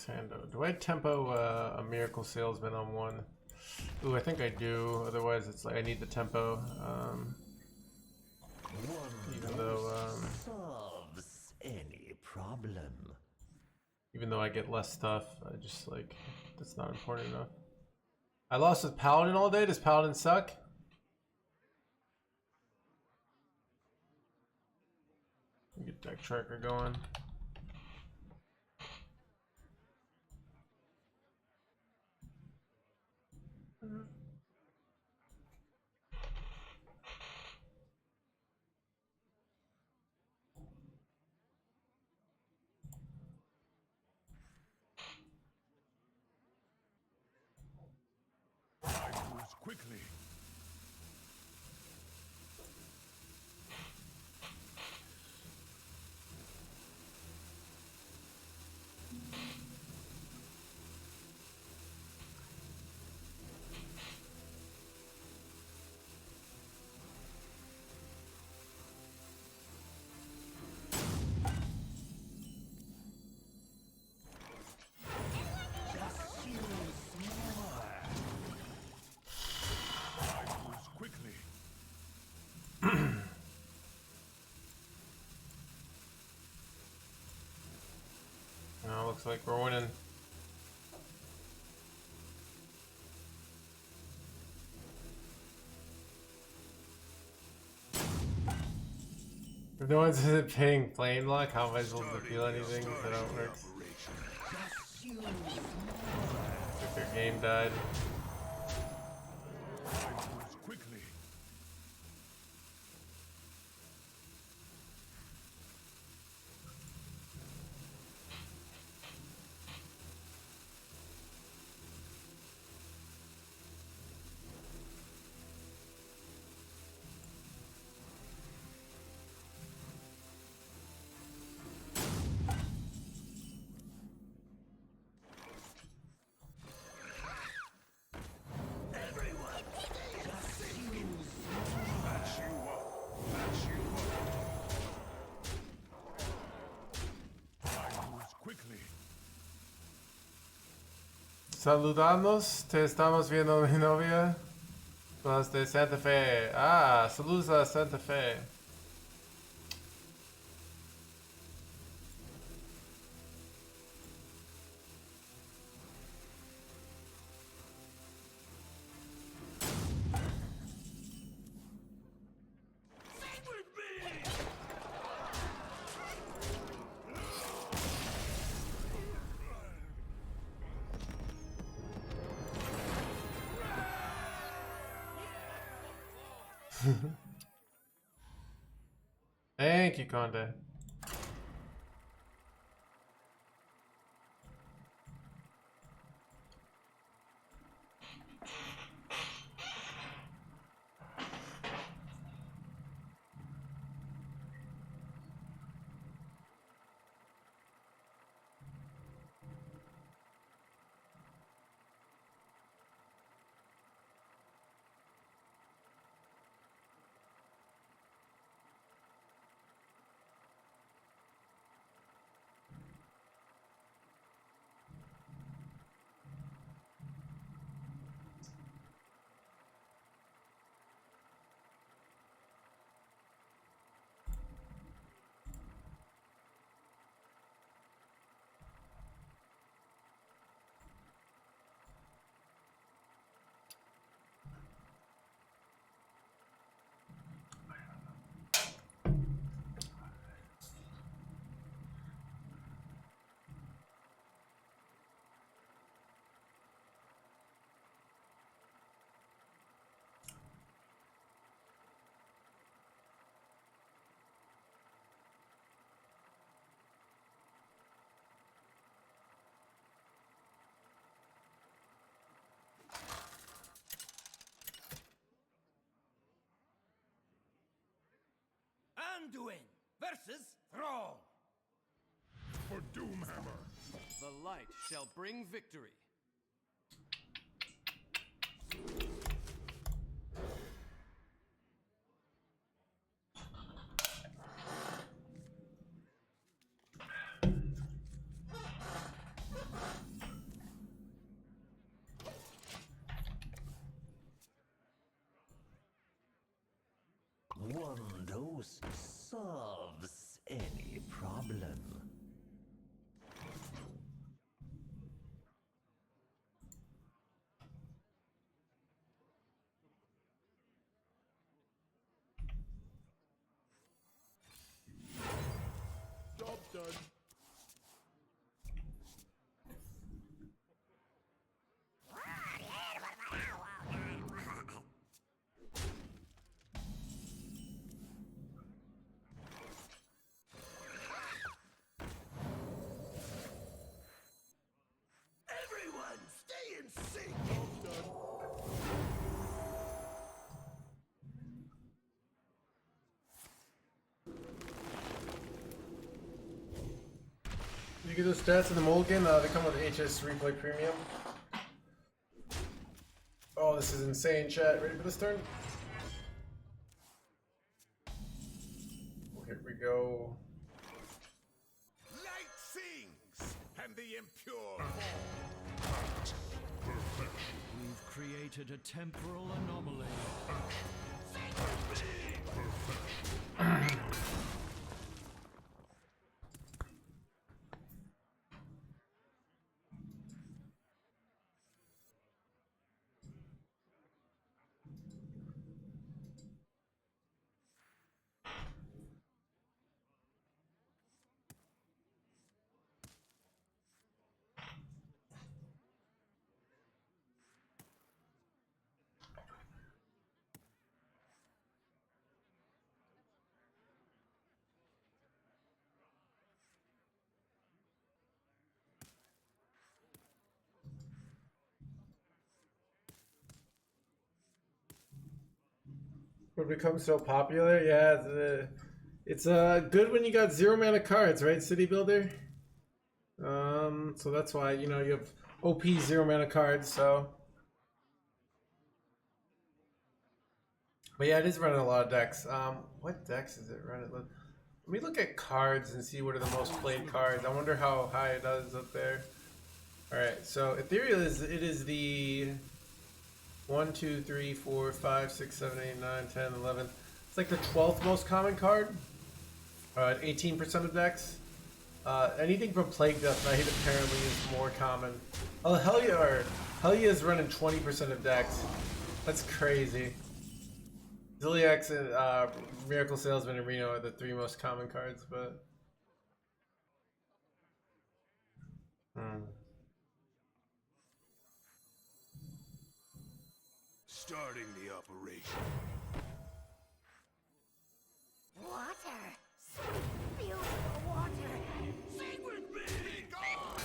Sando. Do I tempo a Miracle Salesman on one? Ooh, I think I do. Otherwise, it's like I need the tempo. Even though solves any problem. even though I get less stuff, I just like that's not important enough. I lost with Paladin all day. Does Paladin suck? Get deck tracker going. Moves quickly. Now looks like we're winning. If no one's paying plane luck, how am I supposed to feel anything if that don't work? If their game died. Saludamos, te estamos viendo, mi novia. Los de Santa Fe. Ah, saludos a Santa Fe. Thank you, Conde. Anduin versus Thrall. For Doomhammer. The light shall bring victory. juice solves any problem. Job done. Everyone, stay in sync! Job done. You get those stats in the mulligan, they come with HS Replay Premium. Oh, this is insane, chat. Ready for this turn? Here we go. Light sings, and the impure We've created a temporal anomaly. What becomes so popular? Yeah, it's good when you got 0 mana cards, right, City Builder? So that's why, you know, you have OP 0 mana cards, so. But yeah, it is running a lot of decks. What decks is it running? Let me look at cards and see what are the most played cards. I wonder how high it is up there. Alright, so Ethereal it is the 1, 2, 3, 4, 5, 6, 7, 8, 9, 10, 11. It's like the 12th most common card. 18% of decks. Anything from Plague Death Knight apparently is more common. Oh, Helya is running 20% of decks. That's crazy. Ziliax and Miracle Salesman and Reno are the 3 most common cards, but. starting the operation. Water! Sweet, beautiful water! Sing with me! Be gone!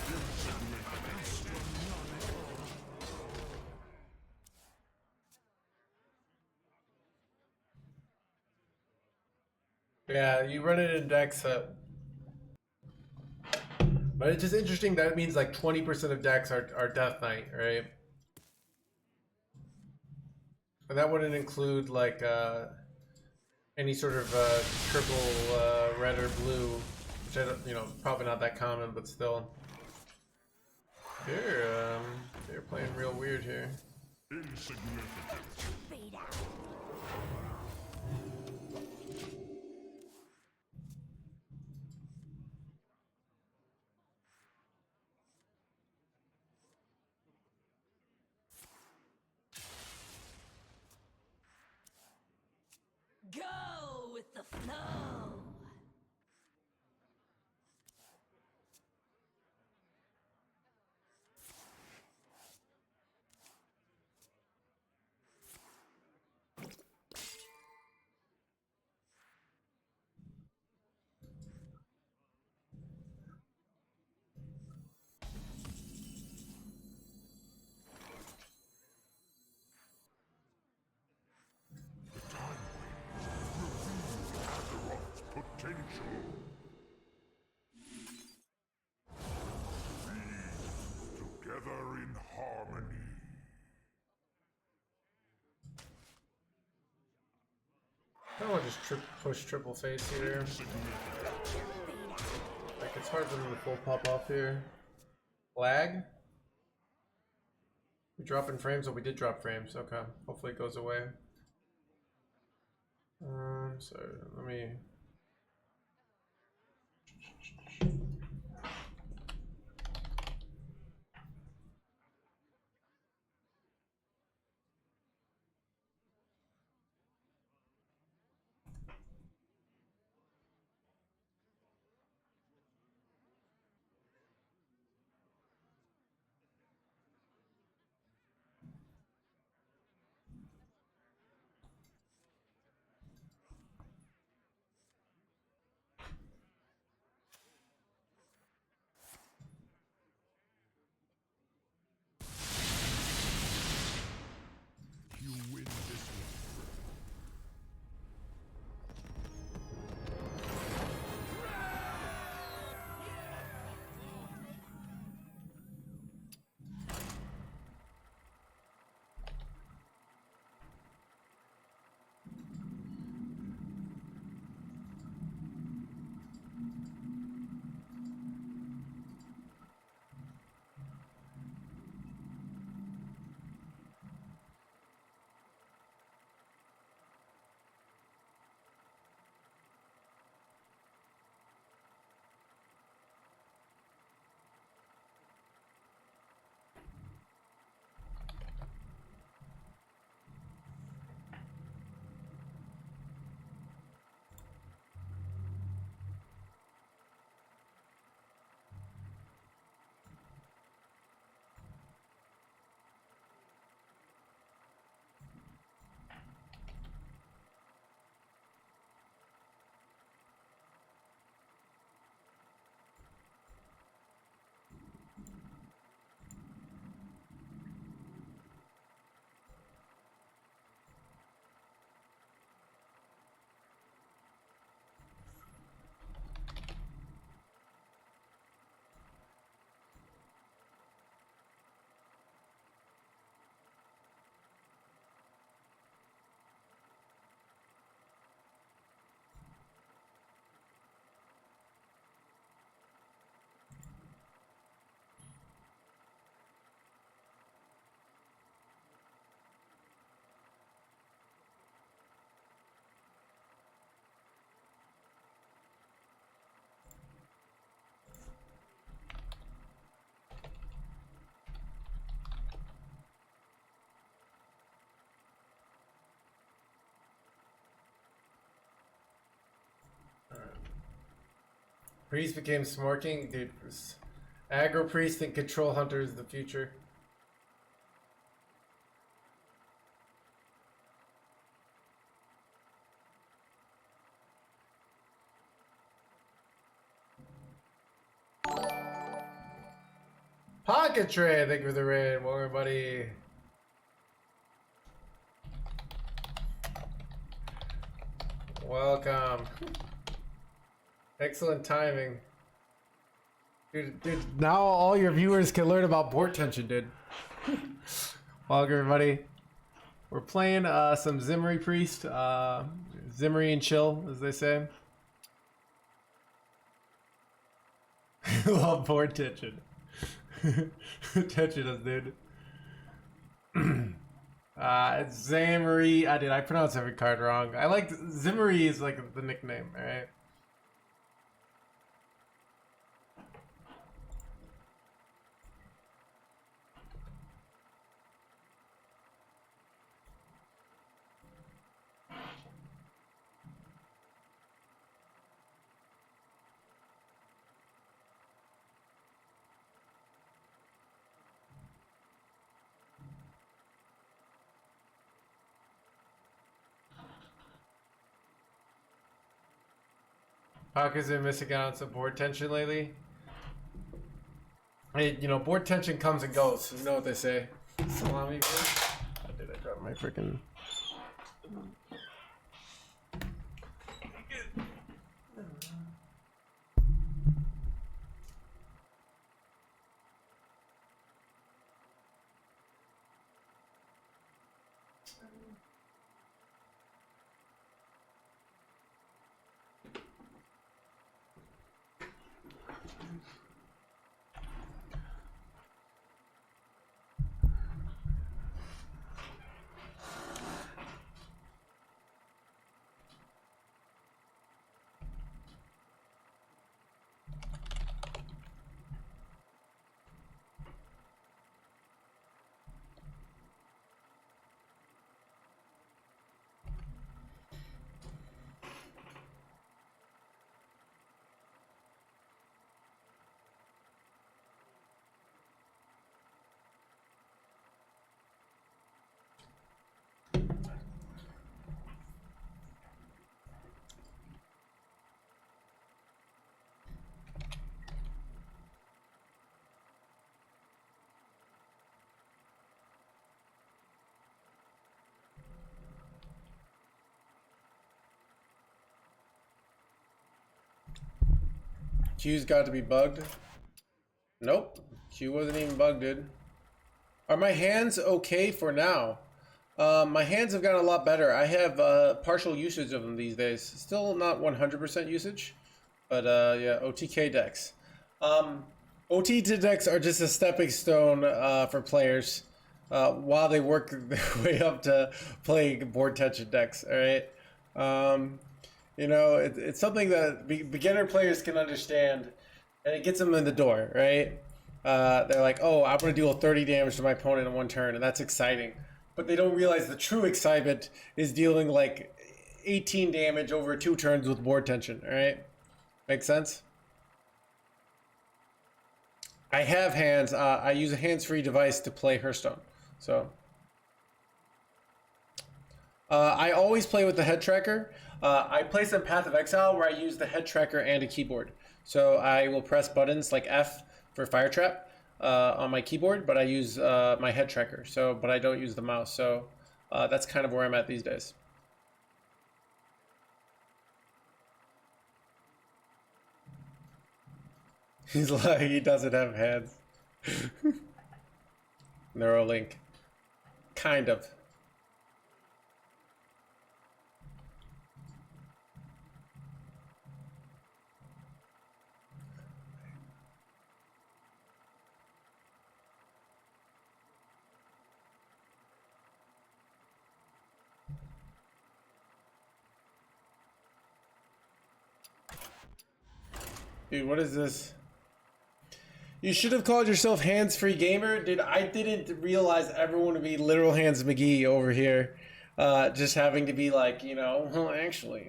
Yeah, you run it in decks but it's just interesting that it means like 20% of decks are Death Knight, right? And that wouldn't include like any sort of triple red or blue, which I don't, you know, probably not that common, but still. They're playing real weird here. Insignificant. Beat out! Go with the flow! Potential. Be together in harmony. I don't want to just push triple face here. Like it's hard for them to full pop off here. Lag? We dropping frames? Oh, we did drop frames. Okay. Hopefully it goes away. So let me. You win this one. Priest became Smorking. Dude, aggro Priest and Control Hunter is the future. Pocket Tray, thank you for the raid. Well, everybody. Welcome. Excellent timing. Dude, now all your viewers can learn about board tension, dude. Welcome, everybody. We're playing some Zarimi Priest. Zarimi and chill, as they say. Love board tension. Tension us, dude. It's Zarimi. I pronounced every card wrong. I like Zarimi is like the nickname, alright? Pockets been missing out on some board tension lately. Hey, you know, board tension comes and goes. You know what they say. Salami, bro. Oh, did I drop my freaking... Q's got to be bugged. Nope. Q wasn't even bugged, dude. Are my hands okay for now? My hands have gotten a lot better. I have partial usage of them these days. Still not 100% usage, but yeah, OTK decks. OTK decks are just a stepping stone for players while they work their way up to playing board tension decks. All right, you know, it's something that beginner players can understand, and it gets them in the door. Right? They're like, oh, I'm gonna deal 30 damage to my opponent in one turn, and that's exciting. But they don't realize the true excitement is dealing like 18 damage over 2 turns with board tension. All right, make sense? I have hands. I use a hands-free device to play Hearthstone. So I always play with the head tracker. I play some Path of Exile where I use the head tracker and a keyboard. So I will press buttons like F for Fire Trap on my keyboard, but I use my head tracker. So, but I don't use the mouse. So that's kind of where I'm at these days. He's like, he doesn't have hands. Neuralink. Kind of. Dude, what is this? You should have called yourself Hands-Free Gamer. Dude, I didn't realize everyone would be Literal Hands McGee over here. Just having to be like, you know, well, actually,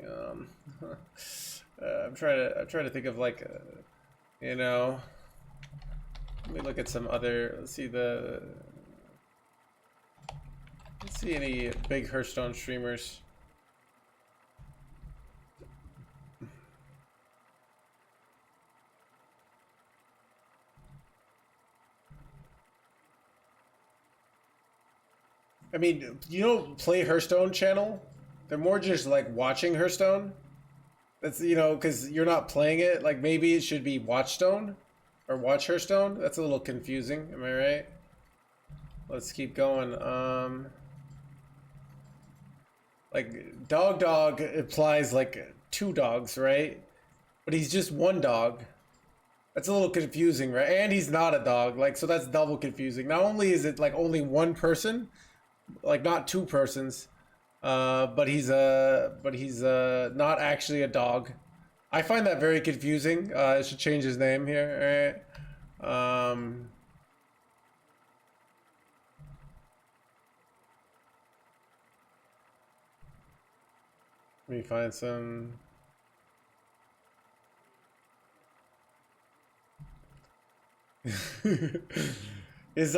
I'm trying to think of like, you know, let me look at some other, let's see any big Hearthstone streamers. I mean, you know, Play Hearthstone channel? They're more just like watching Hearthstone. That's, you know, because you're not playing it. Like maybe it should be Watchstone or Watch Hearthstone. That's a little confusing. Am I right? Let's keep going. Like dog implies like 2 dogs, right? But he's just 1 dog. That's a little confusing, right? And he's not a dog. Like, so that's double confusing. Not only is it like only 1 person, like not 2 persons, but he's not actually a dog. I find that very confusing. I should change his name here. All right. Let me find some. Is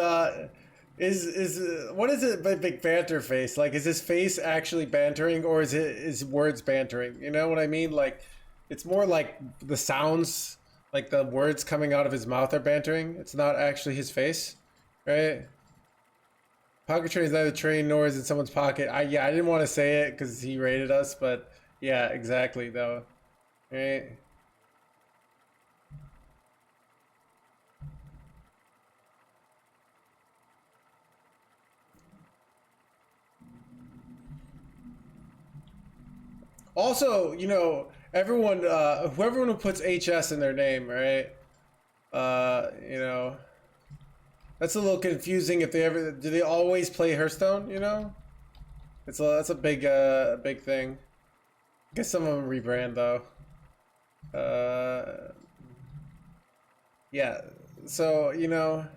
what is it by Big Banter Face? Like, is his face actually bantering, or is his words bantering? You know what I mean? Like, it's more like the sounds, like the words coming out of his mouth are bantering. It's not actually his face, right? Pocket train is neither train nor is in someone's pocket. Yeah, I didn't want to say it because he rated us, but yeah, exactly though, right? Also, you know, everyone, whoever who puts HS in their name, right? You know, that's a little confusing. If they ever, do they always play Hearthstone? You know, that's a big thing. I guess some of them rebrand though. Yeah. So you know.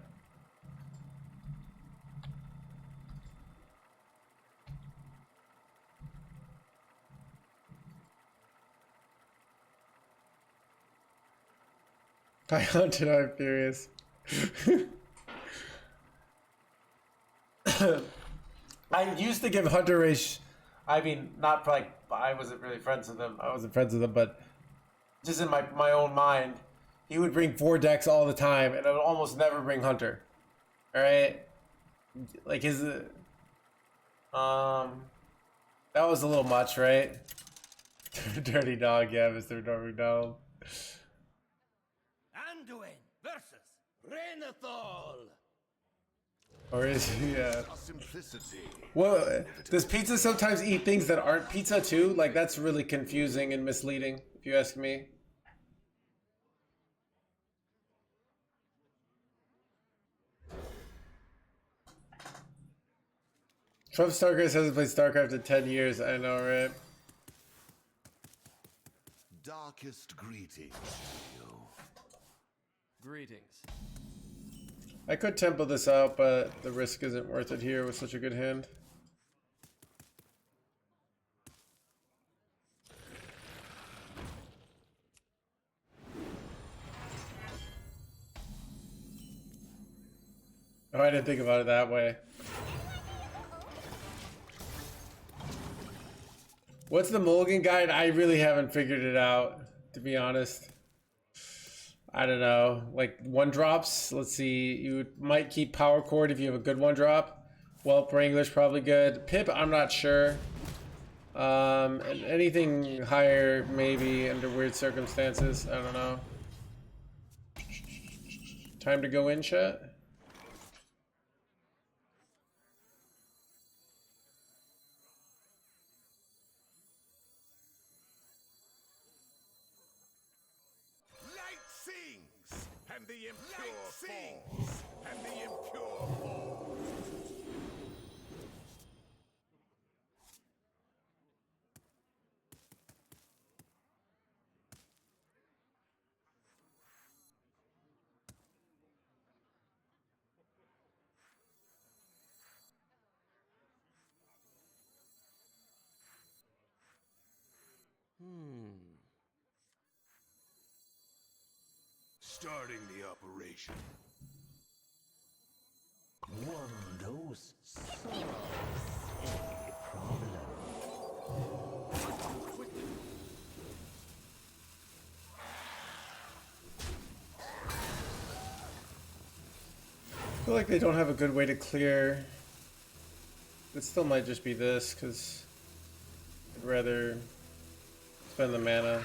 I hunted, I'm furious. I used to give Hunter Race. I mean, not like I wasn't really friends with him. I wasn't friends with him, but just in my own mind, he would bring 4 decks all the time, and I would almost never bring Hunter. All right, like his that was a little much, right? Dirty dog, yeah, Mr. Norm McDonald. Anduin versus Renathal. Or is he? Simplicity. Well, does pizza sometimes eat things that aren't pizza too? Like that's really confusing and misleading, if you ask me. Trump Starcraft hasn't played Starcraft in 10 years. I know, right? Darkest greetings to you. Greetings. I could tempo this out, but the risk isn't worth it here with such a good hand. Oh, I didn't think about it that way. What's the mulligan guide? I really haven't figured it out, to be honest. I don't know, like one drops. Let's see, you might keep power chord if you have a good one drop. Well, Wrangler's probably good. Pip, I'm not sure. And anything higher, maybe under weird circumstances. I don't know. Time to go in, chat. Light sings, and the impure falls, and the impure falls. Starting the operation. One dose solves any problem. I feel like they don't have a good way to clear. It still might just be this, because I'd rather spend the mana.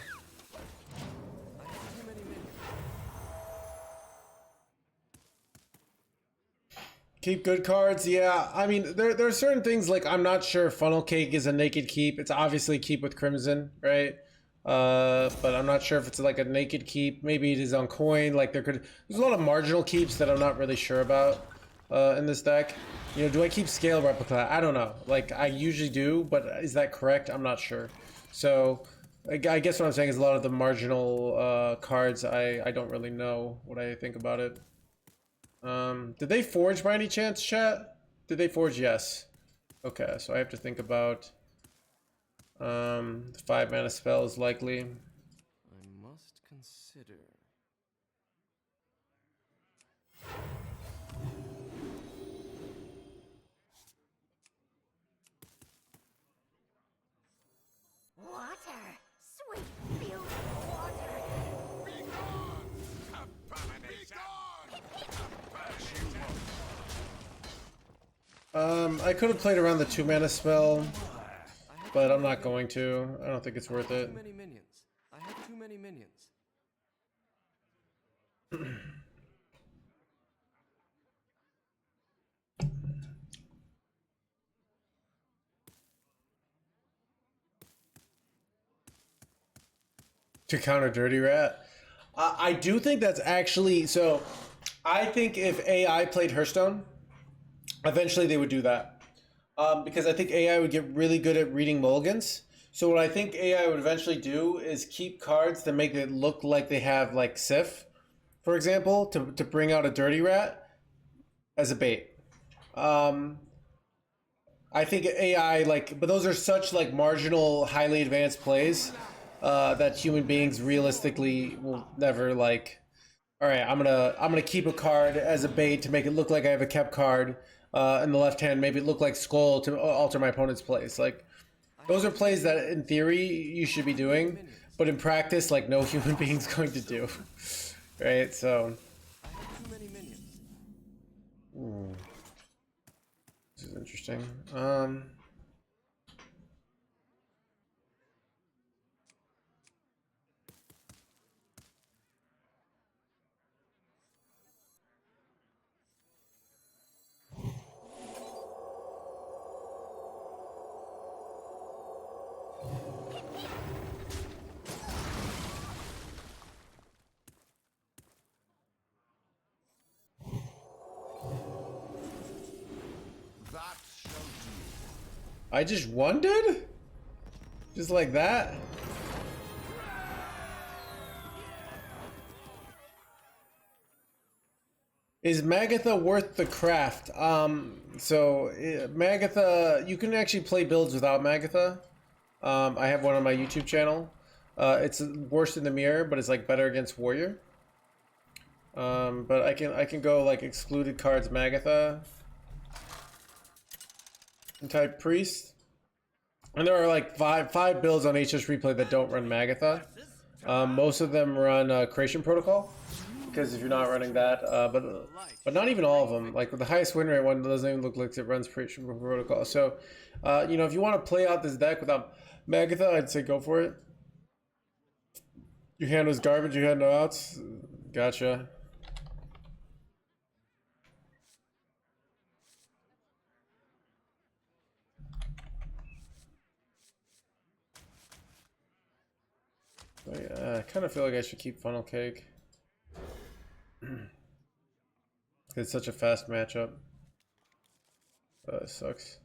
Keep good cards, yeah. I mean, there are certain things like I'm not sure Funnel Cake is a naked keep. It's obviously keep with Crimson, right? But I'm not sure if it's like a naked keep. Maybe it is on coin. Like there's a lot of marginal keeps that I'm not really sure about in this deck. You know, do I keep Scale Replica? I don't know. Like I usually do, but is that correct? I'm not sure. So I guess what I'm saying is a lot of the marginal cards I don't really know what I think about it. Did they forge by any chance, chat? Did they forge? Yes. Okay, so I have to think about the 5 mana spell is likely. I must consider. Water! Sweet, beautiful water! Be gone! Abomination! Be gone! I could have played around the 2 mana spell, but I'm not going to. I don't think it's worth it. Too many minions. I have too many minions. To counter Dirty Rat. I do think that's actually so. I think if AI played Hearthstone, eventually they would do that. Because I think AI would get really good at reading mulligans. So what I think AI would eventually do is keep cards that make it look like they have like Sif, for example, to bring out a Dirty Rat as a bait. I think AI but those are such like marginal, highly advanced plays that human beings realistically will never like. All right, I'm gonna keep a card as a bait to make it look like I have a kept card in the left hand, maybe it look like Skull to alter my opponent's plays. Like those are plays that in theory you should be doing, but in practice, like no human being's going to do. Right? So. I have too many minions. This is interesting. I just won, dude? Just like that? Is Magatha worth the craft? Magatha, you can actually play builds without Magatha. I have one on my YouTube channel. It's worse in the mirror, but it's like better against warrior. But I can go like excluded cards Magatha and type priest. And there are like five builds on HS Replay that don't run Magatha. Most of them run Creation Protocol, because if you're not running that, but not even all of them. Like the highest win rate one doesn't even look like it runs Creation Protocol. So, you know, if you want to play out this deck without Magatha, I'd say go for it. Your hand was garbage. You had no outs. Gotcha. I kind of feel like I should keep Funnel Cake. It's such a fast matchup. It sucks.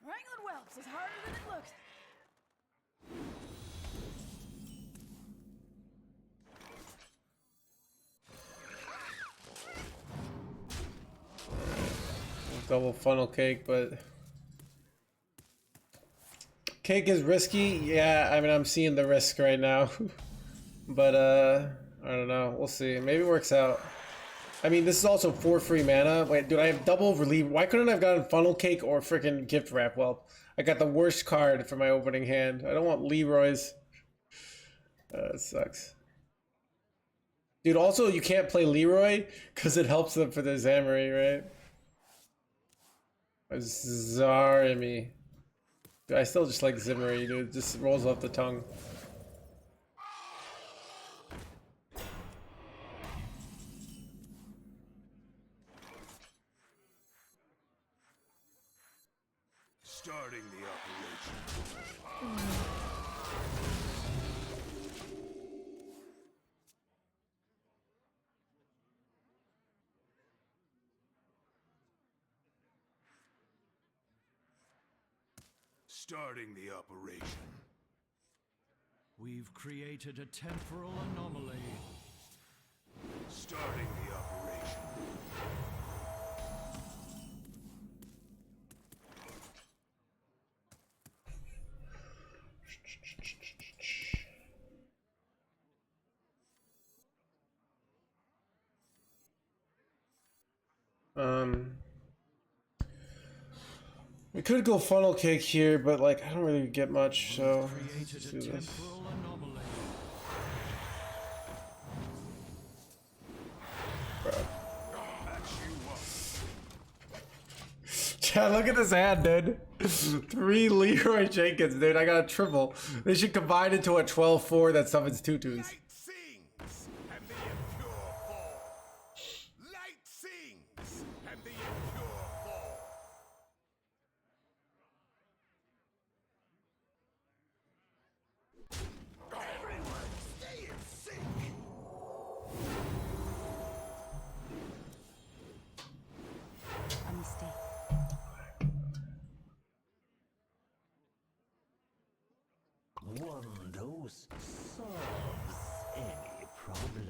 Wrangling whelps is harder than it looks. Double Funnel Cake, but Cake is risky. Yeah, I mean, I'm seeing the risk right now. But I don't know, we'll see. Maybe it works out. I mean, this is also 4 free mana. Wait, dude, I have double relief. Why couldn't I have gotten Funnel Cake or freaking Gift Wrap? Well, I got the worst card for my opening hand. I don't want Leroy's. It sucks. Dude, also, you can't play Leroy because it helps them for the Zarimi, right? Zarimi. Dude, I still just like Zimmery, dude. It just rolls off the tongue. Starting the operation. Starting the operation. We've created a temporal anomaly. Starting the operation. We could go Funnel Cake here, but like I don't really get much, so let's Created do a this. temporal anomaly. Chad, look at this hand, dude. 3 Leroy Jenkins, dude. I got a triple. They should combine into a 12-4 that summons tutus. Light sings, and the impure fall. Light sings, and the impure fall. Everyone, stay in sync. A mistake. One dose solves any problem.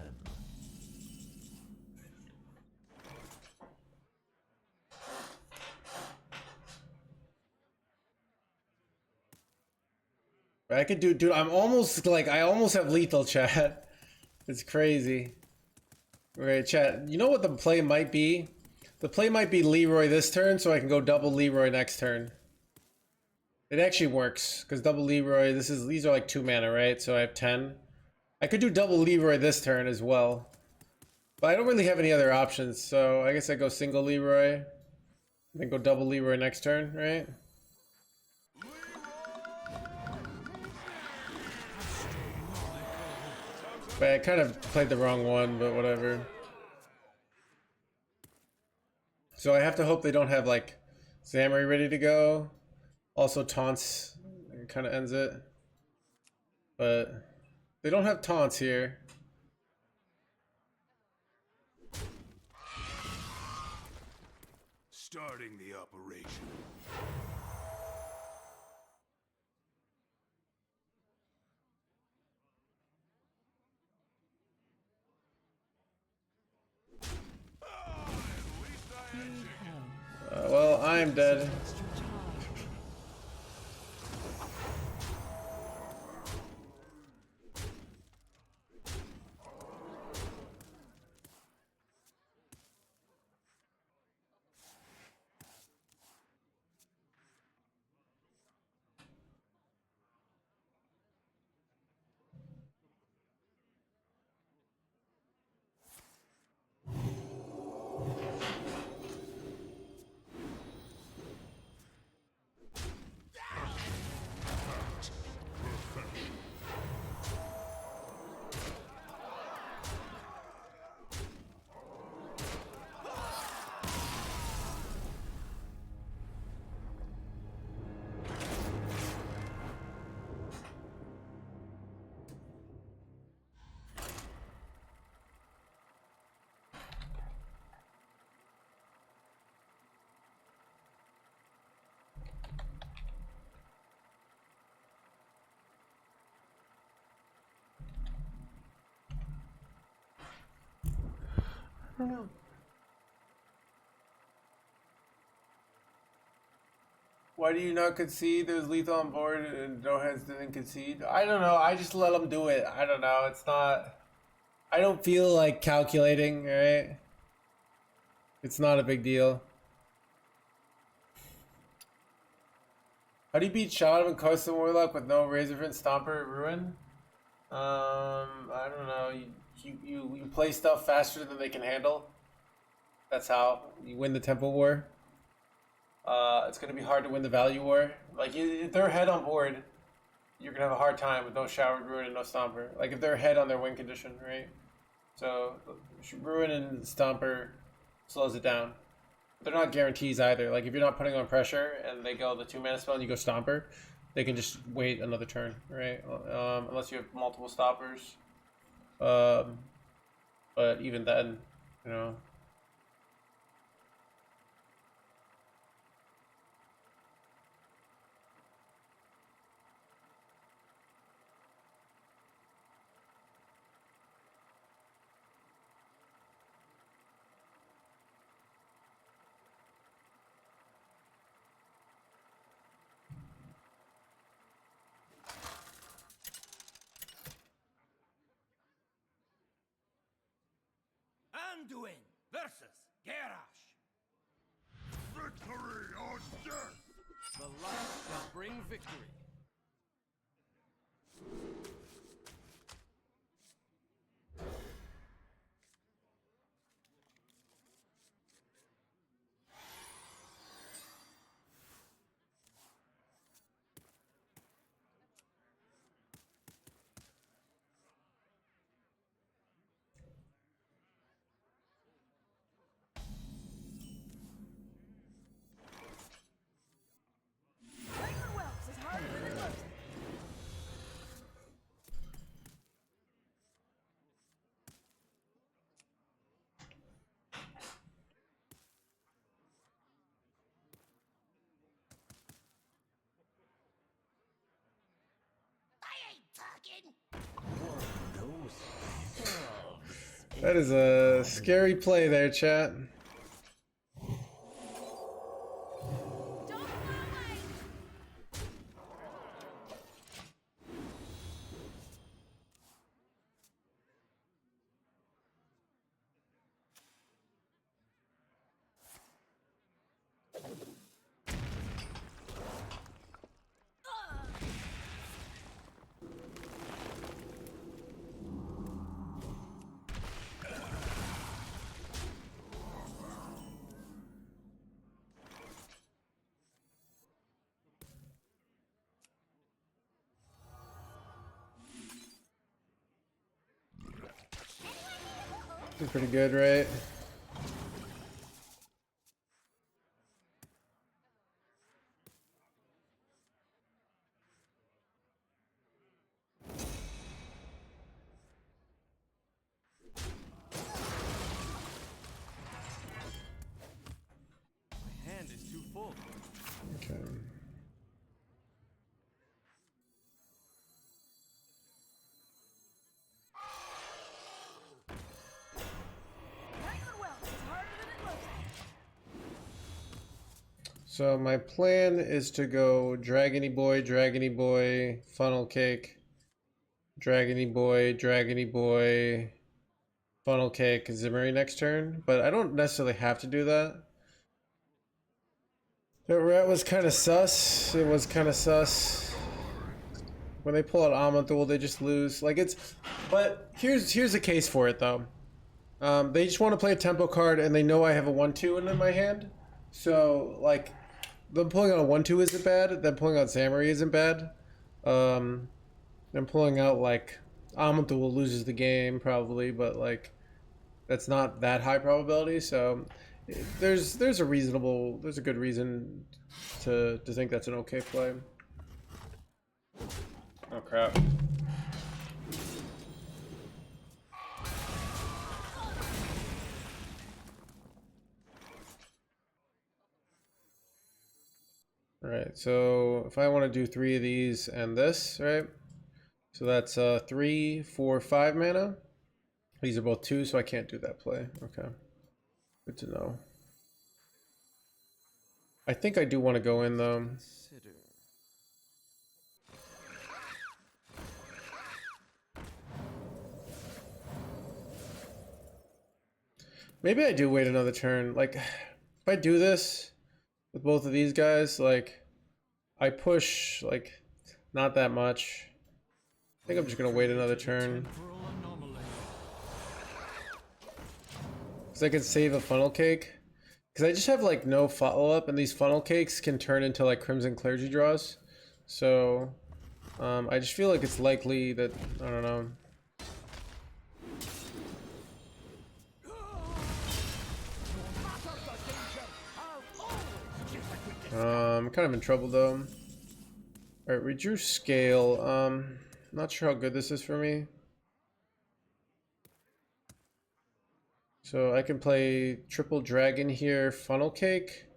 I could do, dude. I'm almost like I almost have lethal, chat. It's crazy. Okay, chat. You know what the play might be? The play might be Leroy this turn, so I can go double Leroy next turn. It actually works because double Leroy. These are like 2 mana, right? So I have 10. I could do double Leroy this turn as well, but I don't really have any other options. So I guess I go single Leroy, then go double Leroy next turn, right? But I kind of played the wrong one, but whatever. So I have to hope they don't have like Zarimi ready to go. Also taunts kind of ends it. But they don't have taunts here. Starting the operation. Well, I'm dead. I don't know. Why do you not concede? There's lethal on board and no hands didn't concede. I don't know. I just let them do it. I don't know. It's not. I don't feel like calculating, right? It's not a big deal. How do you beat Shadow and Custom Warlock with no Razorfin, Stomper, Ruin? I don't know. You play stuff faster than they can handle. That's how you win the Temple War. It's gonna be hard to win the Value War. Like if they're ahead on board, you're gonna have a hard time with no Showered Ruin and no Stomper. Like if they're ahead on their win condition, right? So Ruin and Stomper slows it down. They're not guarantees either. Like if you're not putting on pressure and they go the 2-mana spell and you go Stomper, they can just wait another turn, right? Unless you have multiple stoppers. But even then, you know. Anduin versus Garrosh. Victory or death! The light shall bring victory. Regular whelps is harder than it looks. That is a scary play there, chat. Don't fly! It's pretty good, right? So my plan is to go Dragony Boy, Funnel Cake, Dragony Boy, Funnel Cake, Zimmery next turn, but I don't necessarily have to do that. That rat was kind of sus. It was kind of sus. When they pull out Amanthul, they just lose. Like it's, but here's the case for it though. They just want to play a tempo card, and they know I have a 1/2 in my hand. So like, them pulling out a 1/2 isn't bad. Them pulling out Zamari isn't bad. Them pulling out like Amanthul loses the game probably, but like that's not that high probability. So there's a good reason to think that's an okay play. Oh crap. Alright, so if I want to do 3 of these and this, right? So that's 3, 4, 5 mana. These are both 2, so I can't do that play. Okay. Good to know. I think I do want to go in though. Consider. Maybe I do wait another turn. Like, if I do this with both of these guys, like, I push, like, not that much. I think I'm just gonna wait another turn. Temporal anomaly. Because I can save a funnel cake. Because I just have, like, no follow-up, and these funnel cakes can turn into, like, Crimson Clergy draws. So, I just feel like it's likely that, I don't know. I'm kind of in trouble though. Alright, we drew scale. Not sure how good this is for me. So I can play triple dragon here, funnel cake.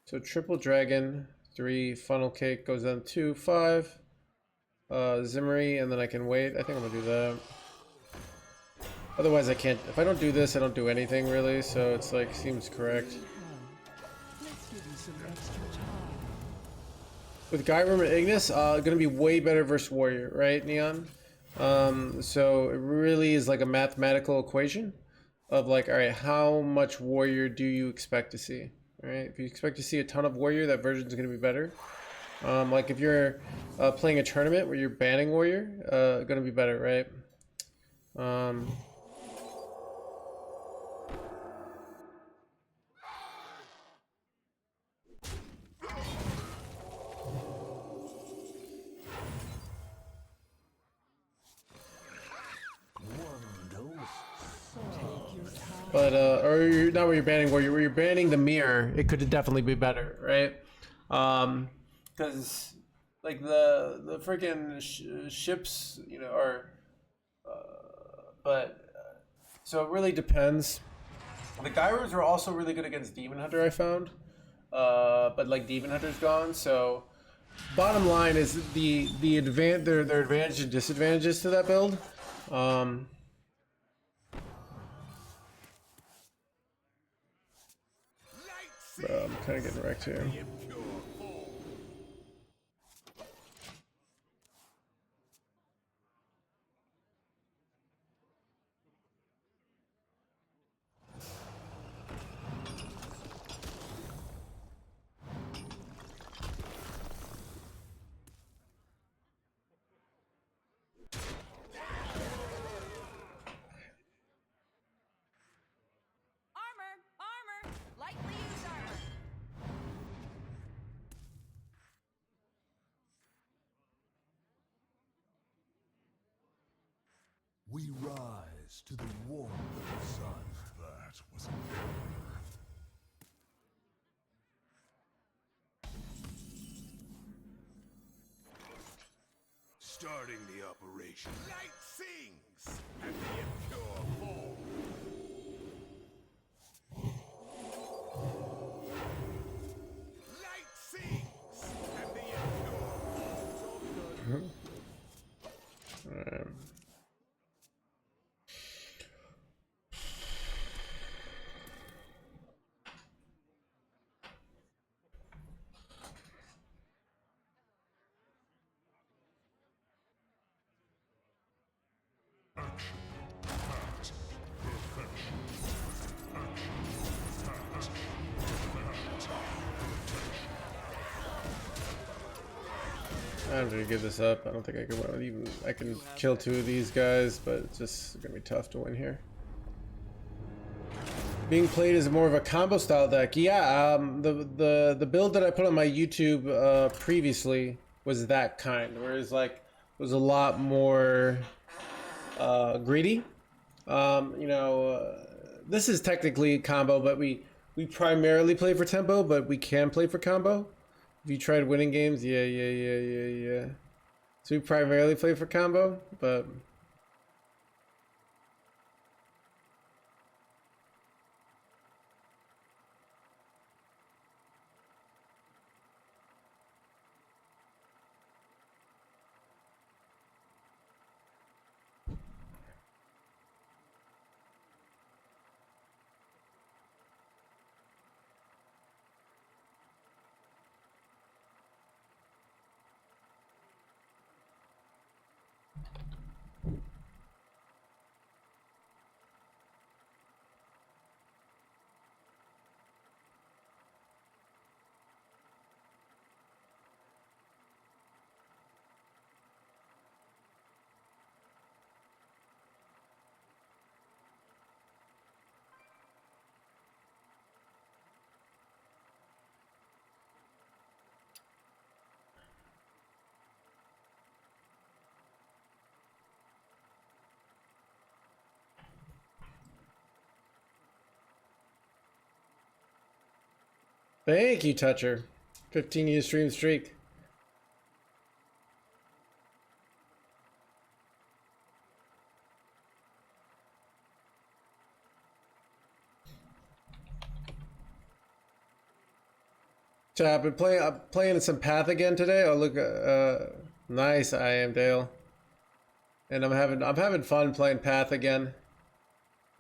So triple dragon, 3, funnel cake goes down 2, 5. Zimmery, and then I can wait. I think I'm gonna do that. Otherwise I can't. If I don't do this, I don't do anything really. So it's like, seems correct. Let's give you some extra time. With Gyrum and Ignis, gonna be way better versus Warrior, right, Neon? So it really is like a mathematical equation of like, all right, how much Warrior do you expect to see? All right, if you expect to see a ton of Warrior, that version is gonna be better. Like if you're playing a tournament where you're banning Warrior, gonna be better, right? But or you're not where you're banning Warrior, where you're banning the mirror, it could definitely be better, right? Because like the freaking ships, you know, are. So it really depends. The Gyros are also really good against Demon Hunter, I found. But like Demon Hunter's gone, so bottom line is their advantage and disadvantages to that build. Bro, I'm kind of getting wrecked here. Armor! Lightly used armor! We rise to the warmth of the sun. That was an error. Starting the operation. Light sings, and the impure fall. Light sings, and the impure falls. I'm gonna give this up. I don't think I can even. I can kill 2 of these guys, but it's just gonna be tough to win here. Being played as more of a combo style deck. Yeah, the build that I put on my YouTube previously was that kind, whereas like was a lot more greedy. You know, this is technically combo, but we primarily play for tempo, but we can play for combo. If you tried winning games, yeah. So we primarily play for combo, but. Thank you, Toucher. 15-year stream streak. So I've been playing some Path again today. Oh look, nice. I am Dale, and I'm having fun playing Path again.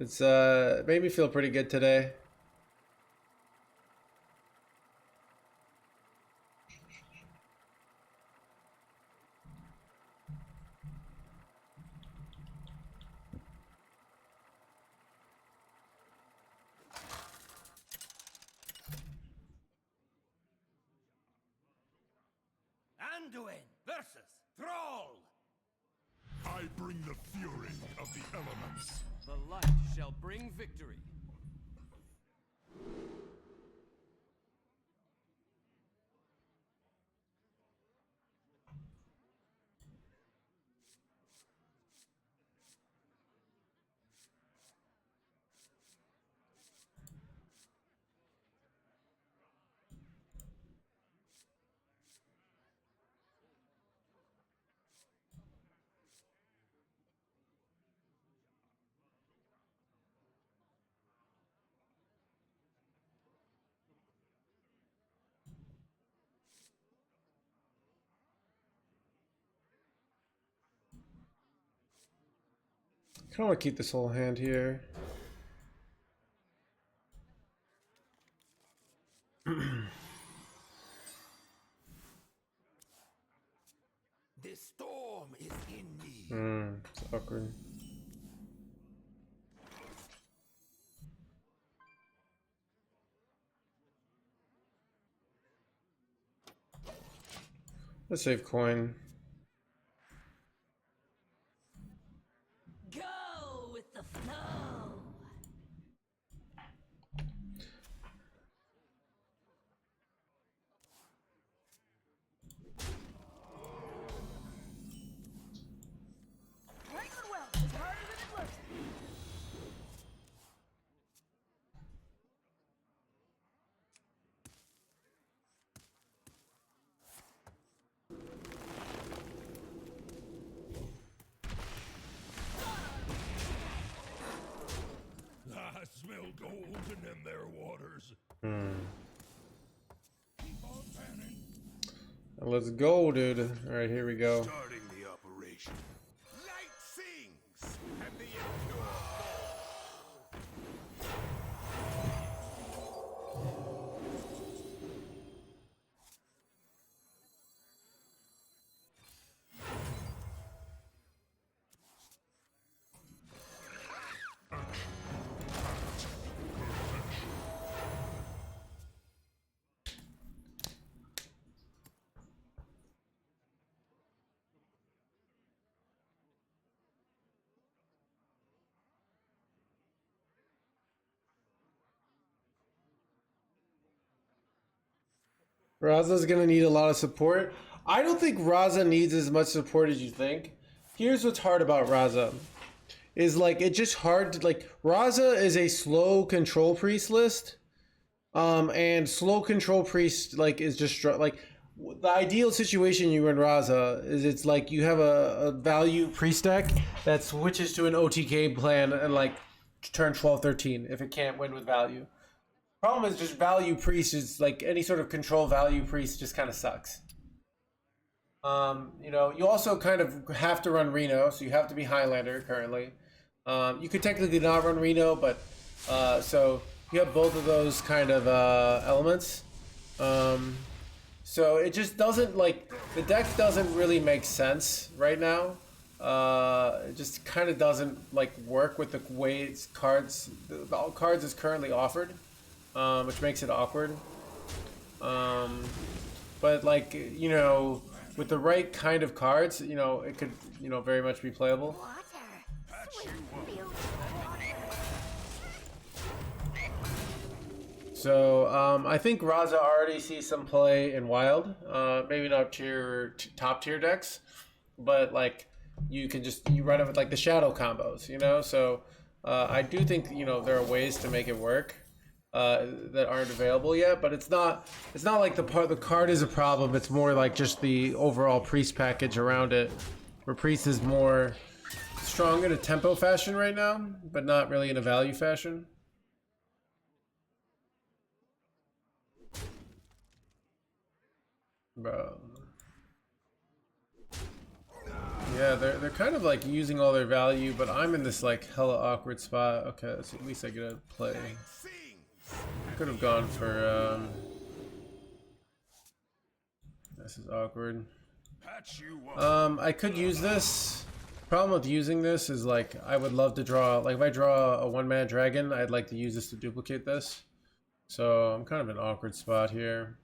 It's made me feel pretty good today. Anduin versus Thrall. I bring the fury of the elements. The light shall bring victory. I kind of want to keep this whole hand here. The storm is in me. It's awkward. Let's save coin. Go with the flow. Wrangling well is harder than it looks. I smell golden in their waters. Keep on panning. Let's go, dude. All right, here we go. Starting the operation. Light sings, and the impure fall. Raza's gonna need a lot of support. I don't think Raza needs as much support as you think. Here's what's hard about Raza. Is like, it's just hard to, like, Raza is a slow control priest list. And slow control priest, like, is just, like, the ideal situation you run Raza is it's like you have a value priest deck that switches to an OTK plan and like turn 12-13 if it can't win with value. Problem is just value priest is like any sort of control value priest just kind of sucks. You know, you also kind of have to run Reno, so you have to be Highlander currently. You could technically not run Reno, but so you have both of those kind of elements. So it just doesn't, like, the deck doesn't really make sense right now. It just kind of doesn't like work with the way its cards, the cards is currently offered, which makes it awkward. But like, you know, with the right kind of cards, you know, it could, you know, very much be playable. Water. Sweet, beautiful water. So I think Raza already sees some play in Wild. Maybe not top tier decks, but like you can just run it with like the shadow combos, you know. So I do think, you know, there are ways to make it work that aren't available yet. But it's not like the card is a problem. It's more like just the overall priest package around it, where priest is more strong in a tempo fashion right now, but not really in a value fashion. Bro. Yeah, they're kind of like using all their value, but I'm in this like hella awkward spot. Okay, so at least I get to play. Could have gone for this is awkward. I could use this. Problem with using this is like I would love to draw, like if I draw a one-mana dragon, I'd like to use this to duplicate this. So I'm kind of in an awkward spot here.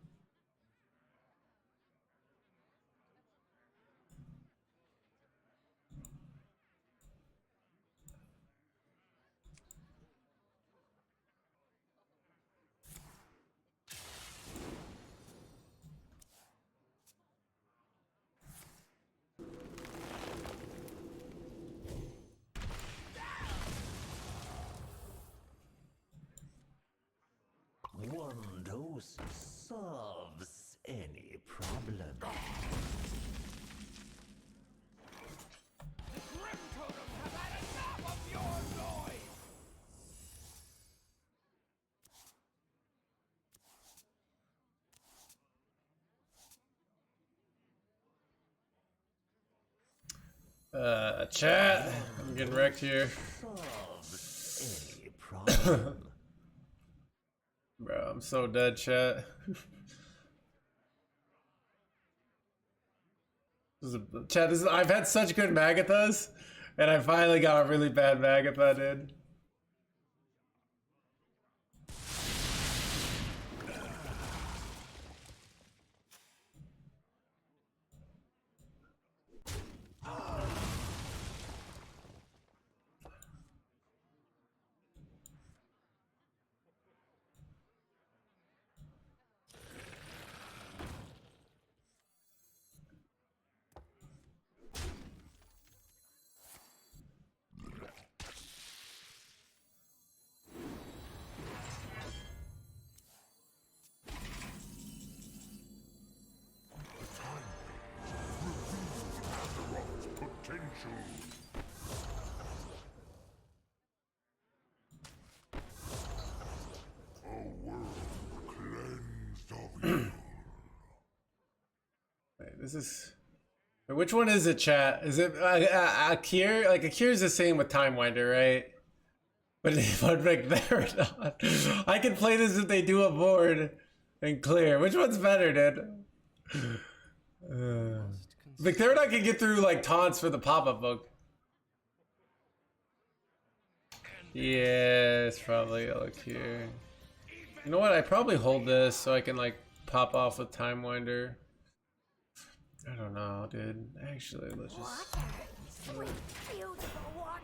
One dose solves any problem. Chat. I'm getting wrecked here. Solves any problem. Bro, I'm so dead, chat. I've had such good Magathas, and I finally got a really bad Magatha, dude. This is... Which one is it, chat? Is it Akir? Like, Akir is the same with Time Winder, right? But if I pick there or not, I can play this if they do a board and clear. Which one's better, dude? Victorinox can get through, like, taunts for the pop-up book. Yeah, it's probably Akir. You know what? I probably hold this so I can, like, pop off with Time Winder. I don't know, dude. Actually, let's just... Water. Sweet, beautiful water.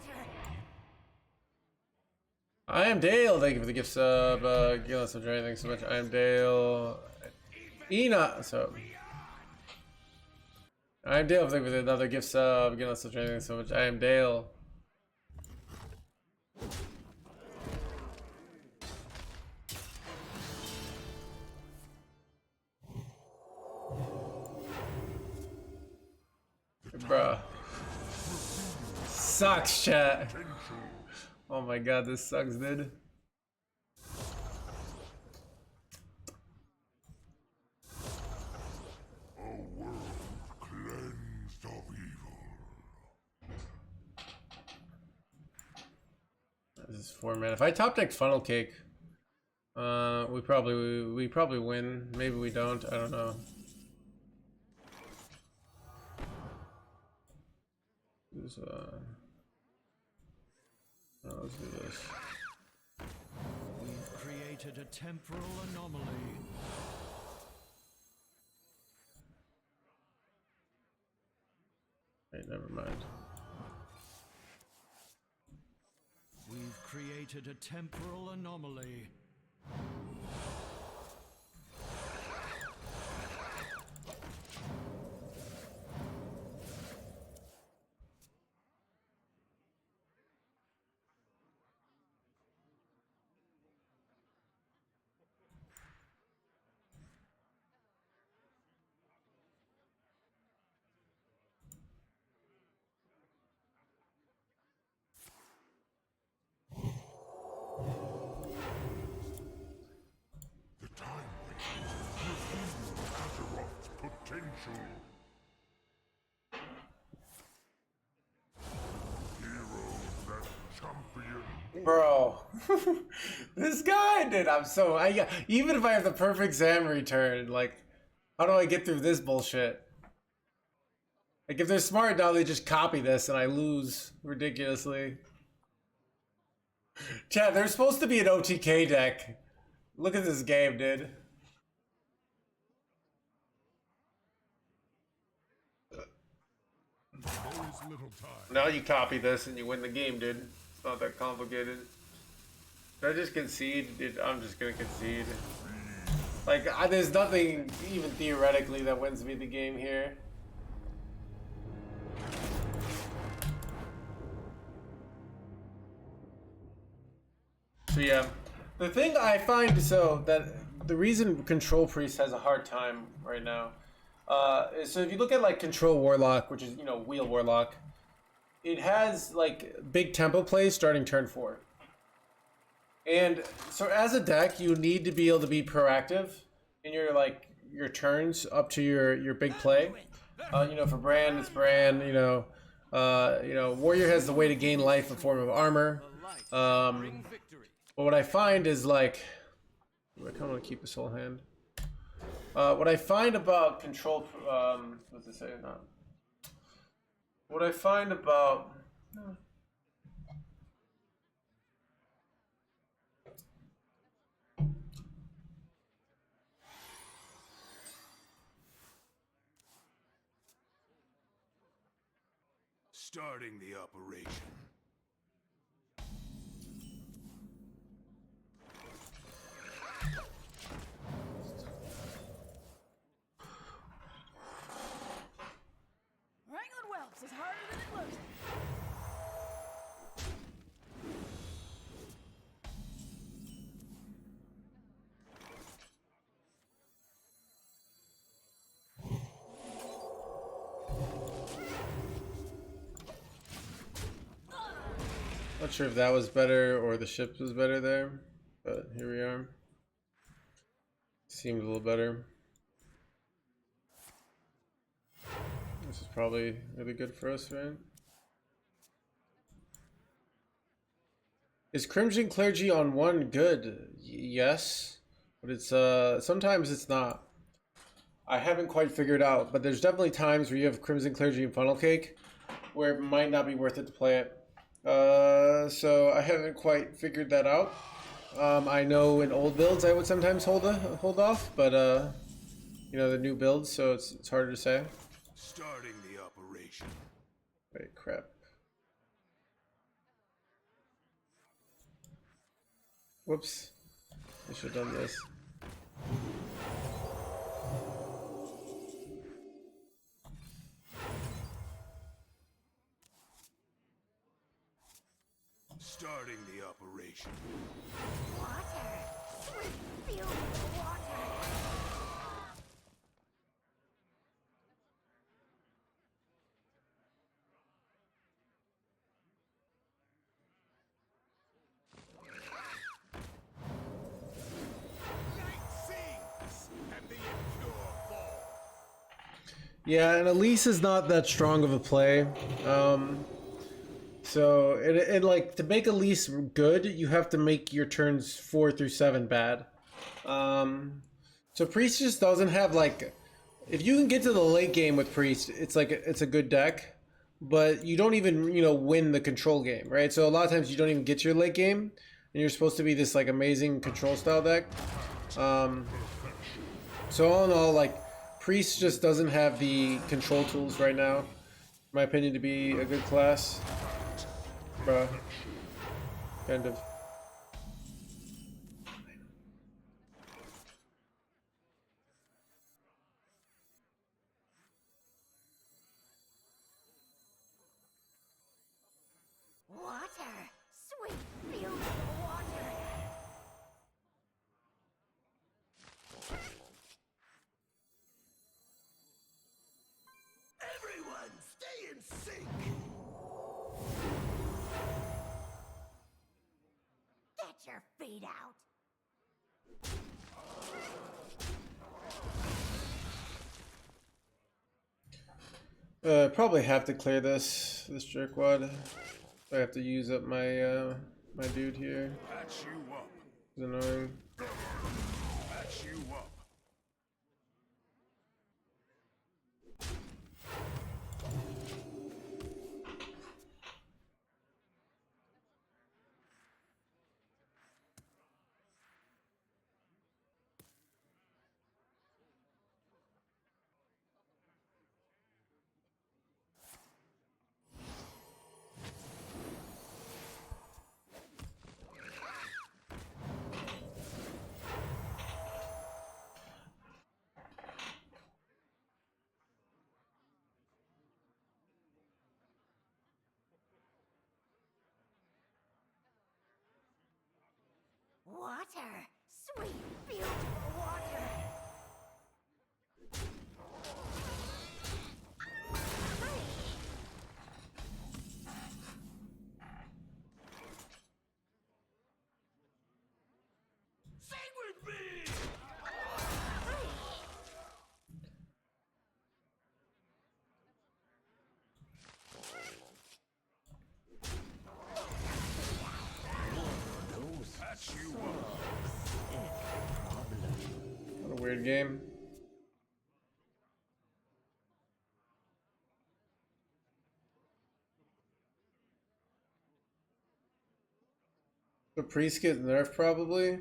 I am Dale. Thank you for the gift sub. Gillis, I'm trying. Thanks so much. I am Dale. Enoch. So I am Dale with another gift sub. Again, let's training so much. I am Dale. Bruh. Sucks, chat. Oh my god, this sucks, dude. Cleansed of evil. This is 4 mana. If I top deck funnel cake, we probably win. Maybe we don't. I don't know. Let's do this. We've created a temporal anomaly. Wait, never mind. We've created a temporal anomaly. The time waits to reveal Azeroth's potential. Heroes that champion. Bro, this guy, dude, even if I have the perfect Zam return, like, how do I get through this bullshit? Like, if they're smart now, they just copy this and I lose ridiculously. Chat, there's supposed to be an OTK deck. Look at this game, dude. There is little time. Now you copy this and you win the game, dude. It's not that complicated. Should I just concede? Dude, I'm just gonna concede. Like, there's nothing even theoretically that wins me the game here. So yeah, the thing I find that the reason Control Priest has a hard time right now is, so if you look at like Control Warlock, which is, you know, Wheel Warlock, it has like big tempo plays starting turn 4. And so as a deck, you need to be able to be proactive in your turns up to your big play. You know, for Brand, it's Brand. You know, Warrior has the way to gain life in form of armor. Bring victory. But what I find is like, I kind of want to keep this whole hand. What I find about Control, what's it say? No. What I find about Starting the operation. Wrangling whelps is harder than it looks. not sure if that was better or the ship was better there, but here we are. Seemed a little better. This is probably really good for us, right? Is Crimson Clergy on 1 good? Yes, but it's sometimes it's not. I haven't quite figured out, but there's definitely times where you have Crimson Clergy and Funnel Cake where it might not be worth it to play it. So I haven't quite figured that out. I know in old builds I would sometimes hold off, but you know, the new builds, so it's harder to say. Starting the operation. Wait, crap. Whoops. I should have done this. Starting the operation. Water. Sweet, beautiful water. Light sings, and the impure fall. Yeah, and Elise is not that strong of a play. So it like to make Elise good, you have to make your turns 4 through 7 bad. So Priest just doesn't have like, if you can get to the late game with Priest, it's like it's a good deck, but you don't even win the control game, right? So a lot of times you don't even get to your late game, and you're supposed to be this like amazing control style deck. So all in all, like Priest just doesn't have the control tools right now, in my opinion, to be a good class. Bruh. Kind of. Water. Sweet, beautiful water. Everyone, stay in sync. Get your feet out. Probably have to clear this jerkwad. I have to use up my my dude here. Patch you up. It's annoying. Patch you up. Water. Sweet, beautiful water. Sing with me. Patch you up. What a weird game. The Priest gets nerfed probably.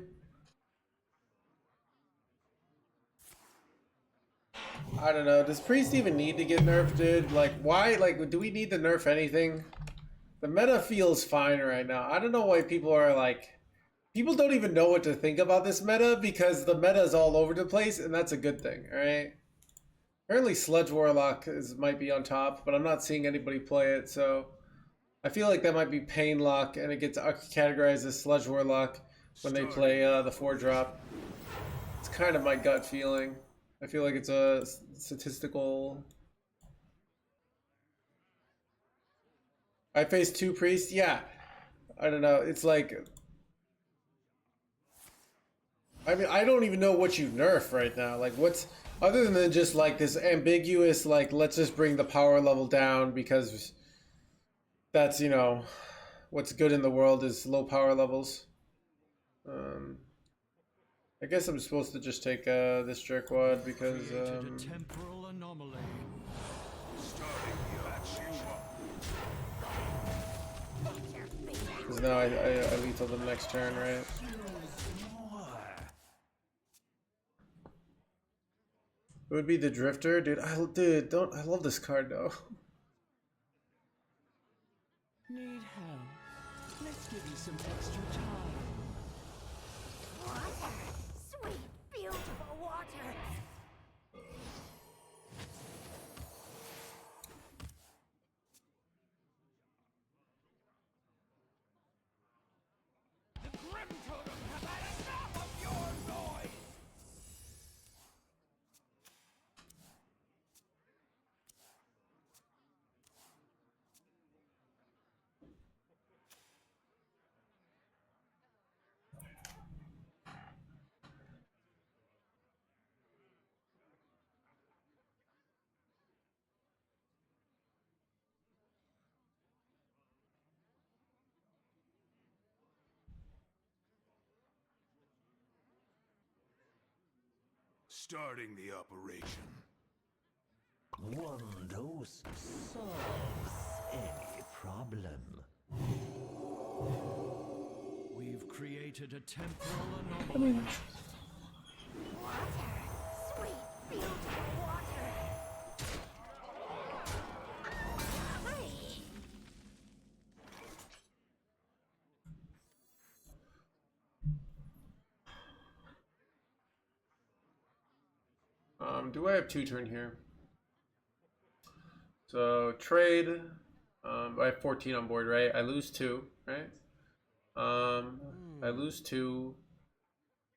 I don't know. Does Priest even need to get nerfed, dude? Like, why? Like, do we need to nerf anything? The meta feels fine right now. I don't know why people are like... People don't even know what to think about this meta because the meta is all over the place, and that's a good thing, alright? Apparently Sludge Warlock might be on top, but I'm not seeing anybody play it, so... I feel like that might be Pain Lock, and it gets categorized as Sludge Warlock when they play the 4-drop. It's kind of my gut feeling. I feel like it's a statistical... I faced 2 priests? Yeah. I don't know. It's like... I mean, I don't even know what you nerf right now. Like, what's... Other than just, like, this ambiguous, like, let's just bring the power level down because that's, you know, what's good in the world is low power levels. I guess I'm supposed to just take this jerkwad because... Created a temporal anomaly. Starting the patch you up. Get your feet out. Because now I lethal them next turn, right? It would be the Drifter, dude. I love this card though. Need help? Let's give you some extra time. Water. Sweet, beautiful water. Starting the operation. One dose solves any problem. We've created a temporal anomaly. Water. Sweet, beautiful water. Hey. Do I have 2 turn here? So trade. I have 14 on board, right? I lose 2, right? I lose 2.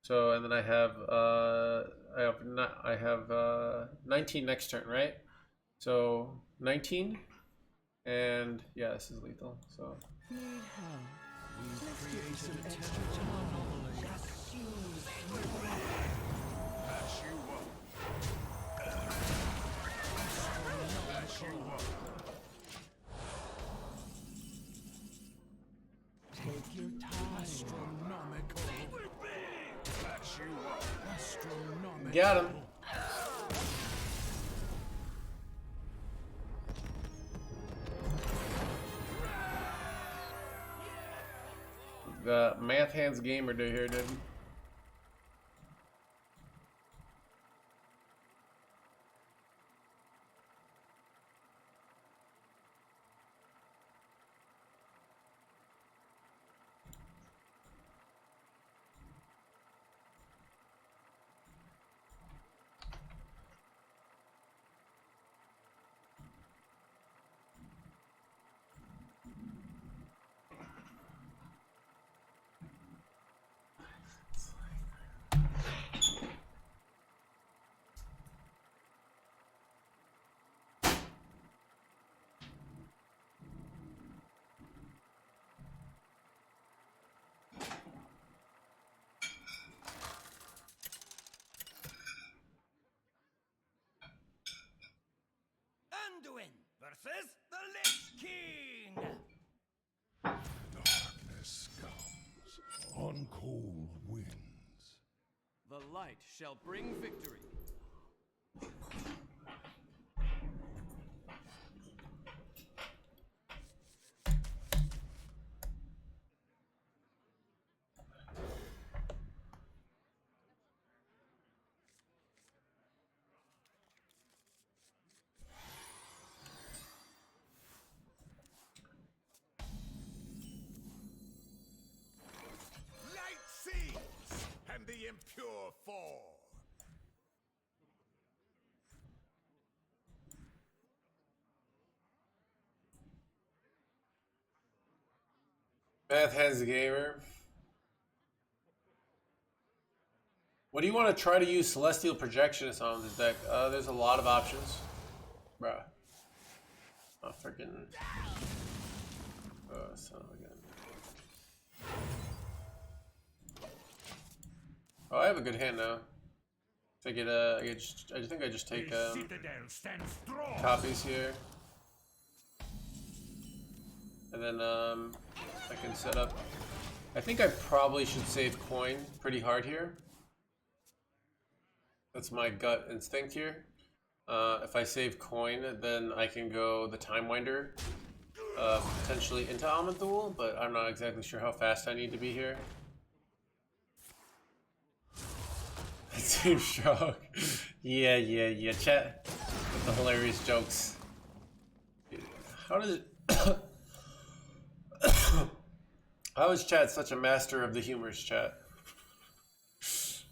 So and then I have 19 next turn, right? So 19, and yeah, this is lethal. So Need help. We've created a temporal anomaly. Mash you up. Mash you up. Take your time. Astronomical. Mash you up. Astronomical. got him. The NoHandsGamer do here, dude. Anduin versus the Lich King. Darkness comes on cold winds. The light shall bring victory. Light sings, and the impure fall. NoHandsGamer. What do you want to try to use Celestial Projectionist on this deck? There's a lot of options. Bruh. Oh, freaking. Son of a gun. Oh, I have a good hand now. I think I just take Citadel stands strong. copies here, and then I can set up. I think I probably should save coin pretty hard here. That's my gut instinct here. If I save coin, then I can go the Time Winder, potentially into Amanthul, but I'm not exactly sure how fast I need to be here. Team Strong. Yeah. Chat with the hilarious jokes. How does it... How is chat such a master of the humorous chat? It's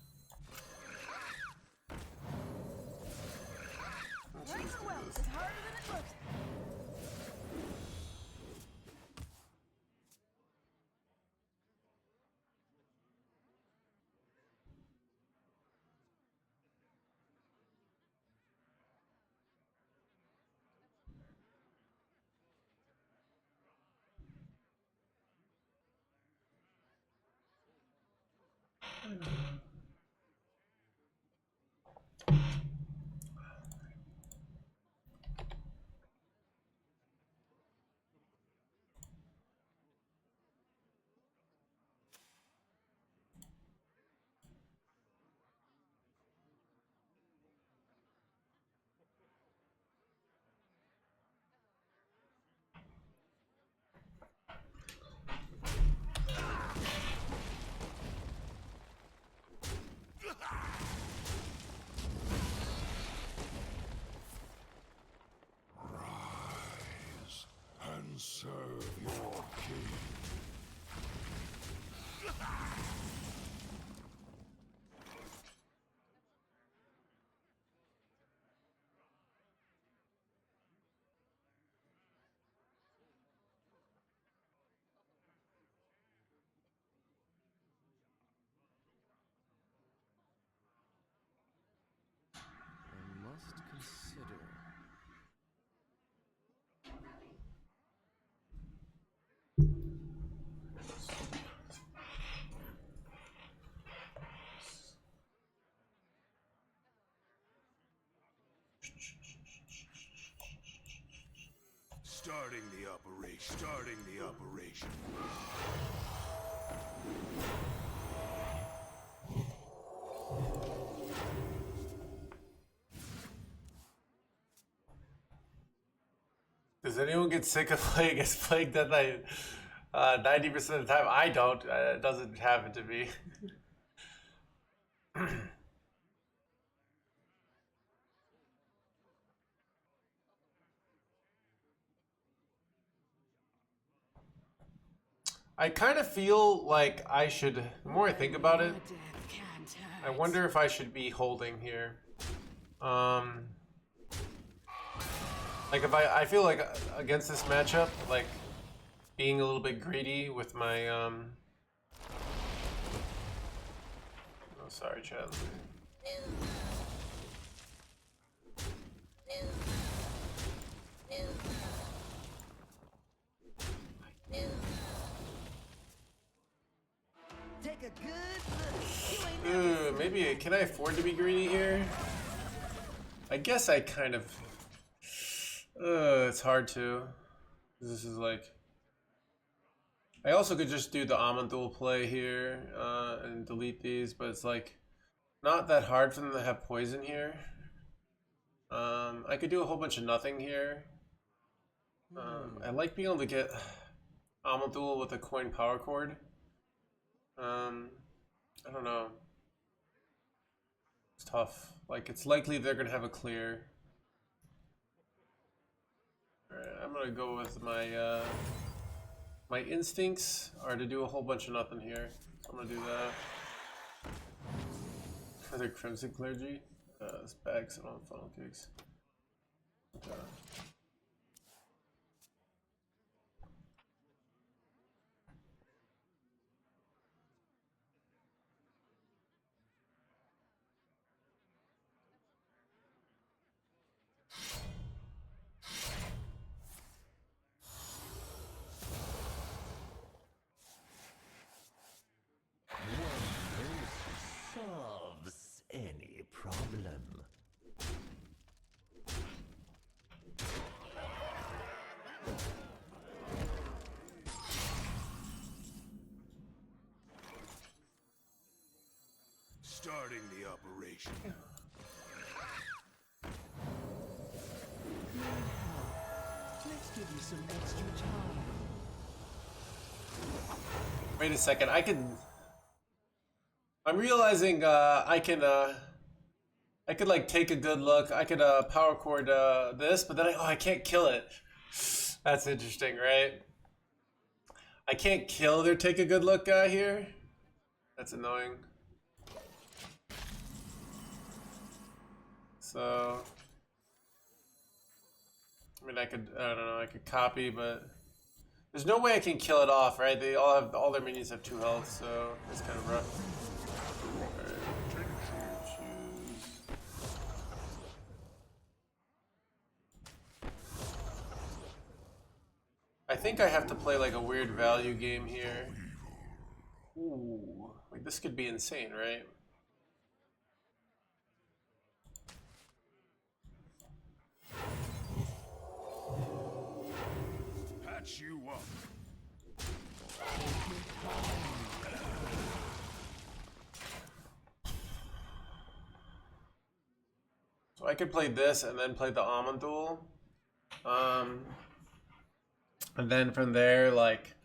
harder than it looks. Starting the operation. Starting the operation. Does anyone get sick of playing against Plague Death Knight 90% of the time? I don't. It doesn't happen to me. I kind of feel like I should, the more I think about it, I wonder if I should be holding here. Like if I feel like against this matchup, like being a little bit greedy with my, oh, sorry, Chad. Take a good look. You ain't Maybe, can I afford to be greedy here? I guess I kind of, it's hard to. This is like, I also could just do the Amandul play here and delete these, but it's like not that hard for them to have poison here. I could do a whole bunch of nothing here. I like being able to get Amandul with a coin power chord. I don't know. It's tough. Like, it's likely they're gonna have a clear. Alright, I'm gonna go with my my instincts are to do a whole bunch of nothing here. So I'm gonna do that. Another Crimson Clergy. It's back, so I don't have funnel kicks. Okay. Solves any problem. Starting the operation. Let's give you some extra time. Wait a second, I'm realizing I could like take a good look. I could power chord this, but then I can't kill it. That's interesting, right? I can't kill their take a good look guy here. That's annoying. So, I mean, I don't know, I could copy, but there's no way I can kill it off, right? They all have, all their minions have 2 health, so it's kind of rough. I think I have to play like a weird value game here. Ooh, like this could be insane, right? Patch you up. So I could play this and then play the Amandul. And then from there, like,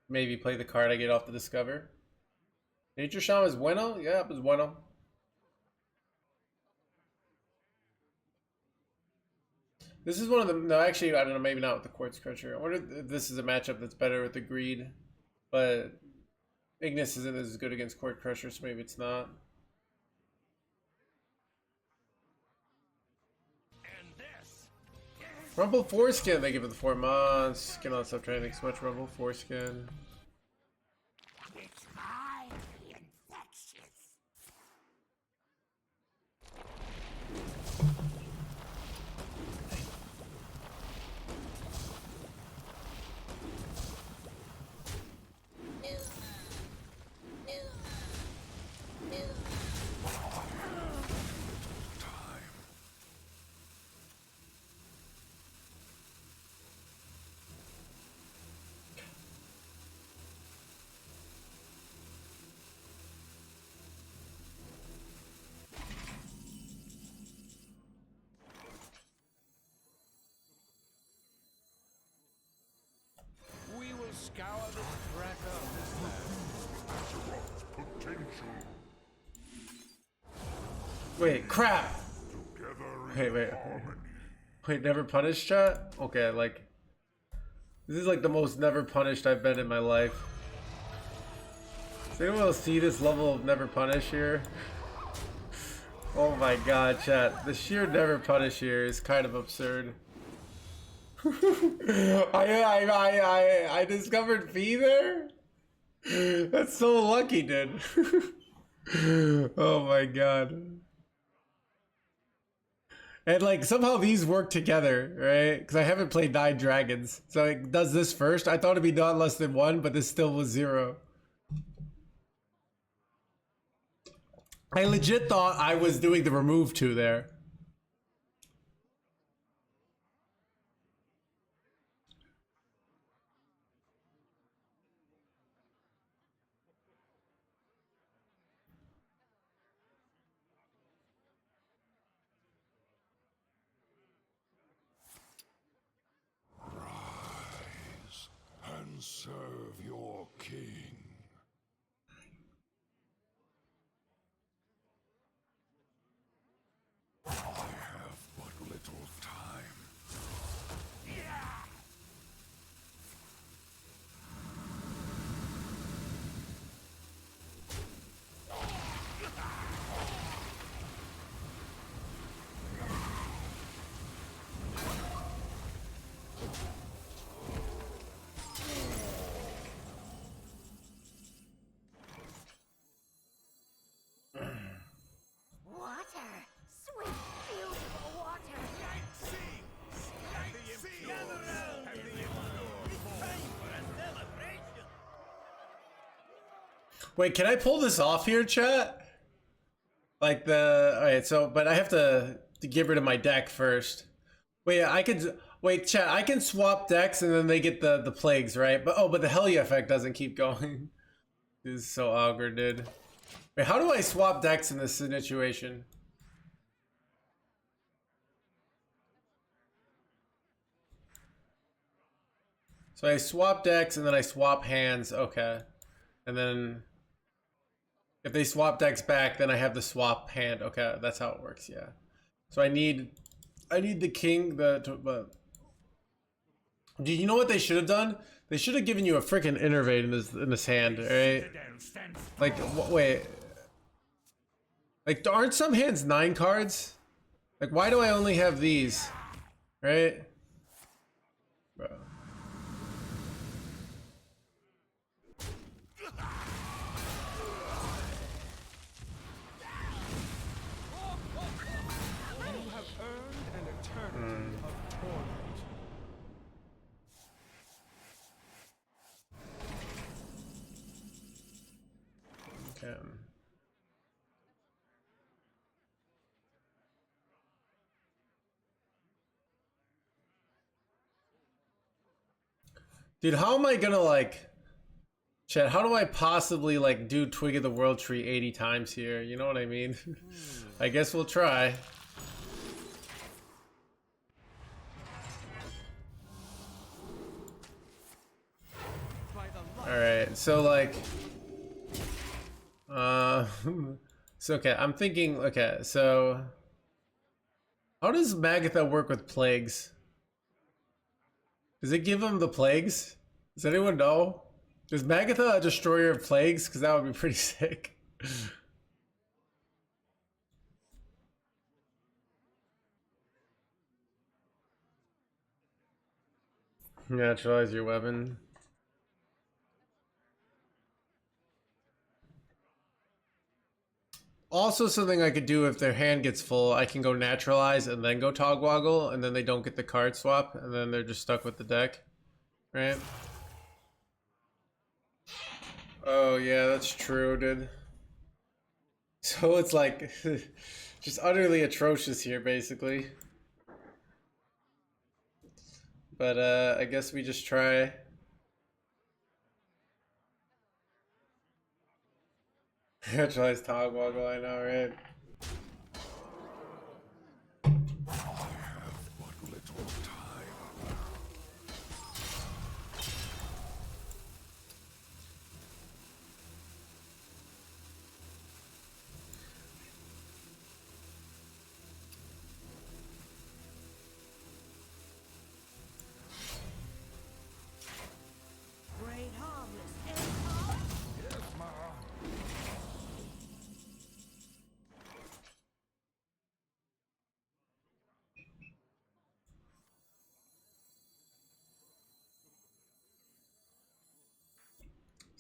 maybe play the card I get off the Discover. Nature Shaman is bueno? Yeah, it was bueno. This is one of the, no, actually, I don't know, maybe not with the Quartz Crusher. I wonder if this is a matchup that's better with the Greed. But Ignis isn't as good against Quartz Crusher, so maybe it's not. Rumble Foreskin, they give it the 4 months. Cannot stop trying to make so much Rumble Foreskin. It's highly infectious. scour this cracker of this land. Wait, crap! Wait. Wait, never punished, chat? Okay, like... This is like the most never punished I've been in my life. Does anyone else see this level of never punish here? Oh my god, chat. The sheer never punish here is kind of absurd. I discovered Fee there? That's so lucky, dude. Oh my god. And like somehow these work together, right? Because I haven't played 9 dragons. So it does this first. I thought it'd be not less than 1, but this still was 0. I legit thought I was doing the remove 2 there. And serve your king. I have but little time. Water! Sweet, beautiful water! Night sings! And the impure fall! And the impure fall! Wait, can I pull this off here, chat? Like the... Alright, so... But I have to get rid of my deck first. Wait, I could... Wait, chat, I can swap decks and then they get the plagues, right? But oh, but the Hellia effect doesn't keep going. This is so awkward, dude. Wait, how do I swap decks in this situation? So I swap decks and then I swap hands. Okay. And then if they swap decks back, then I have the swap hand. Okay, that's how it works. Yeah. So I need the king. Do you know what they should have done? They should have given you a freaking innervate in this hand, right? Like wait. Like aren't some hands 9 cards? Like why do I only have these? Right? Bro. You have earned an eternity of torment. Okay. Dude, how am I gonna like... Chat, how do I possibly like do Twig of the World Tree 80 times here? You know what I mean? I guess we'll try. Alright, so like... so okay, I'm thinking, okay, so... How does Magatha work with plagues? Does it give him the plagues? Does anyone know? Is Magatha a destroyer of plagues? Because that would be pretty sick. Naturalize your weapon. Also, something I could do if their hand gets full, I can go naturalize and then go togwaggle, and then they don't get the card swap, and then they're just stuck with the deck. Right? Oh, yeah, that's true, dude. So it's like, just utterly atrocious here, basically. But, I guess we just try. Naturalize togwaggle, I know, right? I have but little time.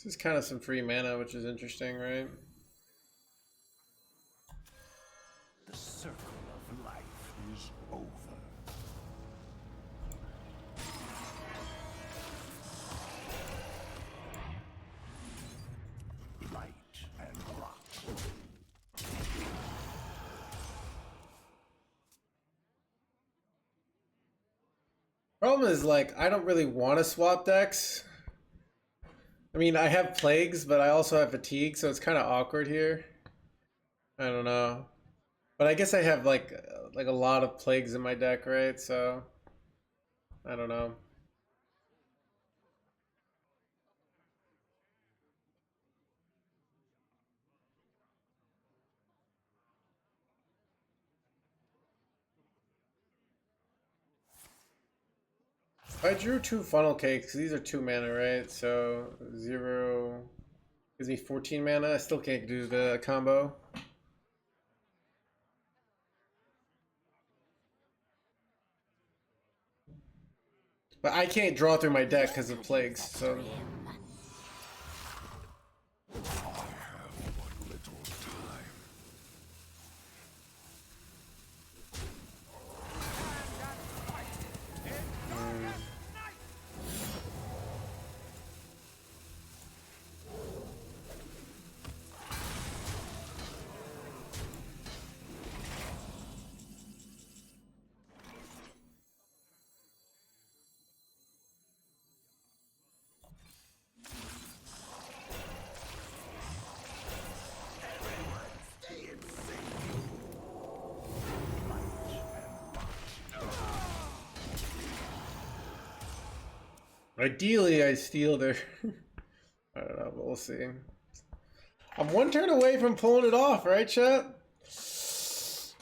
This is kind of some free mana, which is interesting, right? The circle of life is over. Light and rot. Problem is, like, I don't really want to swap decks. I mean, I have plagues, but I also have fatigue, so it's kind of awkward here. I don't know. But I guess I have like a lot of plagues in my deck, right? So I don't know. I drew 2 funnel cakes. These are 2 mana, right? So 0 gives me 14 mana. I still can't do the combo. But I can't draw through my deck because of plagues, so... Ideally, I steal their... I don't know, but we'll see. I'm 1 turn away from pulling it off, right, chat?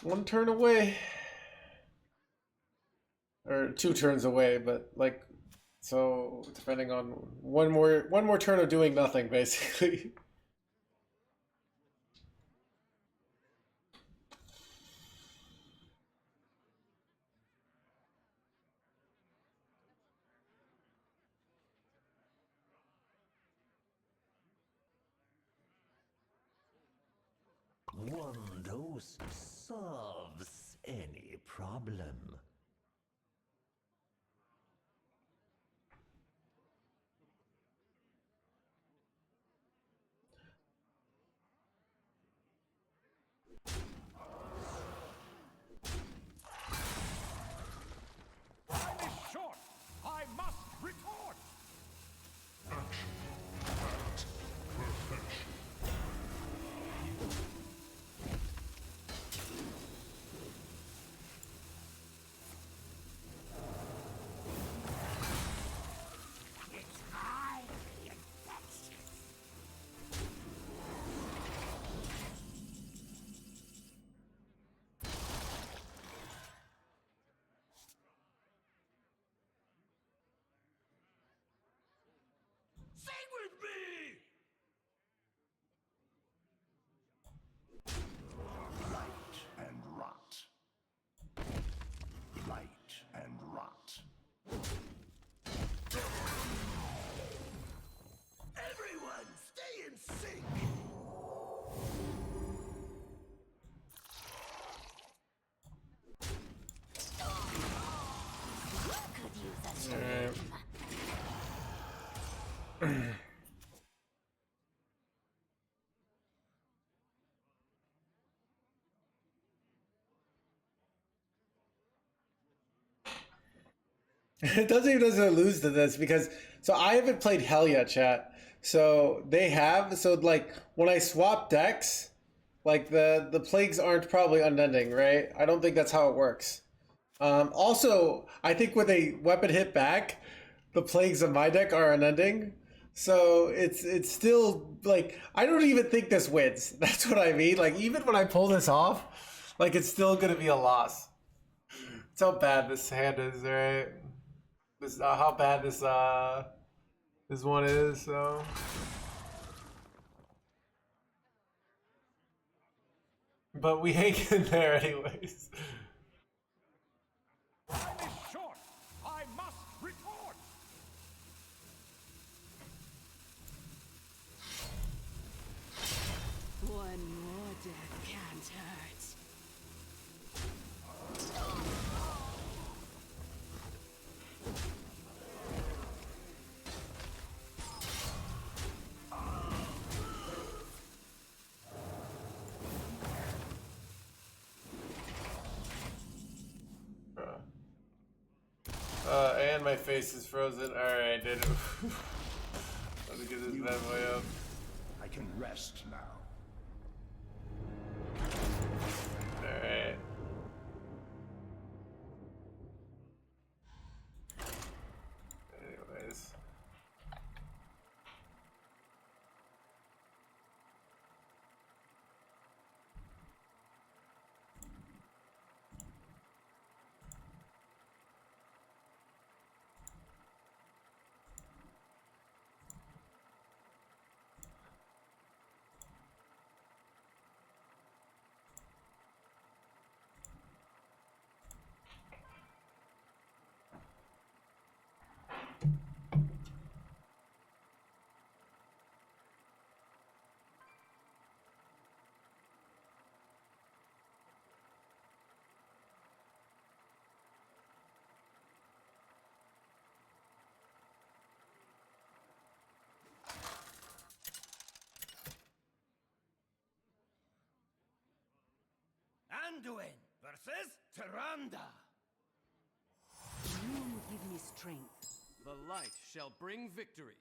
1 turn away. Or 2 turns away, but like... So, depending on one more turn of doing nothing, basically. One dose solves any problem. Time is short. I must retort. Sing with me! Light and rot. Light and rot. Everyone, stay in sync. Could use a shave. Alright. It doesn't lose to this because so I haven't played Hell yet, chat. So they have, so like when I swap decks, like the plagues aren't probably unending, right? I don't think that's how it works. Also, I think when they weapon hit back, the plagues of my deck are unending. So it's still like I don't even think this wins. That's what I mean. Like even when I pull this off, like it's still gonna be a loss. That's how bad this hand is, right? This how bad this one is. So but we hang in there anyways. Time is short. I must retort. and my face is frozen. Alright, dude. Let me get this bad boy up. I can rest now. Alright. Anyways. Anduin versus Tyrande. You give me strength. The light shall bring victory.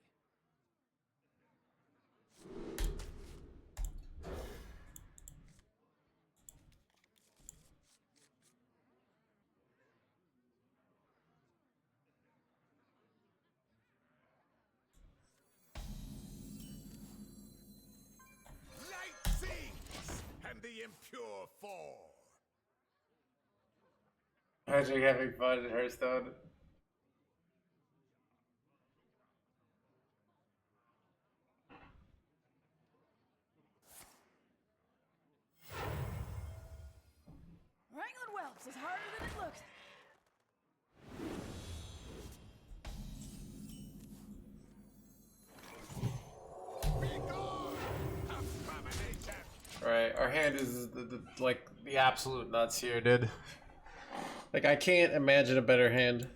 Light sings, and the impure fall. Patrick having fun in Hearthstone. Wrangling whelps is harder than it looks. Be gone, abomination. Right, our hand is like the absolute nuts here, dude. Like I can't imagine a better hand.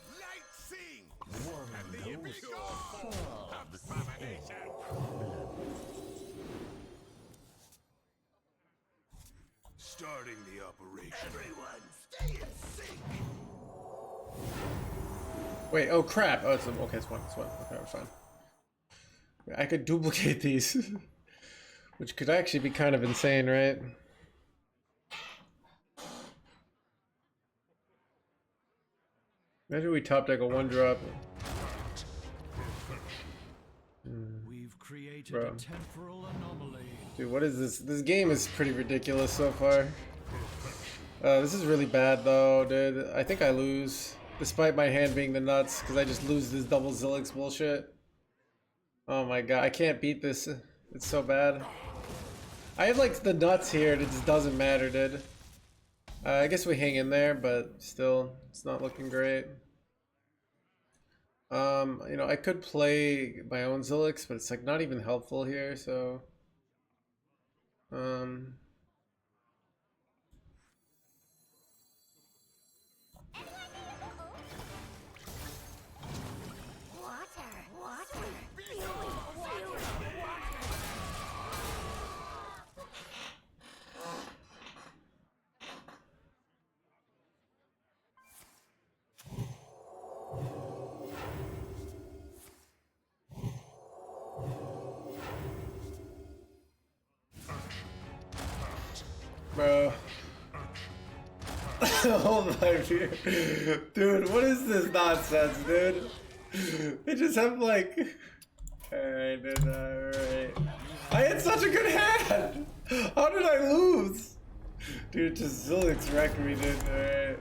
Light sings, and the impure fall. Abomination. Starting the operation. Everyone, stay in sync. Wait, oh crap. Oh, it's okay, it's one. Okay, we're fine. I could duplicate these. Which could actually be kind of insane, right? Imagine we top deck a 1-drop. We've created Bro. a temporal anomaly. Dude, what is this? This game is pretty ridiculous so far. This is really bad though, dude. I think I lose. Despite my hand being the nuts, because I just lose this double Zilix bullshit. Oh my god, I can't beat this. It's so bad. I have like the nuts here, it just doesn't matter, dude. I guess we hang in there, but still, it's not looking great. You know, I could play my own Zilix, but it's like not even helpful here, so... Water. Fuel. Bro. Oh my god. Dude, what is this nonsense, dude? They just have like... Alright, dude, alright. I had such a good hand! How did I lose? Dude, just Zilix wrecked me, dude, alright.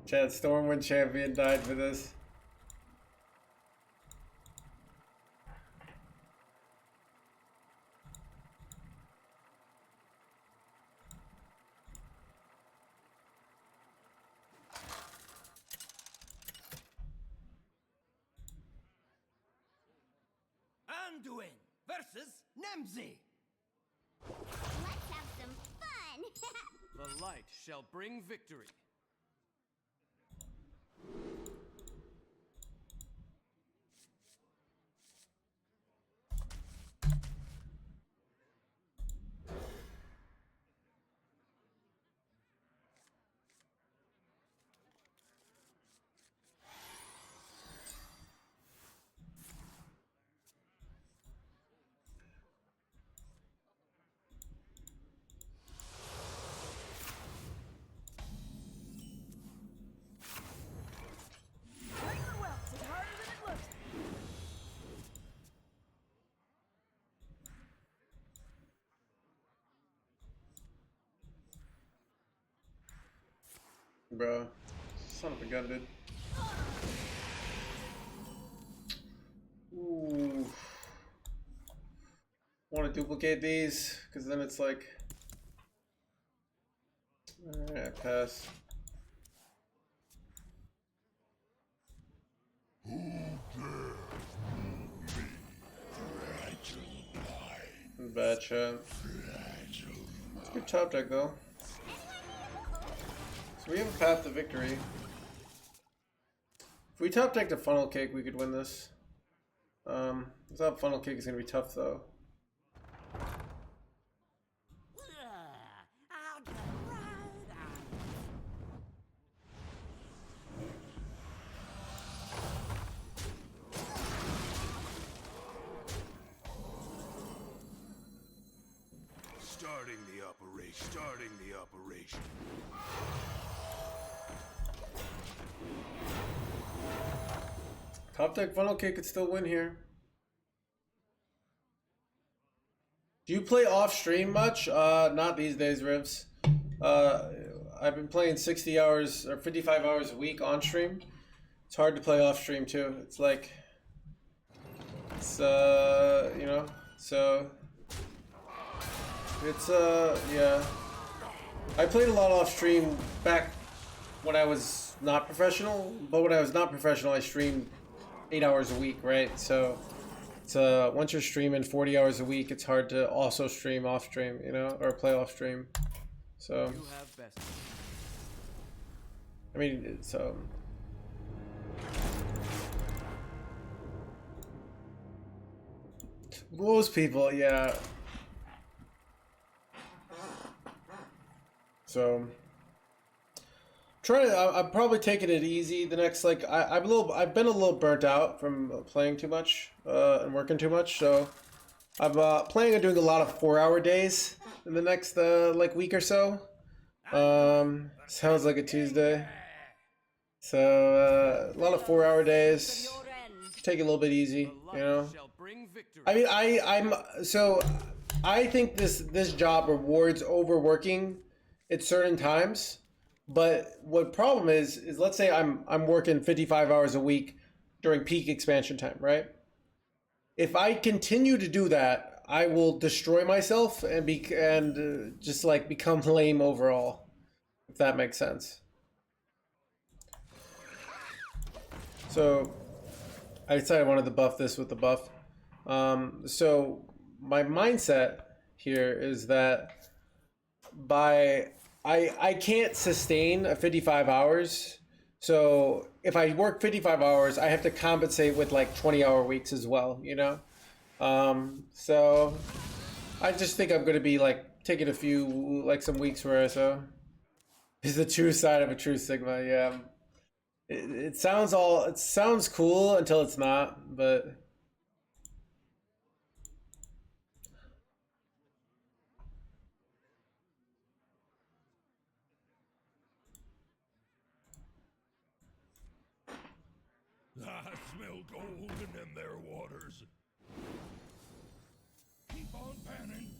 Chat, Stormwind champion died for this. Anduin versus Nemzi. Let's have some fun. The light shall bring victory. Bro. Son of a gun, dude. Ooh. Want to duplicate these, because then it's like... Alright, pass. Bad shot. It's a good top deck though. So we have a path to victory. If we top deck the funnel cake, we could win this. Without funnel cake is gonna be tough though. Starting the operation. Top deck funnel cake could still win here. Do you play off stream much? Not these days, Rivs. I've been playing 60 hours or 55 hours a week on stream. It's hard to play off stream too. It's like, it's you know, so it's yeah. I played a lot off stream back when I was not professional, but when I was not professional, I streamed 8 hours a week, right? So it's once you're streaming 40 hours a week, it's hard to also stream off stream, you know, or play off stream. So You have best. I mean, so most people, yeah. So I'm probably taking it easy the next, like, I've been a little burnt out from playing too much and working too much, so I'm planning on doing a lot of 4-hour days in the next like week or so. Sounds like a Tuesday. So a lot of 4-hour days. Take it a little bit easy, you know. I mean, I think this job rewards overworking at certain times. But what problem is let's say I'm working 55 hours a week during peak expansion time, right? If I continue to do that, I will destroy myself and just like become lame overall, if that makes sense. So I decided I wanted to buff this with the buff. So my mindset here is that I can't sustain a 55 hours. So if I work 55 hours, I have to compensate with like 20-hour weeks as well, you know? So I just think I'm going to be like taking a few, like some weeks where I so is the true side of a true Sigma. Yeah. It sounds cool until it's not, but I smell golden in their waters. Keep on panning.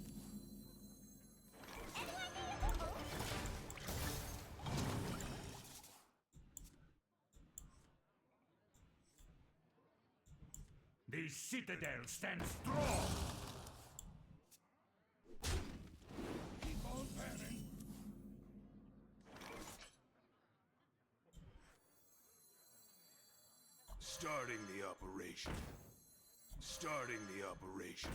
The citadel stands strong. Keep on panning. Starting the operation. Starting the operation.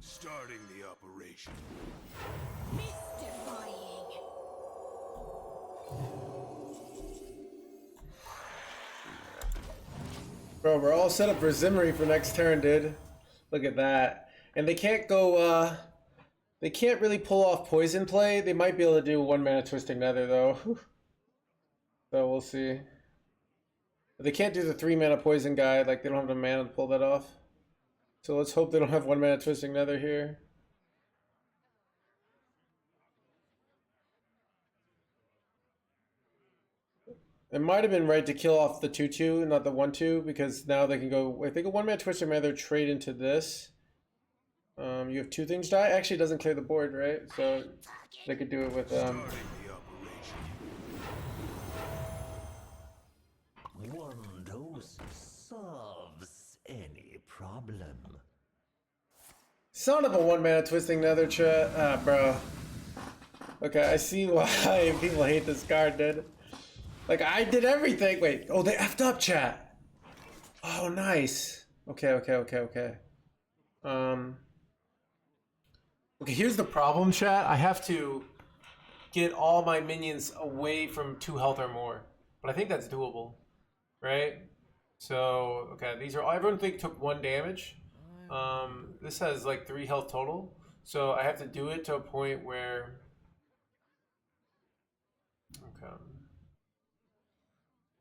Starting the operation. Mystifying. bro, we're all set up for Zimri for next turn, dude. Look at that. And they can't go, they can't really pull off poison play. They might be able to do 1-mana Twisting Nether, though. So we'll see. But they can't do the 3-mana poison guy. Like, they don't have the mana to pull that off. So let's hope they don't have 1-mana Twisting Nether here. It might have been right to kill off the 2/2, not the 1/2, because now they can go. I think a one-man twister may either trade into this. You have 2 things die. Actually, it doesn't clear the board, right? So they could do it with Starting the operation. One dose solves any problem. Son of a one-man twisting nether chat. Ah, bro. Okay, I see why people hate this card, dude. Like, I did everything. Wait, oh, they effed up, chat. Oh, nice. Okay. Okay, here's the problem, chat. I have to get all my minions away from 2 health or more. But I think that's doable, right? So, okay, these are all, everyone took 1 damage. This has like 3 health total. So I have to do it to a point where, okay,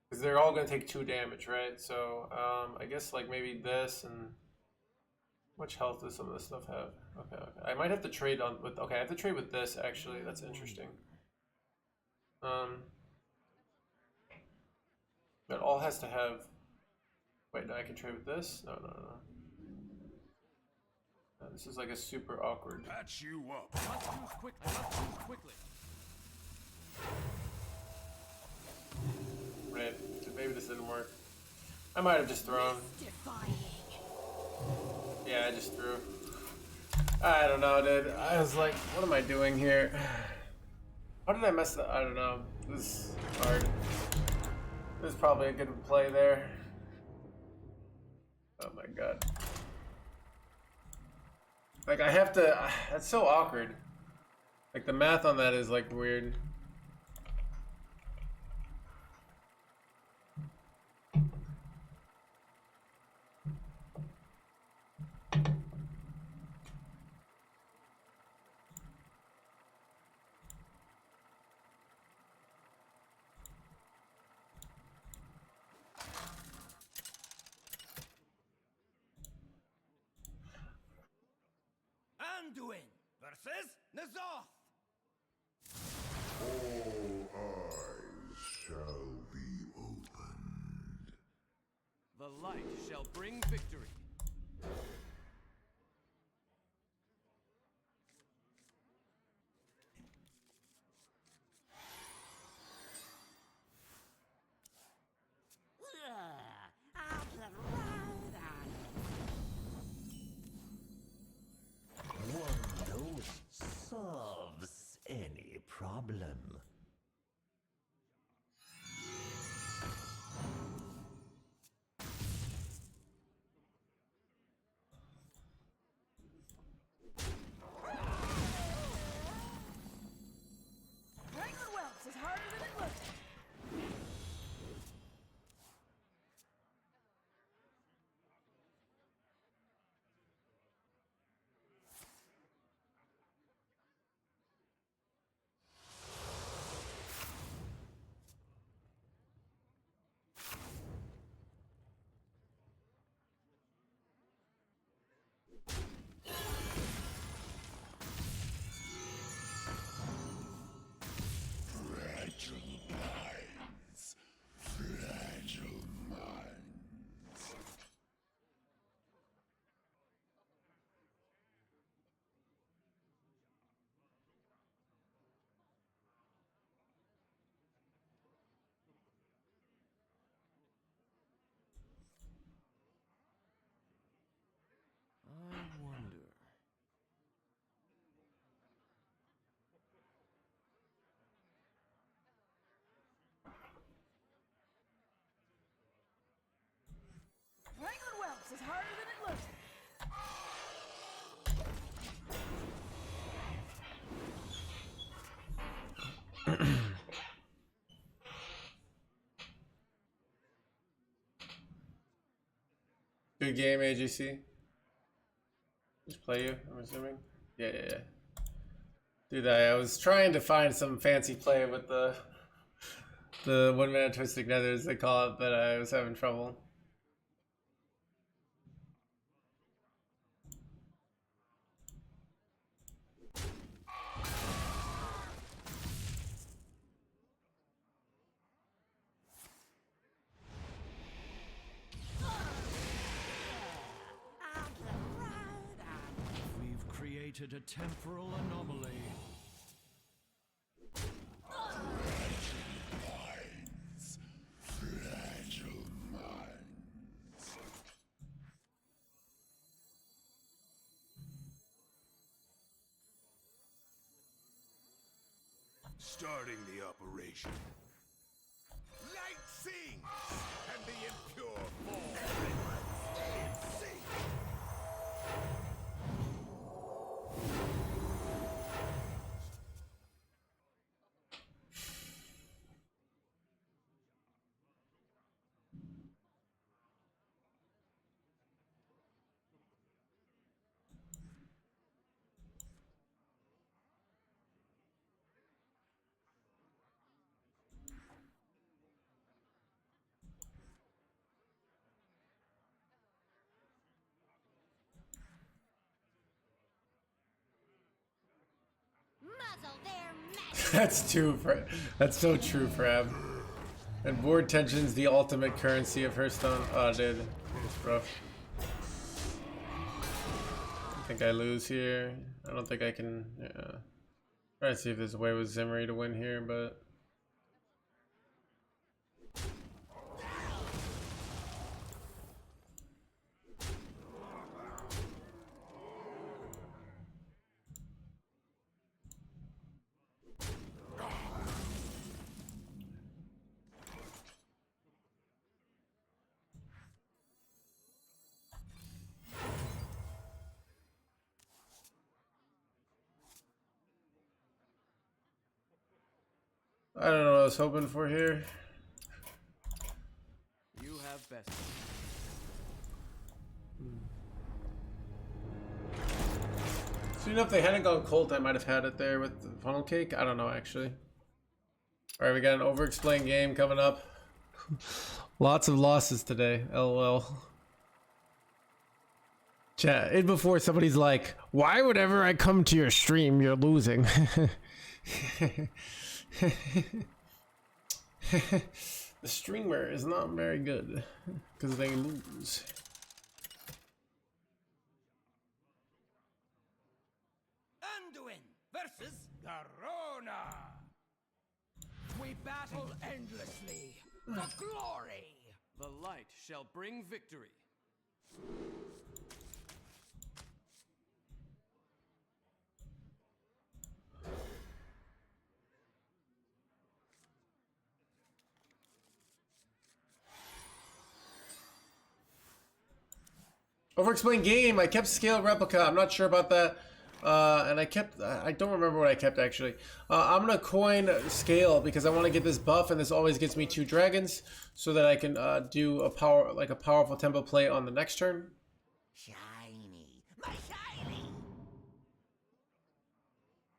because they're all gonna take 2 damage, right? So I guess like maybe this, and much health does some of this stuff have? Okay. I might have to trade on with. Okay, I have to trade with this actually. That's interesting. It all has to have. Wait, no, I can trade with this. No. This is like a super awkward. Patch you up. Let's choose quickly. Right. Maybe this didn't work. I might have just thrown. Defying. Yeah, I just threw. I don't know, dude. I was like, what am I doing here? How did I mess that? I don't know. This is hard. This is probably a good play there. Oh my god. Like, I have to. That's so awkward. Like, the math on that is like weird. Anduin versus Nazoth. All eyes shall be opened. The light shall bring victory. I'll get right on it. One dose solves any problem. Wrangling whelps is harder than it looks. Fragile minds. Fragile minds. I wonder. Wrangling whelps is harder than it looks. Good game, AGC. Just play you, I'm assuming. Yeah. Dude, I was trying to find some fancy play with the one-man twisting nethers they call it, but I was having trouble. created a temporal anomaly. Starting the operation. Light sings, and the impure fall. Sing. Muzzle their magic. That's so true, Frab. And board tension's the ultimate currency of Hearthstone. Oh, dude, it's rough. I think I lose here. I don't think I can. Yeah. Try to see if there's a way with Zimri to win here, but. I don't know what I was hoping for here. You have best. So, you know, if they hadn't gone Colt, I might have had it there with the funnel cake. I don't know, actually. Alright, we got an over-explained game coming up. Lots of losses today, LOL. Chat, and before somebody's like, why whenever I come to your stream, you're losing? The streamer is not very good because they lose. Anduin versus Garona. We battle endlessly for glory. The light shall bring victory. Overexplained game. I kept scale replica. I'm not sure about that. And I don't remember what I kept actually. I'm gonna coin scale because I want to get this buff, and this always gets me 2 dragons, so that I can do a powerful tempo play on the next turn. Shiny, my shiny.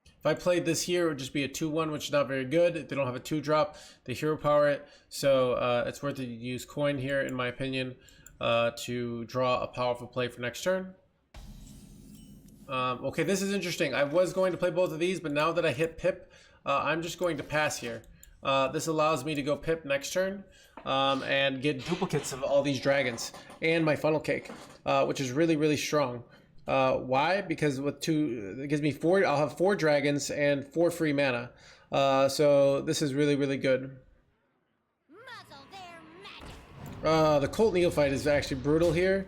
If I played this here, it would just be a 2/1, which is not very good. They don't have a 2-drop. They hero power it, so it's worth it to use coin here, in my opinion, to draw a powerful play for next turn. Okay, this is interesting. I was going to play both of these, but now that I hit Pip, I'm just going to pass here. This allows me to go Pip next turn and get duplicates of all these dragons and my funnel cake, which is really, really strong. Why? Because with 2, it gives me 4. I'll have 4 dragons and 4 free mana. So this is really, really good. Muzzle their magic. The Colt Neophyte is actually brutal here.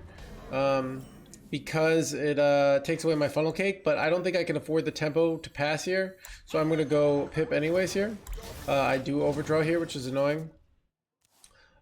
Because it takes away my funnel cake, but I don't think I can afford the tempo to pass here, so I'm going to go Pip anyways here. I do overdraw here, which is annoying.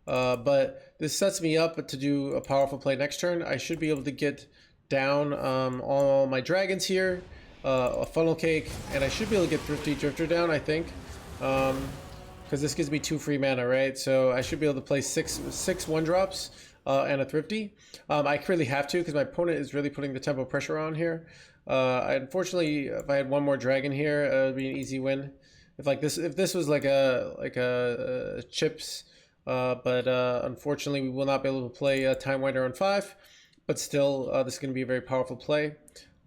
But this sets me up to do a powerful play next turn. I should be able to get down all my dragons here, a funnel cake, and I should be able to get Thrifty Drifter down, I think. Because this gives me 2 free mana, right? So I should be able to play 6 1-drops. And a Thrifty. I really have to because my opponent is really putting the tempo pressure on here. Unfortunately, if I had 1 more dragon here, it would be an easy win. If this was like a chips, but unfortunately we will not be able to play Time Winder on 5. But still, this is going to be a very powerful play.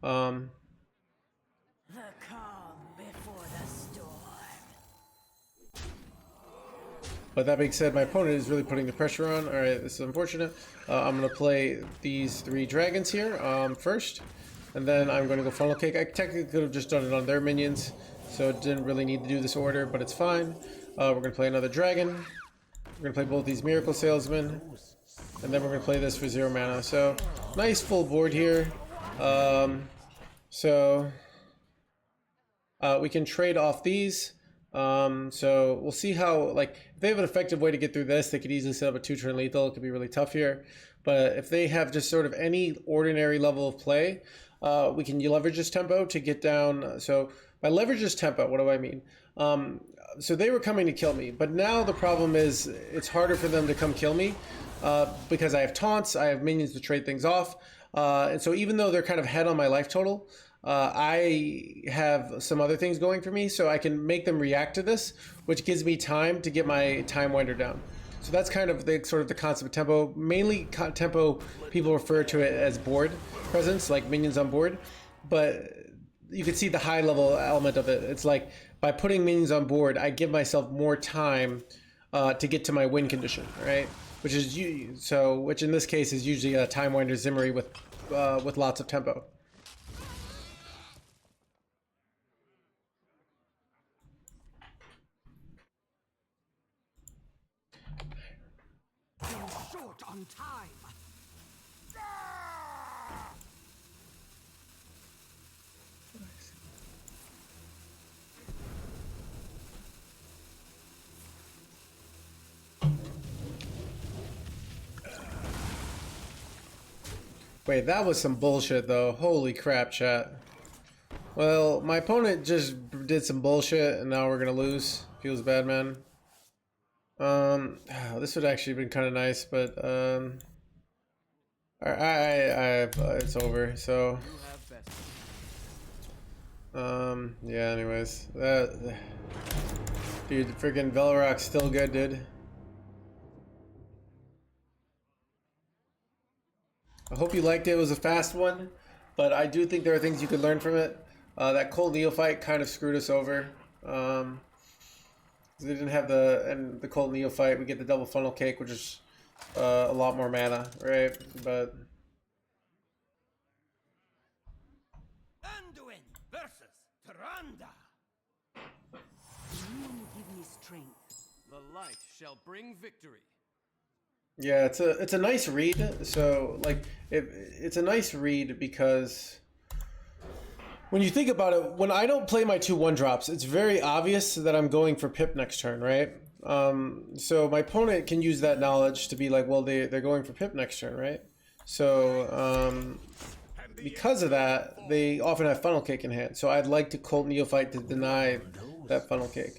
The calm before the storm. But that being said, my opponent is really putting the pressure on. Alright, this is unfortunate. I'm going to play these 3 dragons here first. And then I'm going to go funnel cake. I technically could have just done it on their minions, so it didn't really need to do this order, but it's fine. We're going to play another dragon. We're going to play both these miracle salesmen. And then we're going to play this for 0 mana. So, nice full board here. We can trade off these. So we'll see how, like, if they have an effective way to get through this, they could easily set up a 2-turn lethal. It could be really tough here. But if they have just sort of any ordinary level of play, we can leverage this tempo to get down. So by leverage this tempo, what do I mean? So they were coming to kill me, but now the problem is it's harder for them to come kill me because I have taunts, I have minions to trade things off. And so even though they're kind of head on my life total, I have some other things going for me, so I can make them react to this, which gives me time to get my time winder down. So that's kind of the sort of the concept of tempo. Mainly tempo, people refer to it as board presence, like minions on board, but you can see the high level element of it. It's like by putting minions on board, I give myself more time to get to my win condition, right? Which in this case is usually a time winder Zimmery with lots of tempo. Short on time. Wait, that was some bullshit though. Holy crap, chat. Well, my opponent just did some bullshit and now we're gonna lose. Feels bad, man. This would actually been kind of nice, but it's over. So, yeah. Anyways, dude, the freaking Velrock's still good, dude. I hope you liked it. It was a fast one, but I do think there are things you could learn from it. That cold neophyte kind of screwed us over. They didn't have the cold neophyte. We get the double funnel cake, which is a lot more mana, right? But Anduin versus Tyrande. You give me strength. The light shall bring victory. yeah, it's a nice read. So like it's a nice read because when you think about it, when I don't play my 2/1 drops, it's very obvious that I'm going for Pip next turn, right? So my opponent can use that knowledge to be like, well, they're going for Pip next turn, right? So because of that, they often have funnel cake in hand. So I'd like to Colt Neophyte to deny that funnel cake.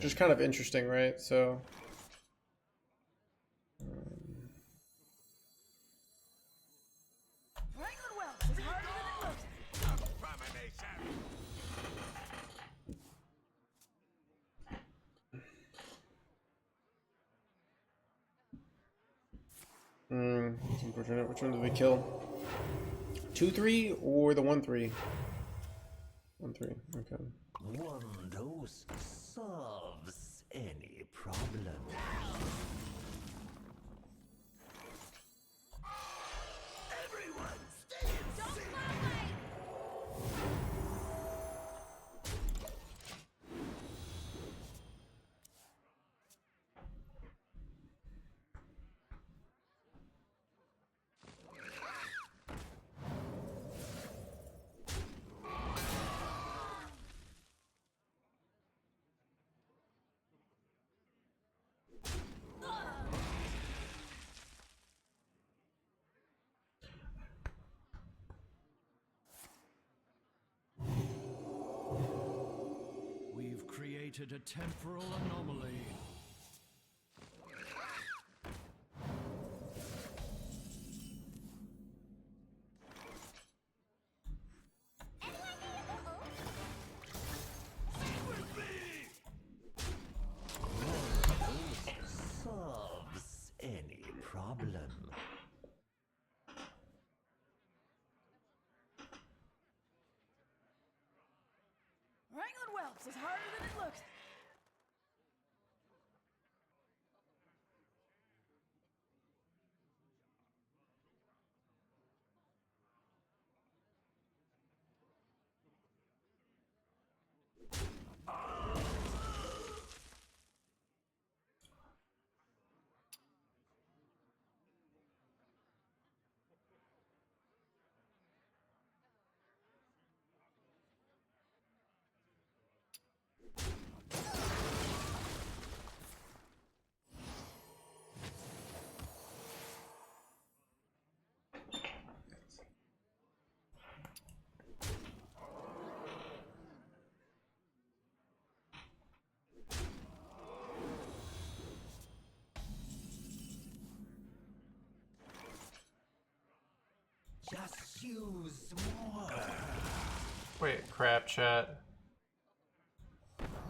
Just kind of interesting, right? So. Wrangling whelps is harder than it looks. Abomination. It's unfortunate. Which one did we kill? 2-3 or the 1-3? 1-3. Okay. One dose solves any problem. Everyone, stay in sync. We've created a temporal anomaly. Solves any problem. Wrangling whelps is harder than it looks. Choose more. Wait, crap, chat.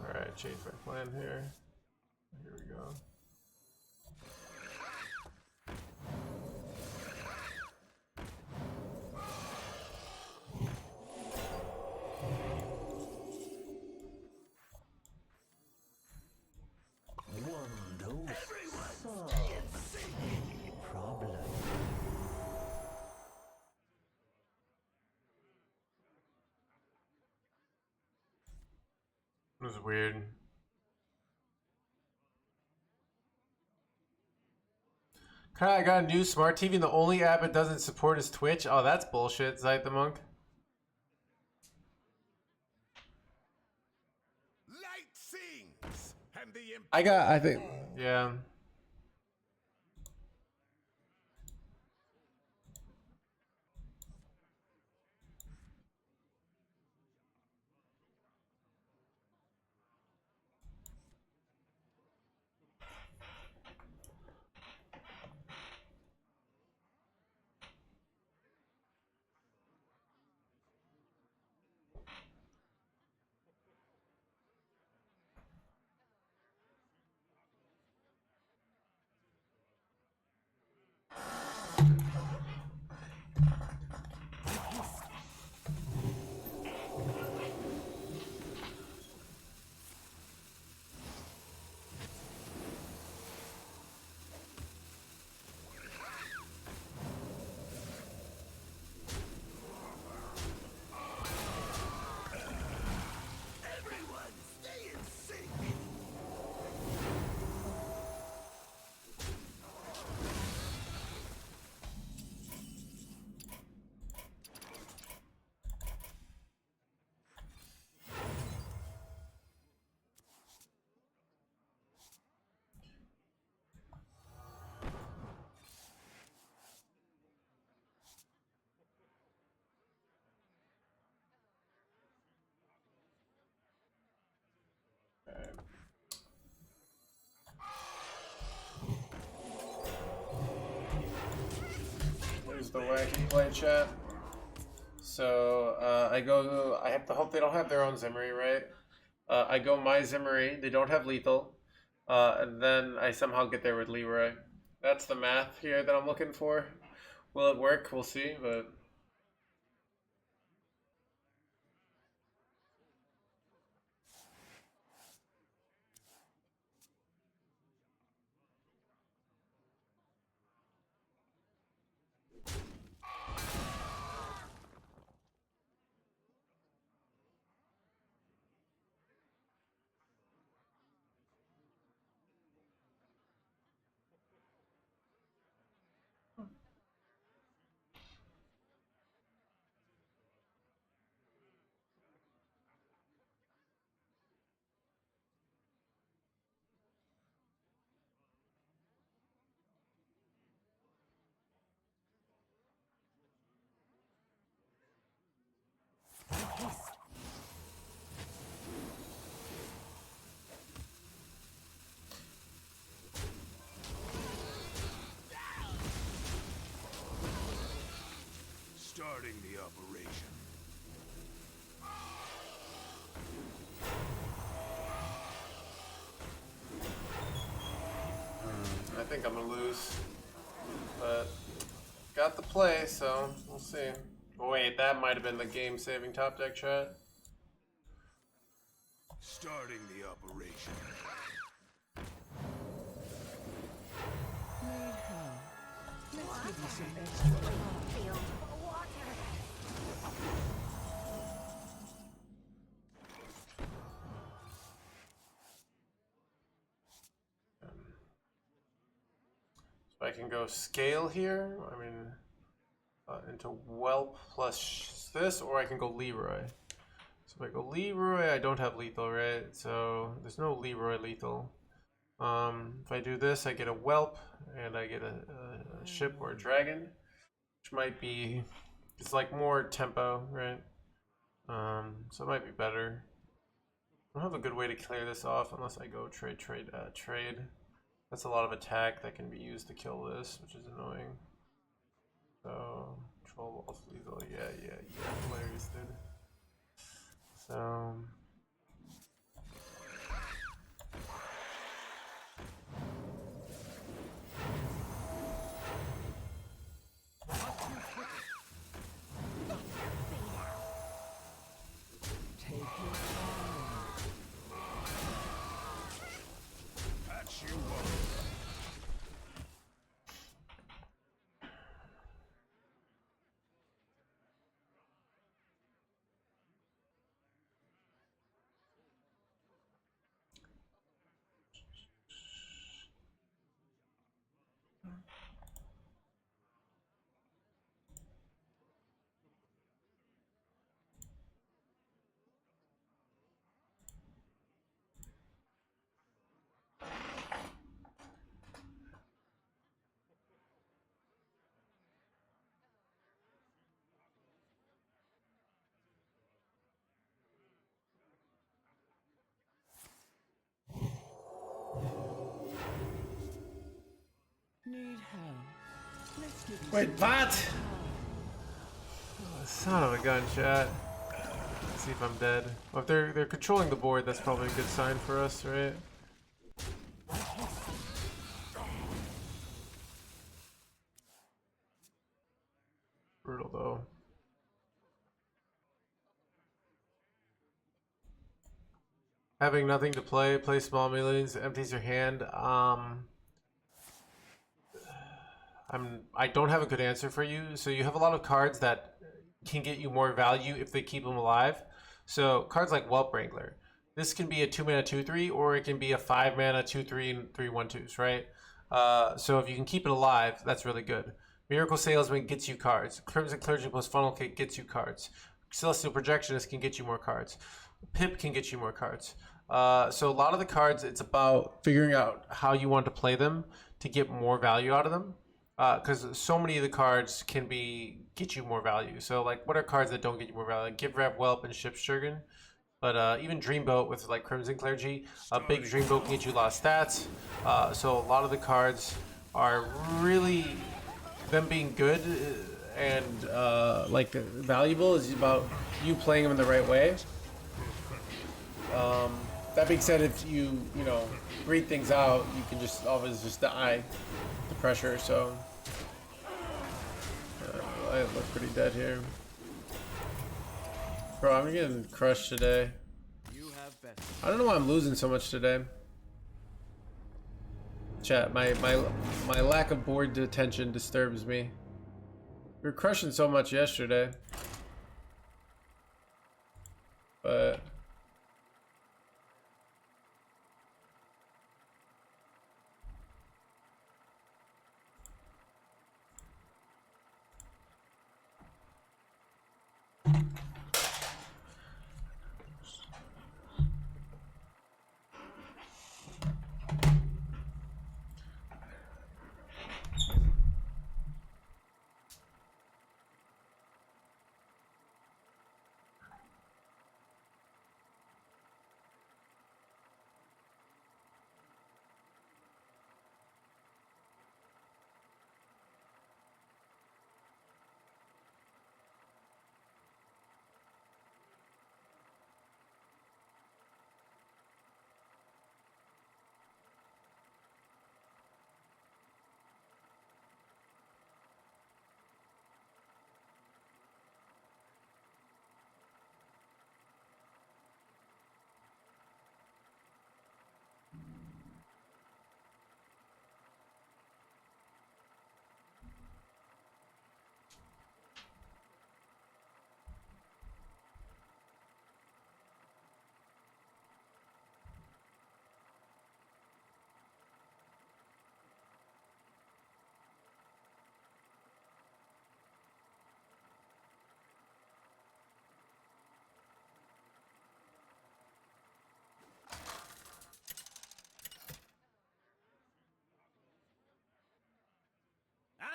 Alright, change my plan here. Here we go. One dose solves any problem. It was weird. I got a new smart TV and the only app it doesn't support is Twitch. Oh, that's bullshit, Zeit the Monk. Light sings, and the I think, yeah. everyone stay in sync. Here's the wacky play chat. So I have to hope they don't have their own Zimmery, right? I go my Zimmery, they don't have lethal, and then I somehow get there with Leroy. That's the math here that I'm looking for. Will it work? We'll see, but Starting the operation. I think I'm gonna lose. But got the play, so we'll see. Oh, wait, that might have been the game-saving top deck chat. Starting the operation. Need help? Let's give you some extra time. Field for water. So I can go scale here. I mean, into Whelp plus this, or I can go Leroy. So if I go Leroy, I don't have lethal, right? So there's no Leroy lethal. If I do this, I get a Whelp, and I get a ship or a dragon, which might be, it's like more tempo, right? So it might be better. I don't have a good way to clear this off unless I go trade. That's a lot of attack that can be used to kill this, which is annoying. So control also lethal. Yeah. Hilarious, dude. So. Take your time. Patch you up. Need help? Let's give you Wait, some what? Son of a gun, chat. Let's see if I'm dead. Well, if they're controlling the board, that's probably a good sign for us, right? Brutal though. Having nothing to play small millions, empties your hand. I don't have a good answer for you. So you have a lot of cards that can get you more value if they keep them alive. So cards like Whelp Wrangler. This can be a 2 mana 2/3, or it can be a 5 mana 2/3 and 3/1/2s, right? So if you can keep it alive, that's really good. Miracle Salesman gets you cards. Crimson Clergy plus Funnel Cake gets you cards. Celestial Projectionist can get you more cards. Pip can get you more cards. So a lot of the cards, it's about figuring out how you want to play them to get more value out of them. Because so many of the cards can get you more value. So like, what are cards that don't get you more value? Like Give Rev Whelp and Shipsturgeon. But even Dreamboat with like Crimson Clergy, a big Dreamboat can get you a lot of stats. So a lot of the cards are really, them being good and like valuable is about you playing them in the right way. That being said, if you read things out, you can just always just die the pressure. So I look pretty dead here, bro. I'm getting crushed today. You have bet. I don't know why I'm losing so much today. Chat, my lack of board attention disturbs me. We were crushing so much yesterday, but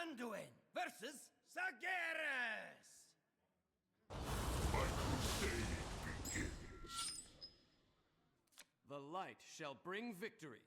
Anduin versus Sageras. My crusade begins. The light shall bring victory.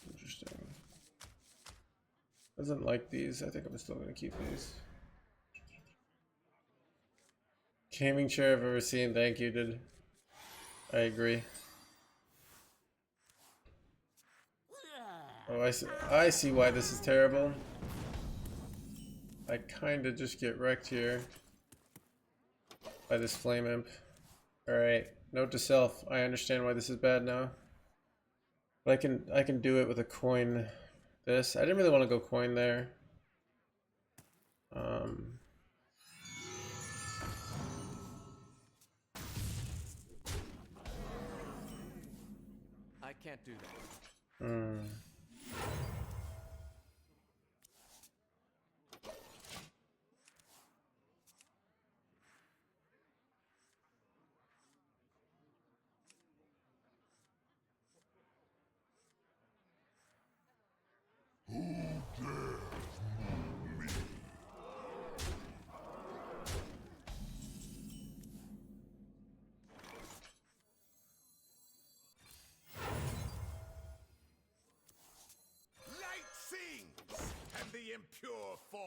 Interesting. Doesn't like these. I think I'm still gonna keep these. Gaming chair I've ever seen. Thank you, dude. I agree. Oh, I see why this is terrible. I kinda just get wrecked here by this flame imp. Alright, note to self, I understand why this is bad now. But I can do it with a coin this. I didn't really want to go coin there. I can't do that.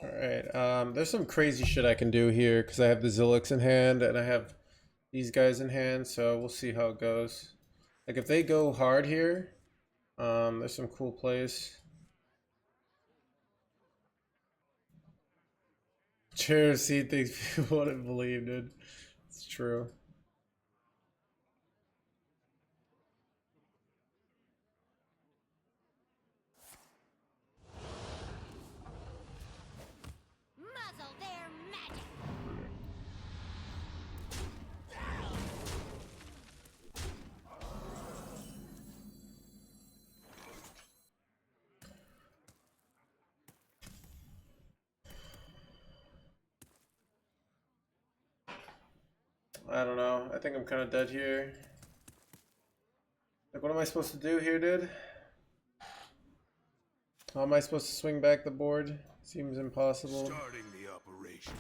Alright, there's some crazy shit I can do here because I have the Zilix in hand and I have these guys in hand, so we'll see how it goes. Like if they go hard here, there's some cool plays. Cheers, see things people wouldn't believe, dude. It's true. Muzzle their magic. I don't know. I think I'm kind of dead here. Like, what am I supposed to do here, dude? How am I supposed to swing back the board? Seems impossible. Starting the operation.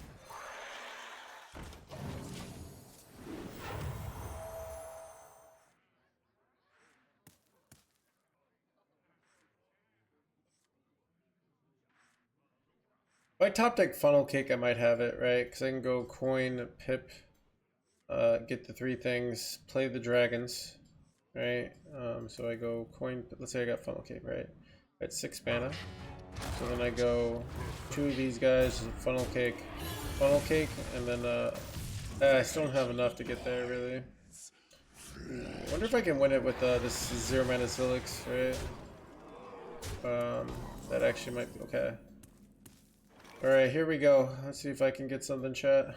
If I top deck funnel cake, I might have it, right? Because I can go coin, pip, get the 3 things, play the dragons, right? So I go coin, let's say I got funnel cake, right? At 6 mana. So then I go 2 of these guys, funnel cake, and then I still don't have enough to get there, really. I wonder if I can win it with this 0 mana Zilix, right? That actually might be okay. Alright, here we go. Let's see if I can get something, chat.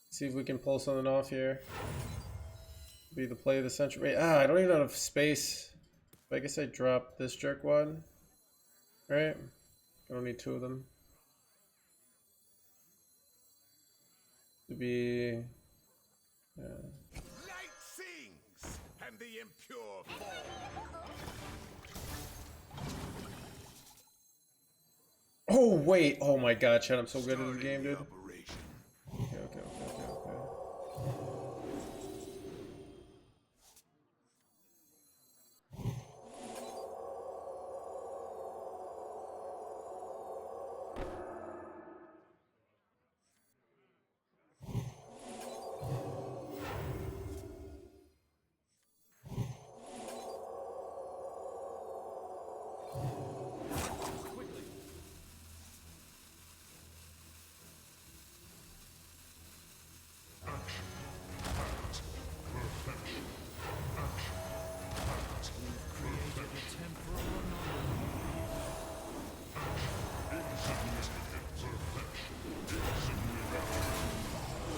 See if we can pull something off here. Be the play of the century. Wait, I don't even have enough space. I guess I drop this jerkwad. Right? I don't need 2 of them. To be... Yeah. Light sings, and the impure fall. Oh, wait! Oh my god, chat, I'm so good at this game, dude. Operation. Okay.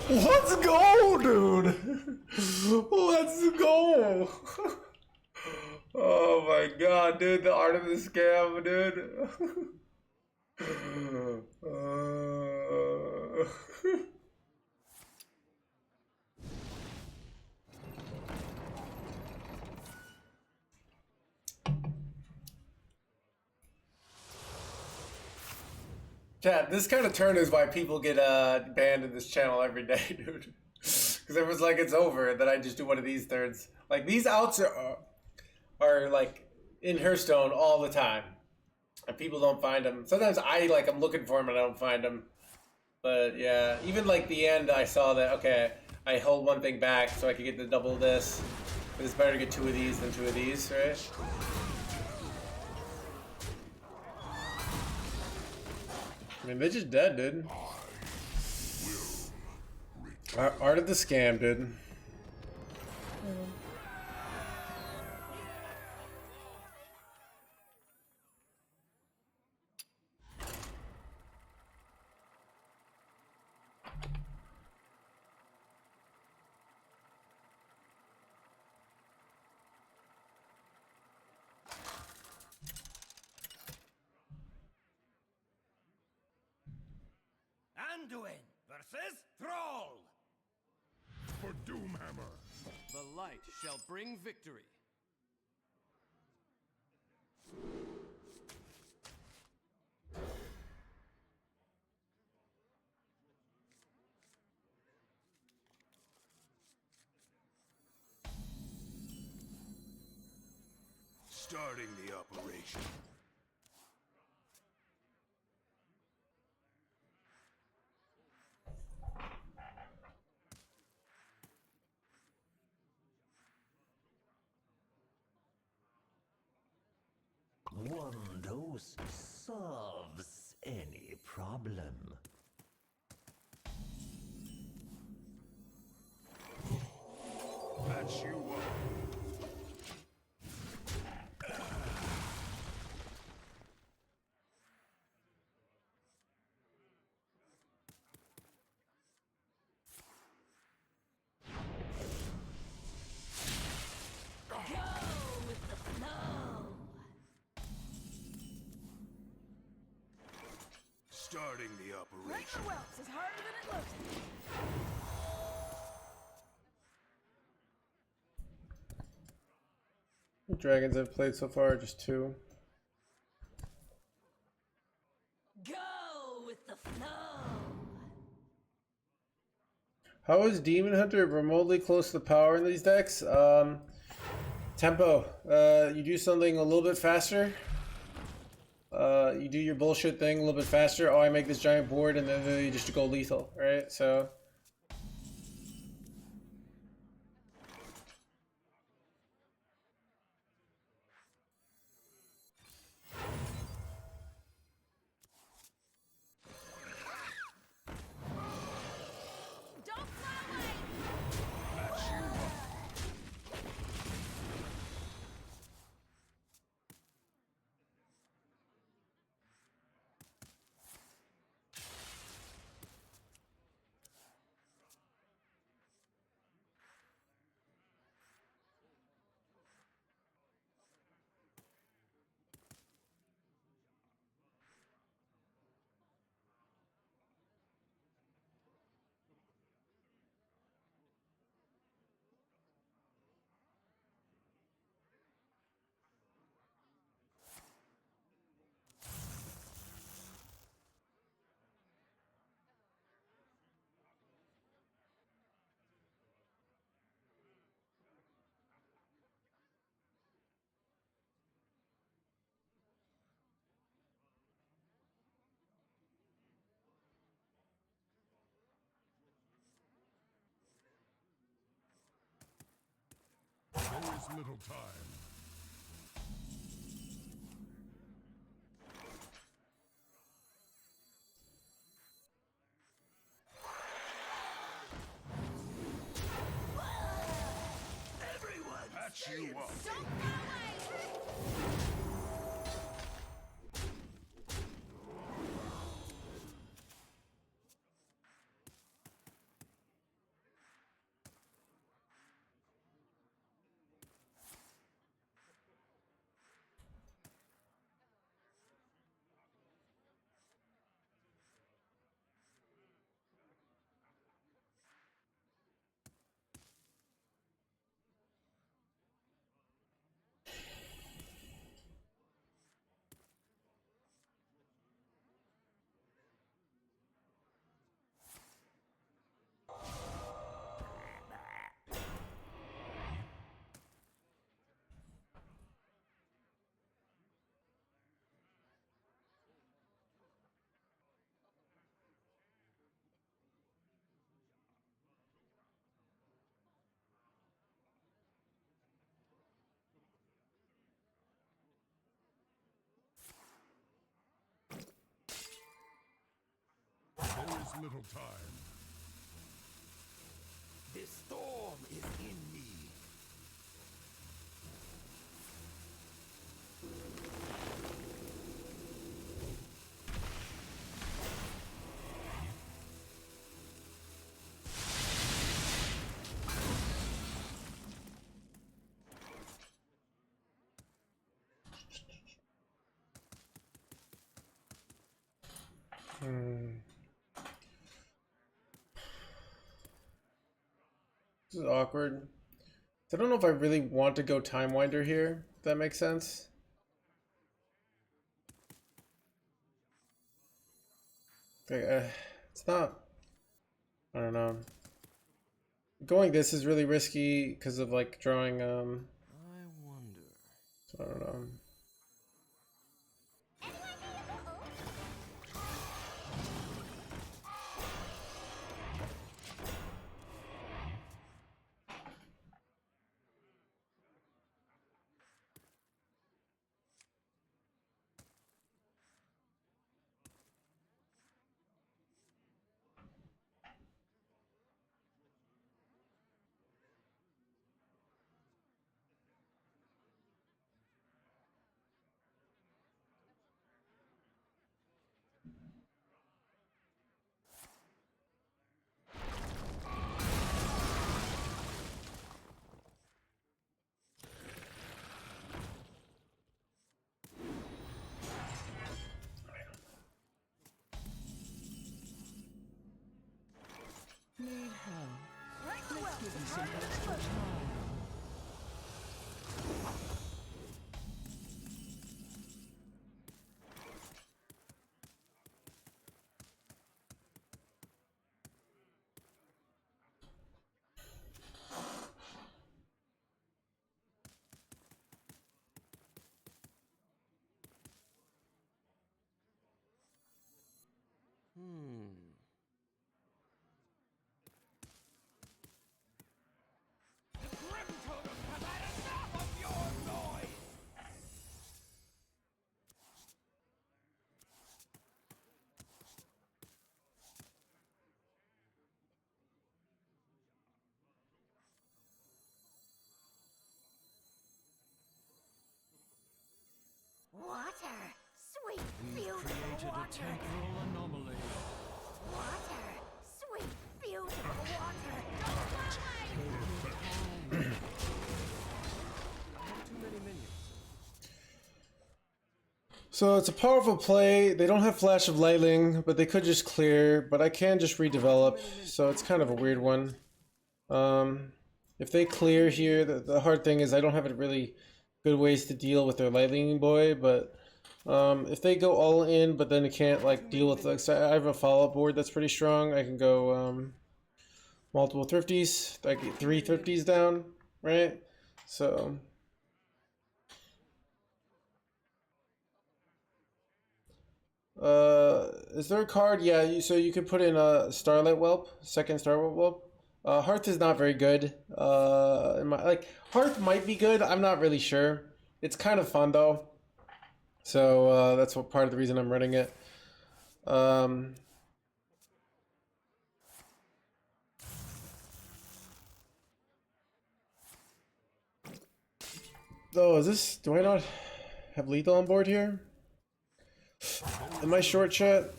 Let's go, dude! Let's go! Oh my god, dude, the art of the scam, dude. Chad, this kind of turn is why people get banned in this channel every day, dude. Because everyone's like, it's over, and then I just do one of these turns. Like, these outs are like, in Hearthstone all the time. And people don't find them. Sometimes I'm looking for them and I don't find them. But, yeah, even, like, the end, I saw that, okay, I hold one thing back so I can get the double this. But it's better to get 2 of these than 2 of these, right? I mean, they're just dead, dude. Art of the scam, dude. Anduin versus Thrall. For Doomhammer. The light shall bring victory. Starting the operation. One dose solves any problem. Patch you up. Starting the operation. Regular whelps is harder than it looks. The dragons I've played so far are just 2. Go with the flow. How is Demon Hunter remotely close to the power in these decks? Tempo. You do something a little bit faster. You do your bullshit thing a little bit faster. Oh, I make this giant board and then you just go lethal, right? So... Don't fly away. Patch you up. There is little time. Everyone, Patch you up. Don't fly away. lose little time. This storm is in me. This is awkward. I don't know if I really want to go Time Winder here, if that makes sense. Okay, it's not. I don't know. Going this is really risky because of like drawing. I wonder. So I don't know. Need help? Rank Let's wealth give you is some harder than it extra looks. time. Water. Sweet, We've beautiful created a water. temporal anomaly. Water. Sweet, beautiful water. Don't fly! Too many minions. So it's a powerful play. They don't have Flash of Lightning, but they could just clear. But I can just redevelop, so it's kind of a weird one. If they clear here, the hard thing is I don't have a really good ways to deal with their Lightning Boy. But if they go all in, but then it can't like deal with like, so I have a follow-up board that's pretty strong. I can go multiple thrifties. I get 3 thrifties down, right? So. Is there a card? Yeah, so you could put in a Starlight Whelp, second Starlight Whelp. Hearth is not very good. Hearth might be good. I'm not really sure. It's kind of fun though, so that's what part of the reason I'm running it. Oh, is this? Do I not have lethal on board here? Am I short, chat?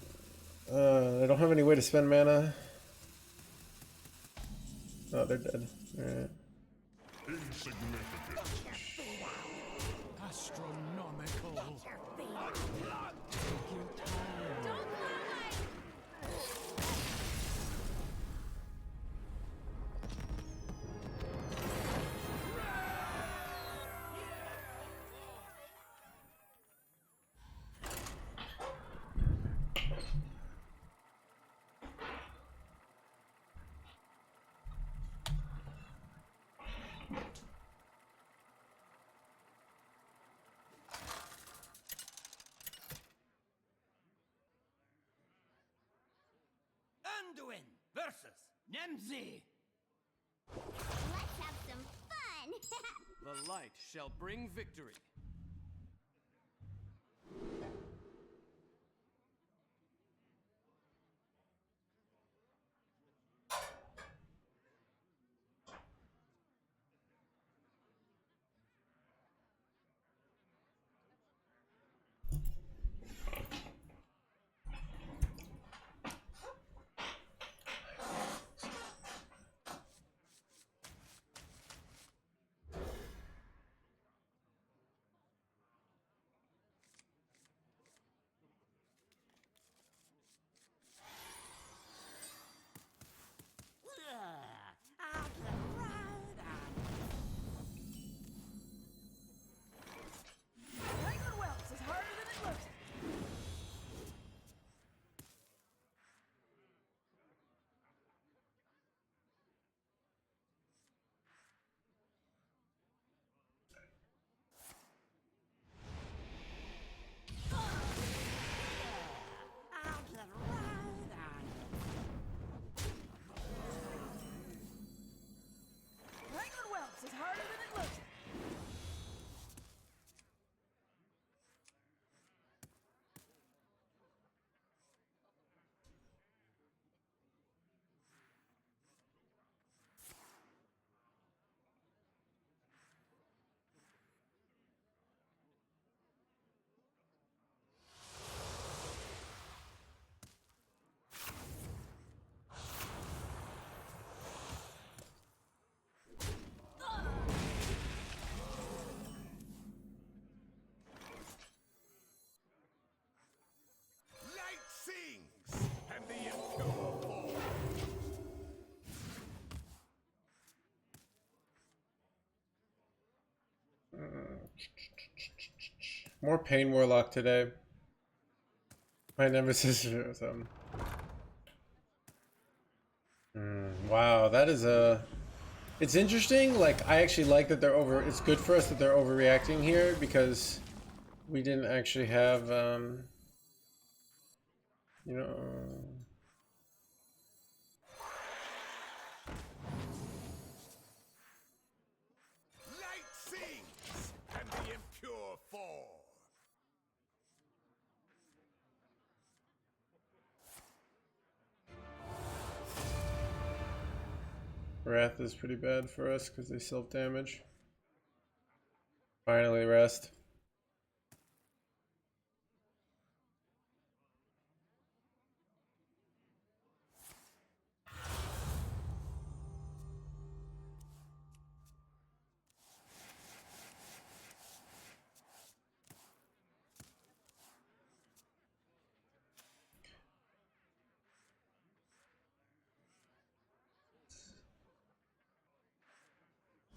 I don't have any way to spend mana. Oh, they're dead. Alright. Insignificant. Astronomical. Take your time. Don't fly! Anduin versus Nemzi. Let's have some fun! The light shall bring victory. More Pain Warlock today. My nemesis or something. Wow, that is a... It's interesting, like, I actually like that they're over... It's good for us that they're overreacting here, because we didn't actually have, you know... Light sings, and the impure fall. Wrath is pretty bad for us, because they self-damage. Finally, rest.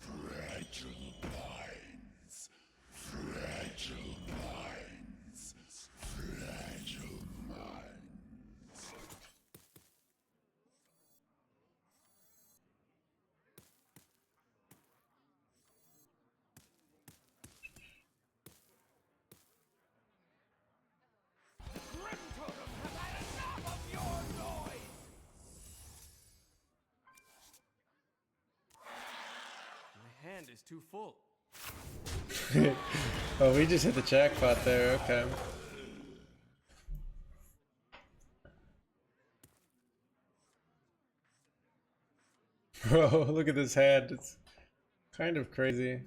Fragile minds, fragile minds, fragile minds. My hand is too full. Oh, we just hit the jackpot there, okay. Bro, look at this hand. It's kind of crazy.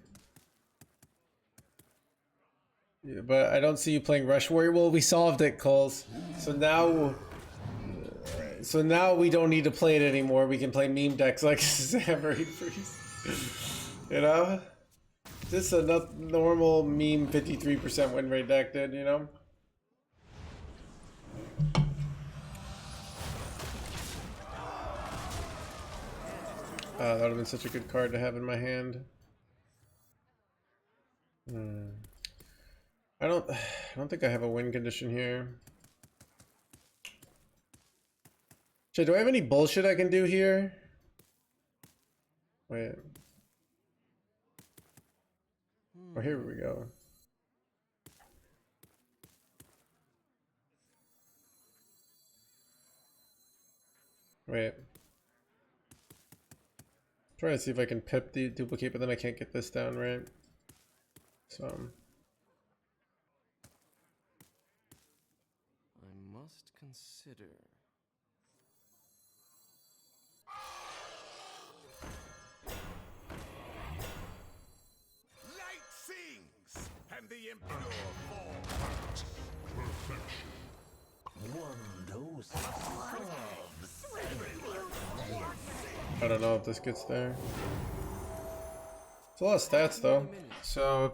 Yeah, but I don't see you playing Rush Warrior. Well, we solved it, Coles. So now we don't need to play it anymore. We can play meme decks like Zarimi Priest. You know? Just a normal meme 53% win rate deck, dude, you know? That would have been such a good card to have in my hand. I don't think I have a win condition here. Shit, do I have any bullshit I can do here? Wait. Oh, here we go. Wait. Try to see if I can pip the duplicate, but then I can't get this down, right? So. I must consider. Light sings, and the impure fall. I don't know if this gets there. It's a lot of stats though. So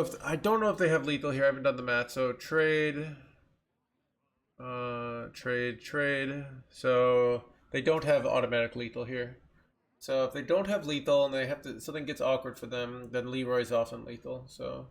if I don't know if they have lethal here. I haven't done the math. So trade. Trade. So they don't have automatic lethal here. So if they don't have lethal and they have to, something gets awkward for them, then Leroy's often lethal. So,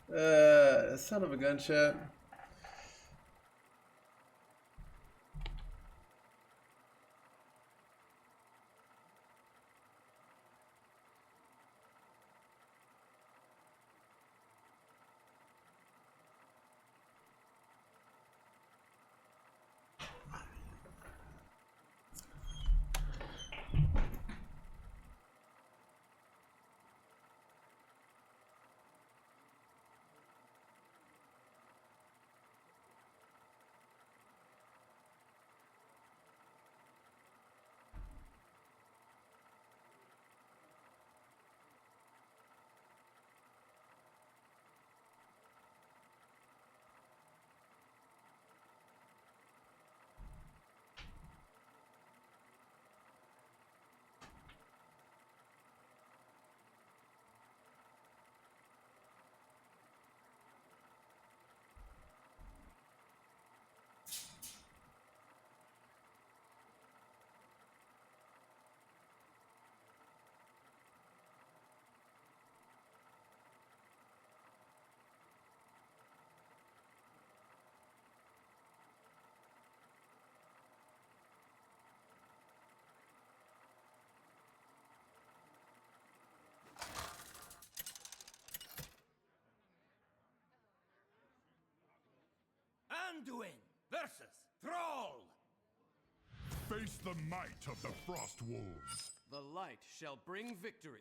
Son of a gun, chat. Anduin versus Thrall. Face the might of the Frost Wolves. The light shall bring victory.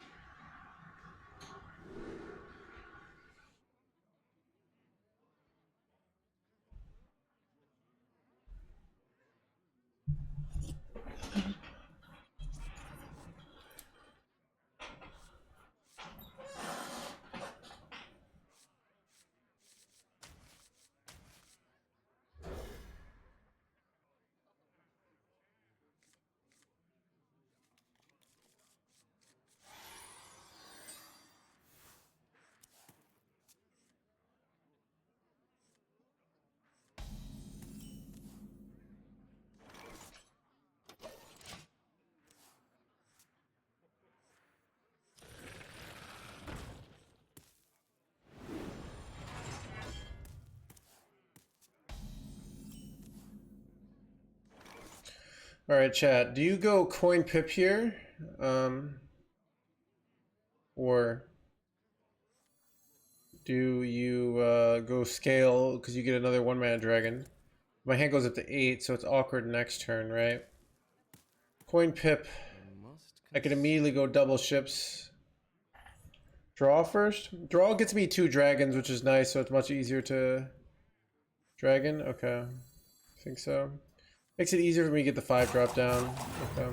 All right, chat. Do you go coin pip here, or do you go scale because you get another 1-mana dragon? My hand goes up to 8, so it's awkward next turn, right? Coin pip. I can immediately go double ships. Draw first. Draw gets me 2 dragons, which is nice, so it's much easier to dragon. Okay, I think so. Makes it easier for me to get the 5 drop down. Okay.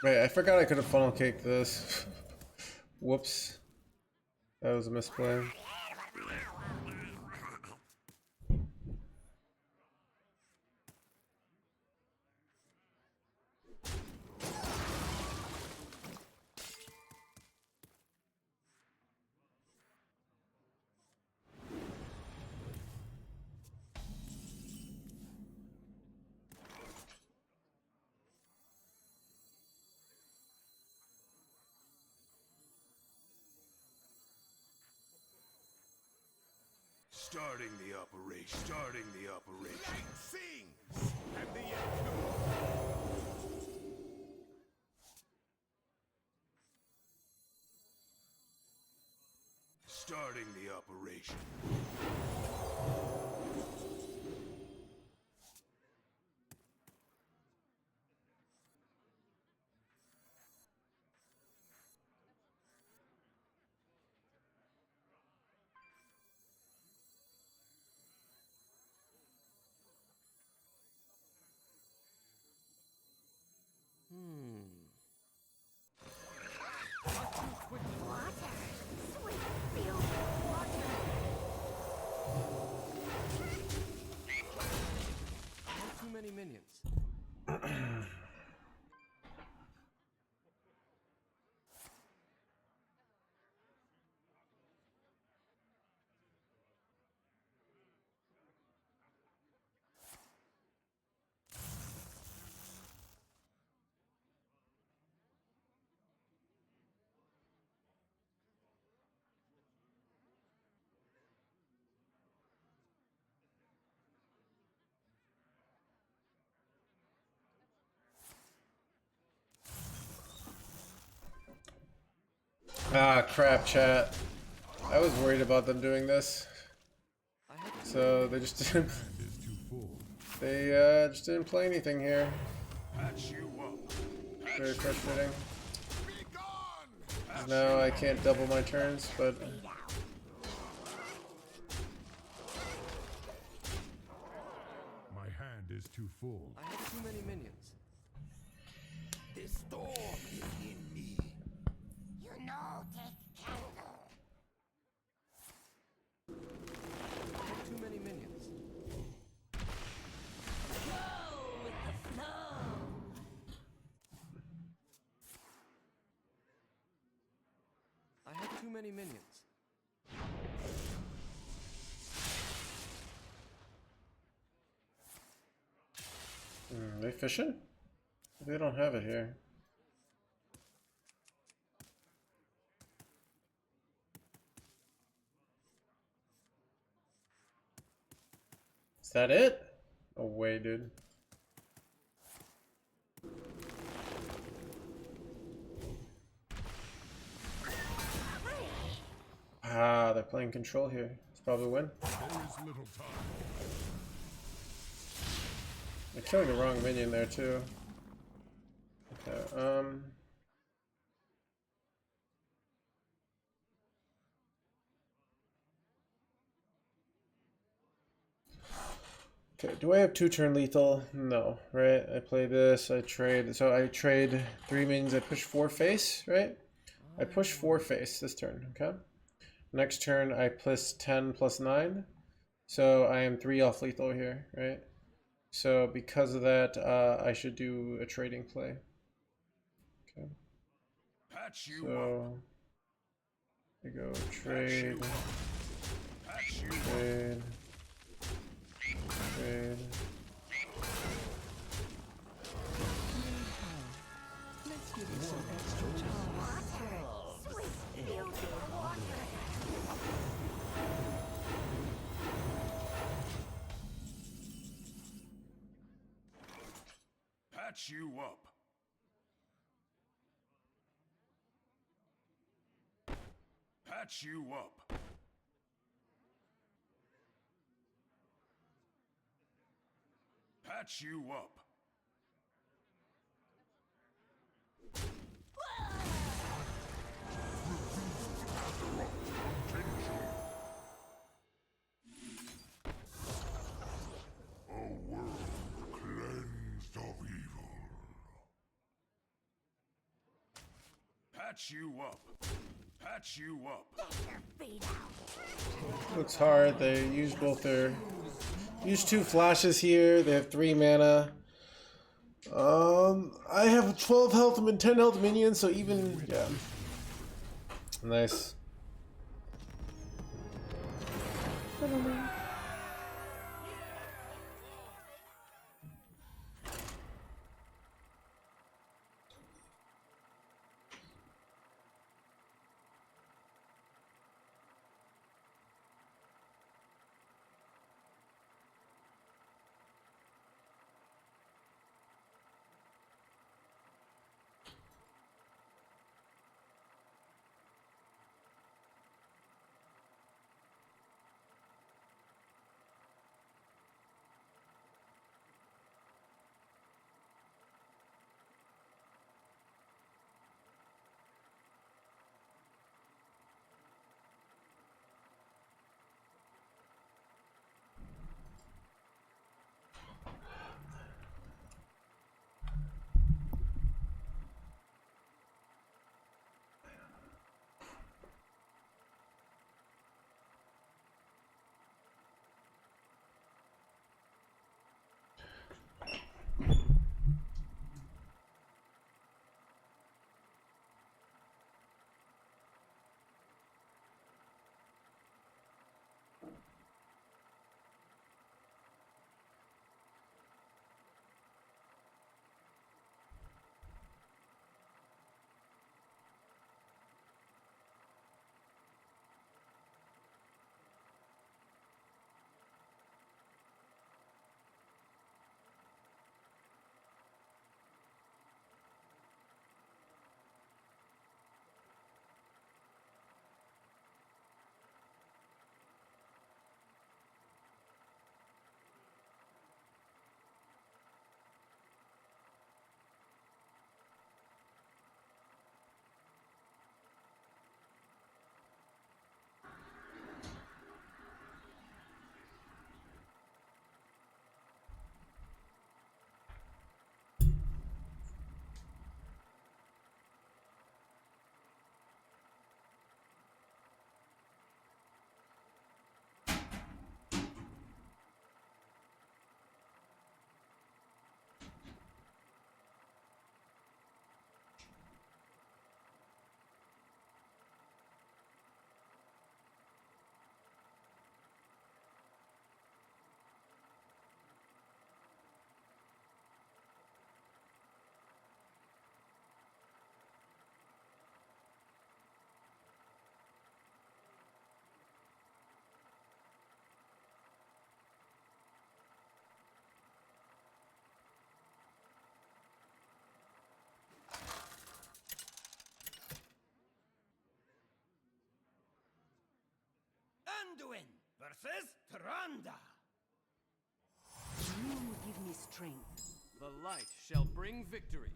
Right, I forgot I could have funnel caked this. Whoops. That was a misplay. Starting the operation. Starting the operation. Light sings, and the impure. Starting the operation. Water, sweet. many minions. Ah, crap, chat. I was worried about them doing this. So they just didn't. They just didn't play anything here. Very frustrating. 'Cause now I can't double my turns, but My hand is too full. I have too many minions. The storm is in me. You know, take candle. I have too many minions. I have too many minions. they fishing? They don't have it here. Is that it? No way, dude. Ah, they're playing control here. It's probably win. There is little time. They're killing the wrong minion there too. Okay, okay, do I have 2-turn lethal? No, right? I play this, I trade. So I trade 3 minions, I push 4 face, right? I push 4 face this turn, okay? Next turn I plus 10 plus 9. So I am 3 off lethal here, right? So because of that, I should do a trading play. Okay. Patch you So I go trade, trade, trade. Let's give you some extra time. Sweet, beautiful water. Patch you up. Patch you up. Patch you up. A world cleansed of evil. Patch you up. Patch you up. Looks hard. They use both their use 2 flashes here. They have 3 mana. I have 12 health and 10 health minions, so even yeah. Nice. Anduin versus Tyrande. You give me strength. The light shall bring victory.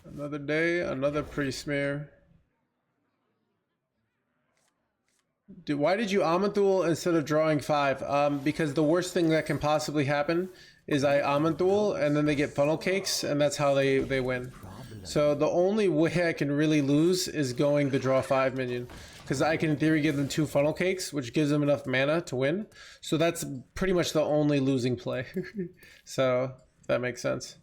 Another day, another pre-smear. Dude, why did you Amanthul instead of drawing 5? Because the worst thing that can possibly happen is I Amanthul and then they get funnel cakes and that's how they win. So the only way I can really lose is going the draw 5 minion. Because I can in theory give them 2 funnel cakes, which gives them enough mana to win. So that's pretty much the only losing play. So that makes sense.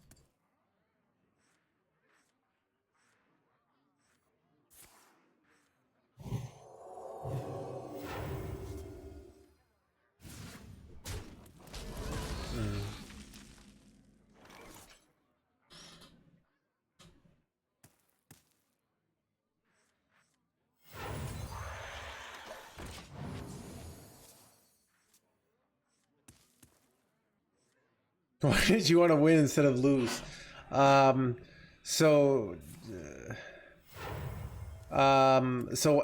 Why did you want to win instead of lose? So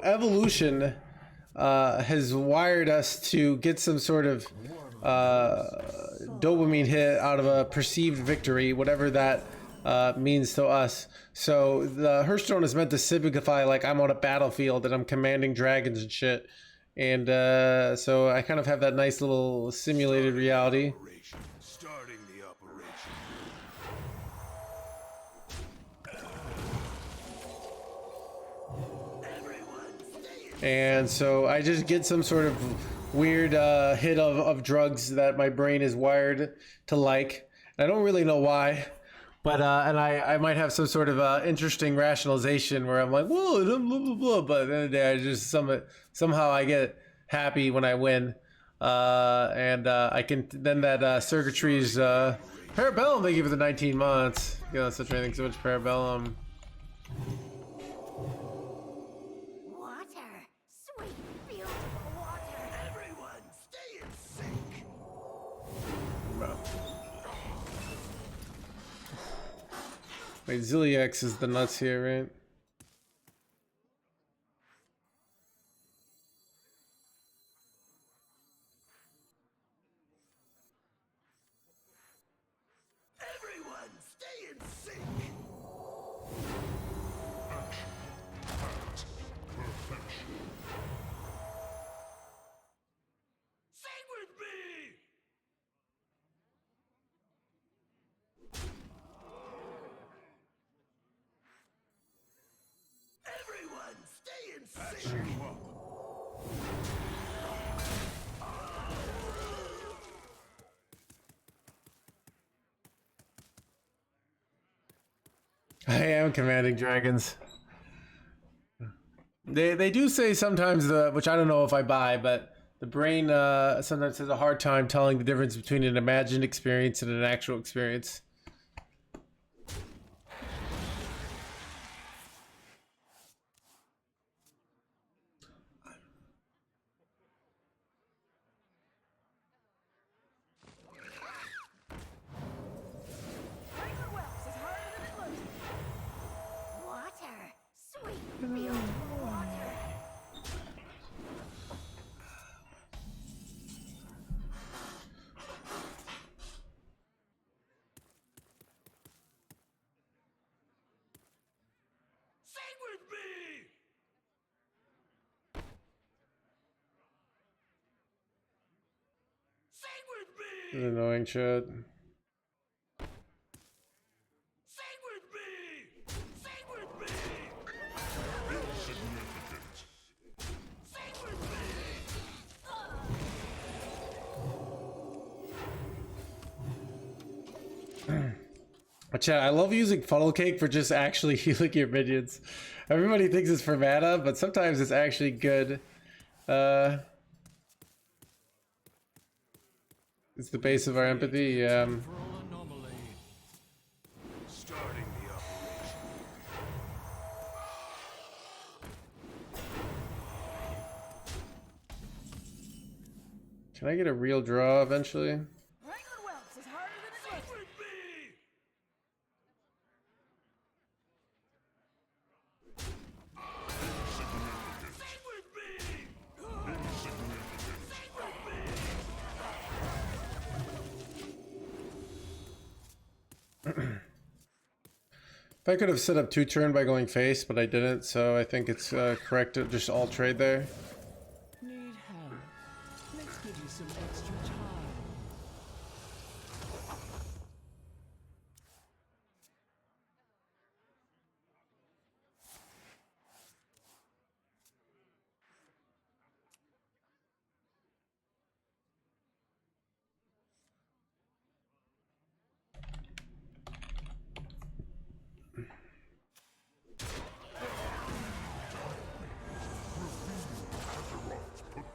evolution has wired us to get some sort of dopamine hit out of a perceived victory, whatever that means to us. So the Hearthstone is meant to signify like I'm on a battlefield and I'm commanding dragons and shit. And so I kind of have that nice little simulated reality. Starting the operation. And so I just get some sort of weird hit of drugs that my brain is wired to like. I don't really know why, but and I might have some sort of interesting rationalization where I'm like, whoa, blah, blah, blah. But at the end of the day, I just somehow I get happy when I win. And I can then that circuitry's Parabellum. Thank you for the 19 months. You know, such anything so much Parabellum. Water. Sweet, beautiful water. Everyone, stay in sync. Wait, Zilliax is the nuts here, right? Everyone, stay in sync. Sing with me. Everyone, stay in sync. I am commanding dragons. They do say sometimes which I don't know if I buy, but the brain sometimes has a hard time telling the difference between an imagined experience and an actual experience. Regular whelps is harder than it looks. Water. Sweet, beautiful water. Sing with me. Sing with me. Annoying shit. Sing with me. Sing with me. Sing with me. Chat, I love using funnel cake for just actually healing your minions. Everybody thinks it's for mana, but sometimes it's actually good. It's the base of our empathy. Yeah. Roll anomaly. Starting the operation. Can I get a real draw eventually? Regular whelps is harder than it looks. With me. If I could have set up 2-turn by going face, but I didn't, so I think it's correct to just all trade there. Need help? Let's give you some extra time.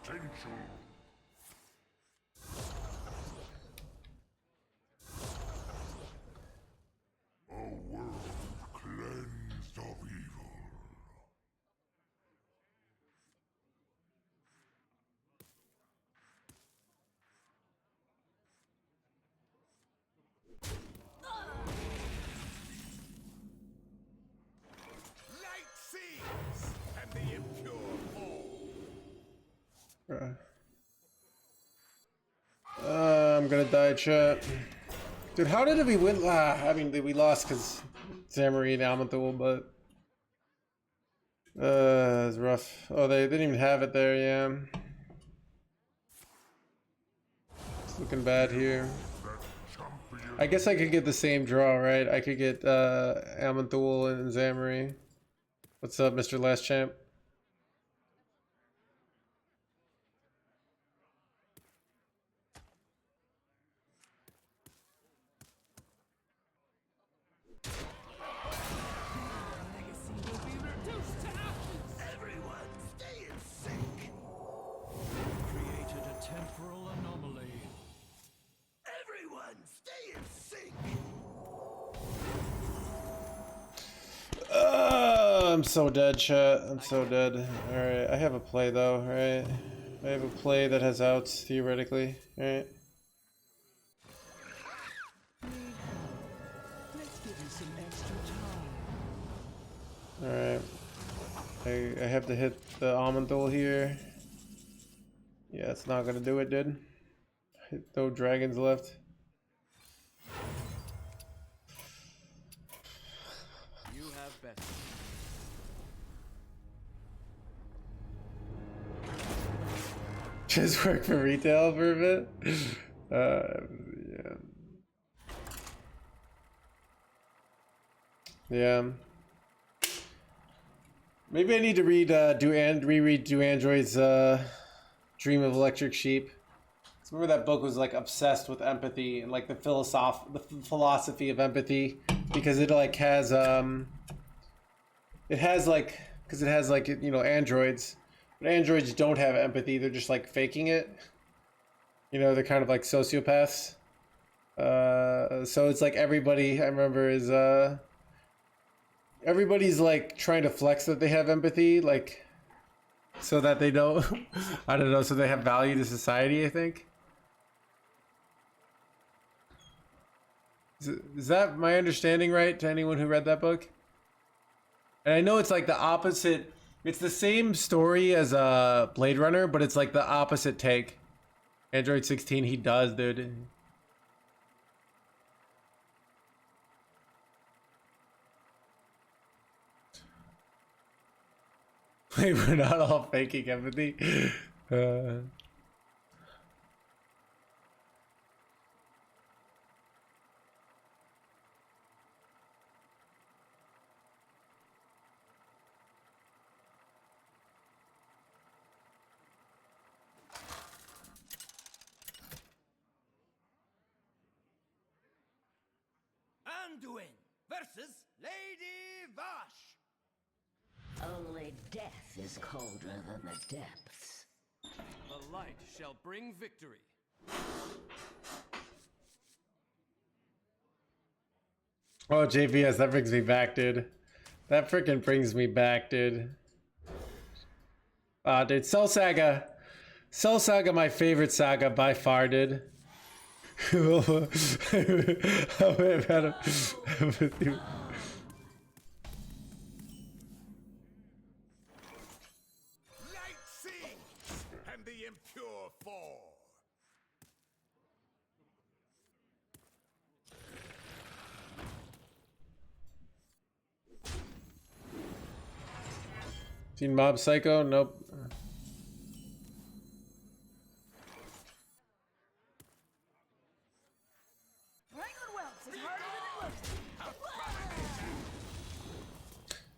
Potential. A world cleansed of evil. Light sings, and the impure fall. I'm gonna die, chat. Dude, how did we win? I mean, we lost because Zarimi and Almanthul, but it's rough. Oh, they didn't even have it there, yeah. It's looking bad here. I guess I could get the same draw, right? I could get Almanthul and Zarimi. What's up, Mr. Last Champ? Everyone, stay in sync. Created a temporal anomaly. Everyone, stay in sync. I'm so dead, chat. I'm so dead. Alright, I have a play though, right? I have a play that has outs, theoretically, right? Let's give you some extra time. Alright. I have to hit the Almanthul here. Yeah, it's not gonna do it, dude. No dragons left. You have best. Just work for retail for a bit. Yeah. Yeah. Maybe I need to reread Do Android's Dream of Electric Sheep. Remember that book was like obsessed with empathy and like the philosophy of empathy, because it like has you know, androids, but androids don't have empathy. They're just like faking it. You know, they're kind of like sociopaths. So it's like everybody, I remember, is everybody's like trying to flex that they have empathy, like so that they don't I don't know, so they have value to society, I think. Is that my understanding right to anyone who read that book? And I know it's like the opposite. It's the same story as Blade Runner, but it's like the opposite take. Android 16, he does, dude. Wait, we're not all faking empathy. Anduin versus Lady Vash. Only death is colder than the depths. The light shall bring victory. Oh, JVS, that brings me back, dude. That freaking brings me back, dude. Dude, Soul Saga. Soul Saga, my favorite saga by far, dude. Light sings, and the impure fall. Seen Mob Psycho? Nope. Wrangling whelps is harder than it looks.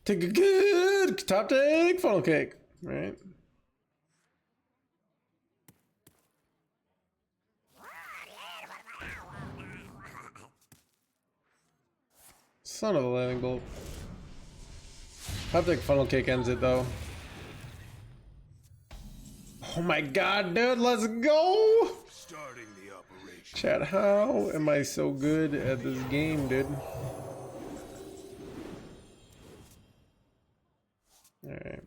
Take a good top deck funnel cake. Right. Son of a lightning bolt. Top deck funnel cake ends it though. Oh my god, dude, let's go! Starting the operation. Chat, how am I so good at this game, dude? Alright.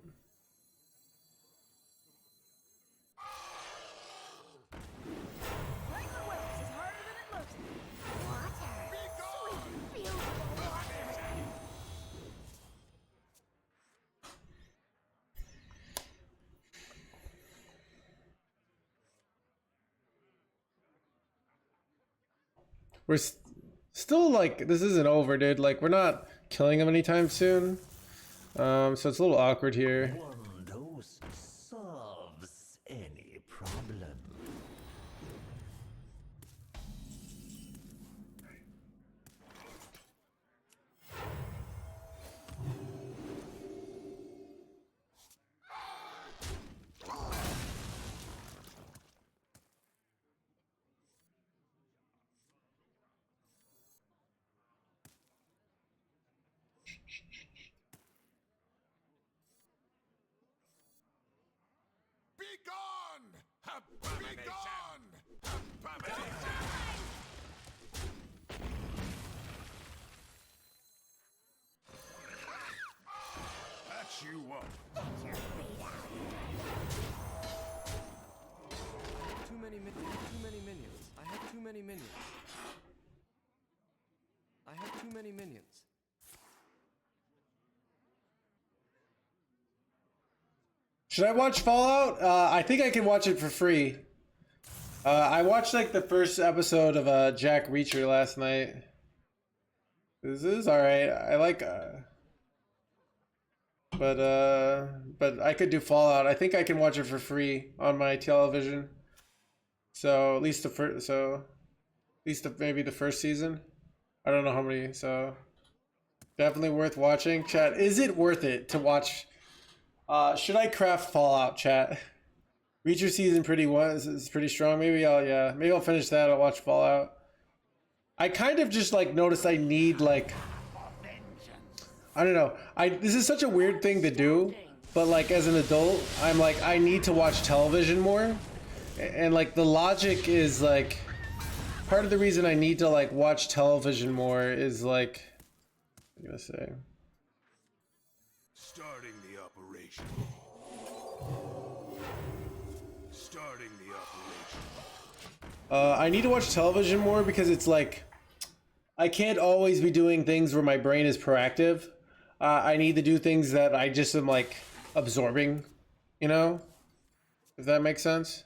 Wrangling whelps is harder than it looks. Water. Sweet, beautiful water. We're still like, this isn't over, dude. Like, we're not killing him anytime soon. So it's a little awkward here. One dose solves any problem. Be gone! Abomination! Abomination! Patch you up. Too many minions. I have too many minions. I have too many minions. Should I watch Fallout? I think I can watch it for free. I watched like the first episode of Jack Reacher last night. This is alright. I like but I could do Fallout. I think I can watch it for free on my television. So at least maybe the first season. I don't know how many, so definitely worth watching. Chat, is it worth it to watch? Should I craft Fallout, chat? Reacher season is pretty strong. Maybe I'll finish that. I'll watch Fallout. I kind of just like noticed I need like, I don't know. This is such a weird thing to do, but like as an adult, I'm like, I need to watch television more. And like the logic is like, part of the reason I need to like watch television more is like, what am I gonna say? Starting the operation. Starting the operation. I need to watch television more because it's like, I can't always be doing things where my brain is proactive. I need to do things that I just am like absorbing, you know? If that makes sense.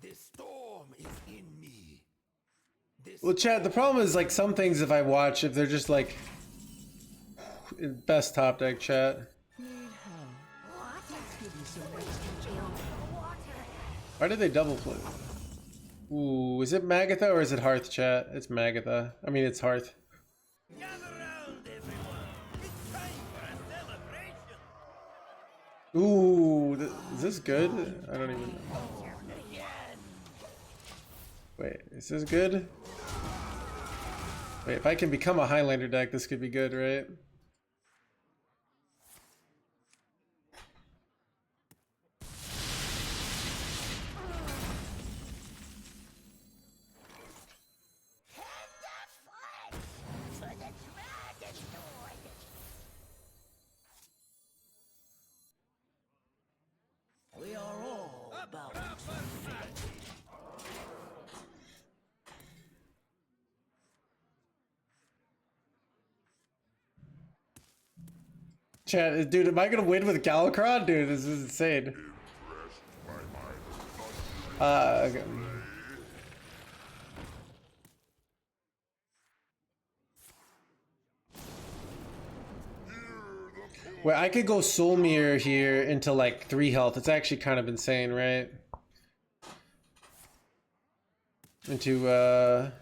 The storm is in me. Well, Chad, the problem is like some things if I watch, if they're just like best top deck, chat. Need help. Water. Let's give you some extra time. Beautiful water. Why did they double play? Ooh, is it Magatha or is it Hearth, chat? It's Magatha. I mean, it's Hearth. Gather round, everyone. It's time for a celebration. Ooh, is this good? I don't even know. Wait, is this good? Wait, if I can become a Highlander deck, this could be good, right? We are all about Chat, dude, am I gonna win with Galakron? Dude, this is insane. Okay. Wait, I could go Soul Mirror here into like 3 health. It's actually kind of insane, right? Into a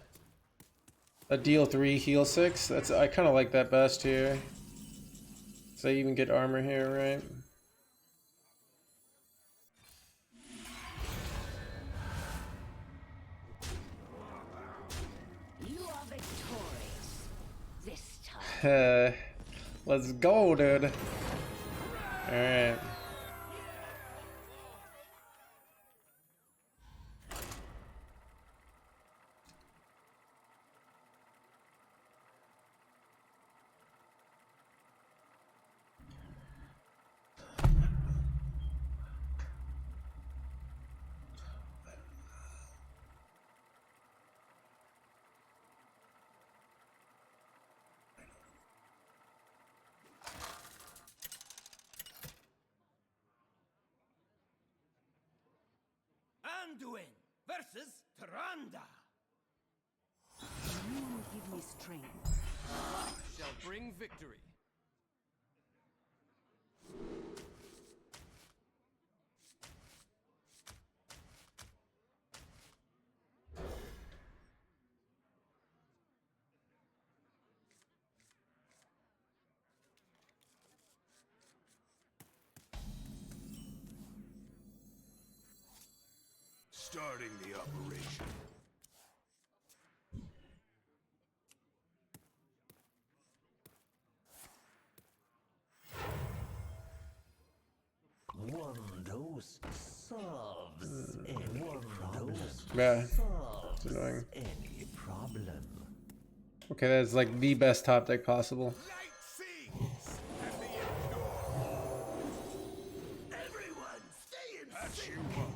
deal 3, heal 6. That's, I kind of like that best here. So I even get armor here, right? You are victorious this time. Let's go, dude. Alright. Anduin versus Tyrande. You give me strength. Shall bring victory. Starting the operation. One dose solves any problem. Yeah. Solves It's annoying. any problem. Okay, that's like the best top deck possible. Light sings and the impure. Everyone, stay in Patch you up.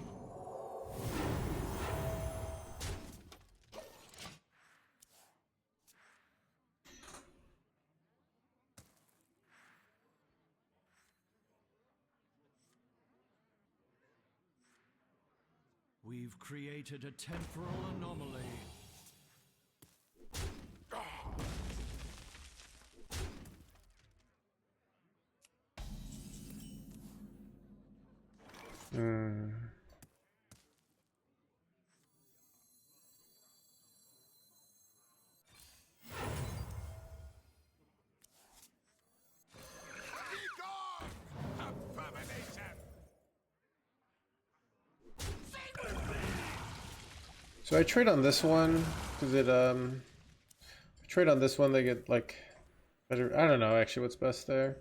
We've created a temporal anomaly. Be gone, abomination. So I trade on this one because it trade on this one, they get like better. I don't know actually what's best there.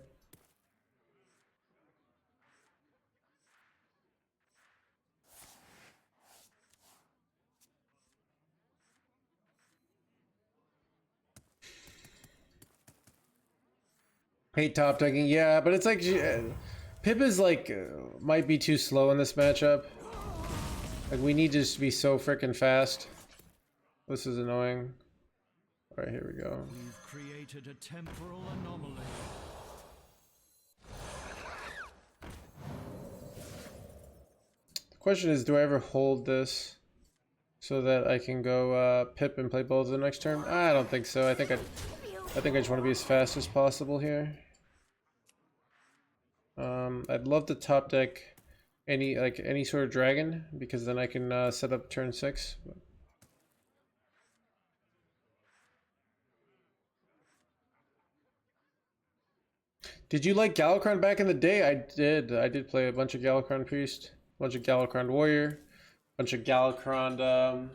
Hate top decking, yeah, but it's like Pip is like might be too slow in this matchup. Like we need to just be so freaking fast. This is annoying. All right, here we go. We've created a temporal anomaly. The question is, do I ever hold this so that I can go Pip and play both of the next turn? I don't think so. I think I just want to be as fast as possible here. I'd love to top deck any sort of dragon because then I can set up turn 6. Did you like Galakron back in the day? I did. I did play a bunch of Galakron Priest, a bunch of Galakron Warrior, a bunch of Galakron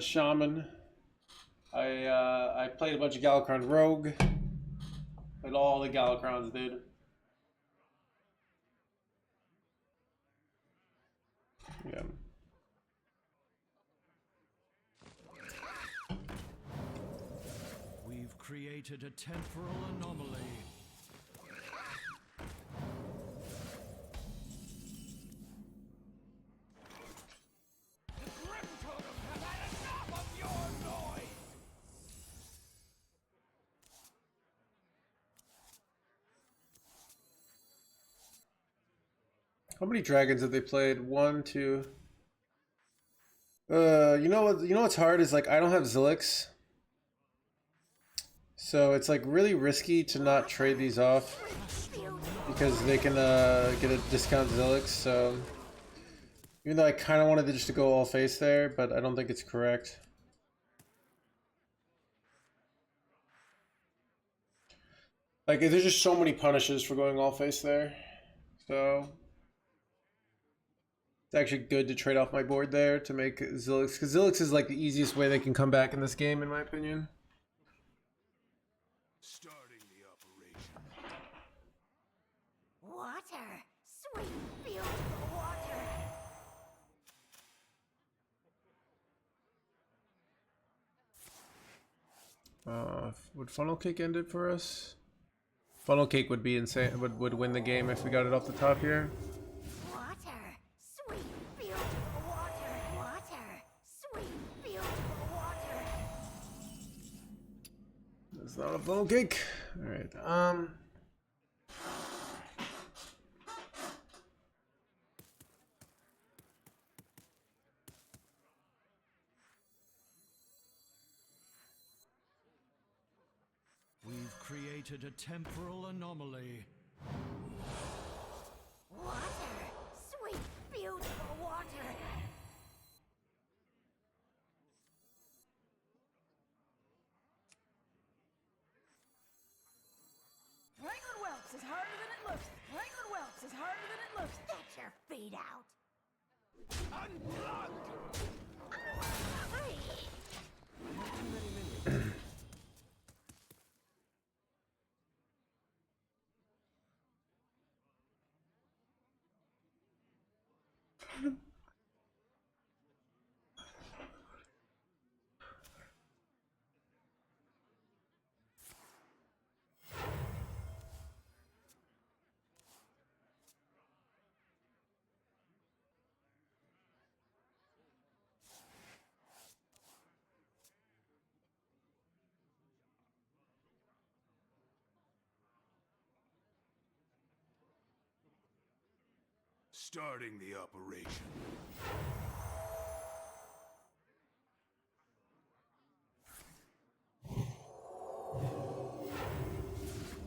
Shaman. I played a bunch of Galakron Rogue. And all the Galakrons, dude. Yeah. We've created a temporal anomaly. How many dragons have they played? One, two. You know what? You know what's hard is like I don't have Zilix, so it's like really risky to not trade these off because they can get a discount Zilix. So even though I kind of wanted to just to go all face there, but I don't think it's correct. Like there's just so many punishes for going all face there, so. It's actually good to trade off my board there to make Zilix, because Zilix is like the easiest way they can come back in this game, in my opinion. Starting the operation. Water! Sweet, beautiful water! Would Funnel Cake end it for us? Funnel Cake would be insane. Would win the game if we got it off the top here. Water! Sweet, beautiful water! Water! Sweet, beautiful water! That's not a Funnel Cake. All right. We've created a temporal anomaly. Water! Sweet, beautiful water! Wrangling whelps is harder than it looks. Wrangling whelps is harder than it looks. Get your feet out! Unplugged! Too many minions. Starting the operation.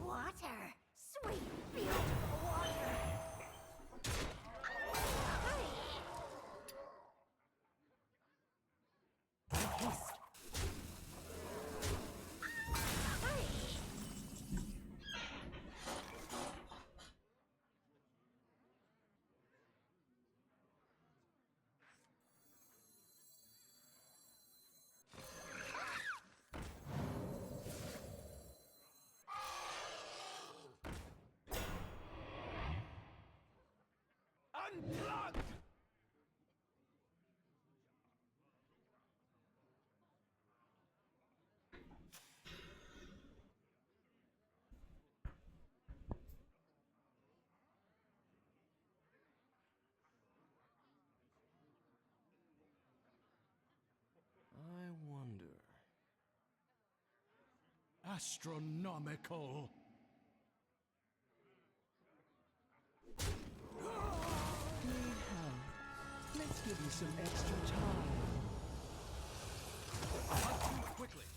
Water! Sweet, beautiful water! Unplugged! I wonder. Astronomical. Need help? Let's give you some extra time. Quickly.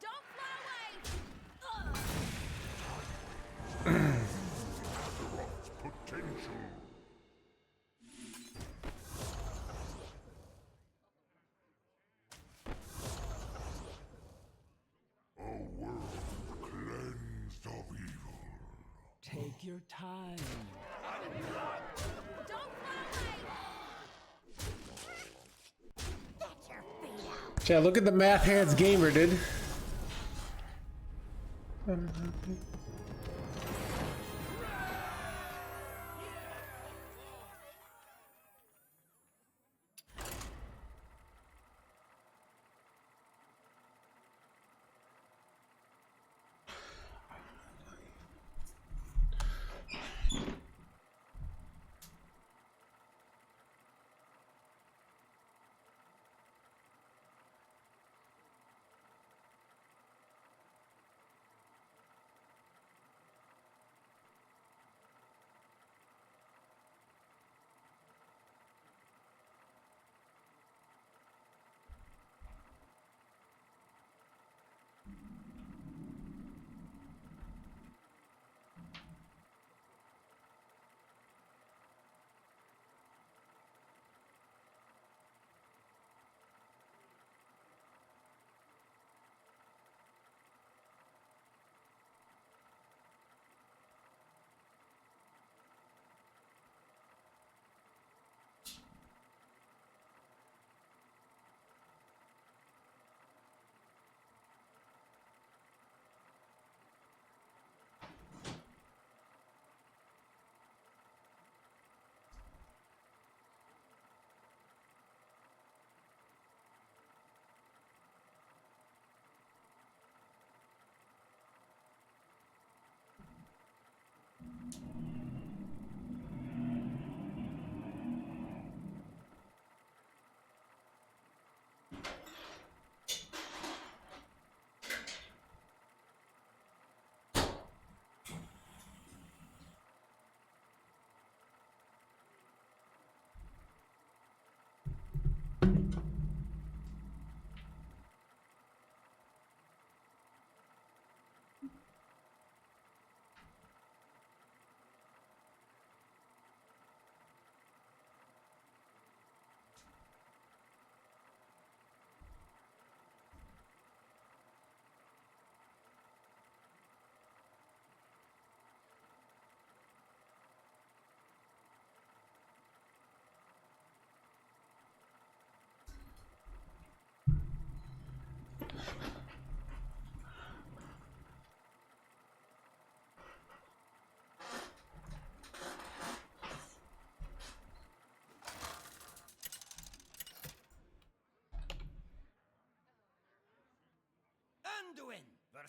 Don't fly away! Potential. A world cleansed of evil. Take your time. Don't fly away! Get your feet out! Chat, look at the math hands gamer, dude.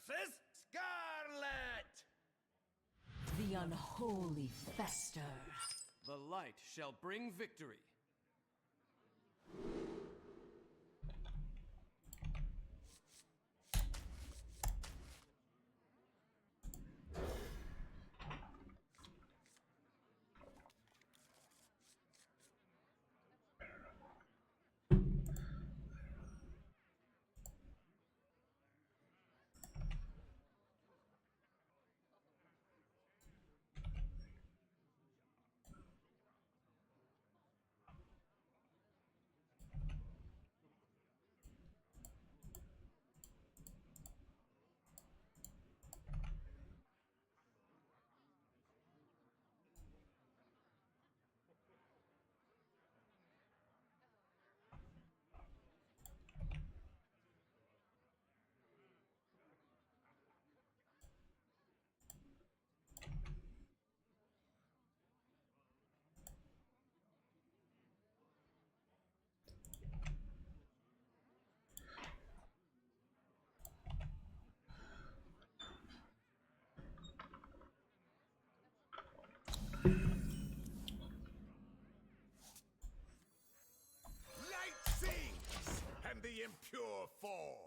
versus Scarlet. The unholy fester. The light shall bring victory. Light sings, and the impure fall.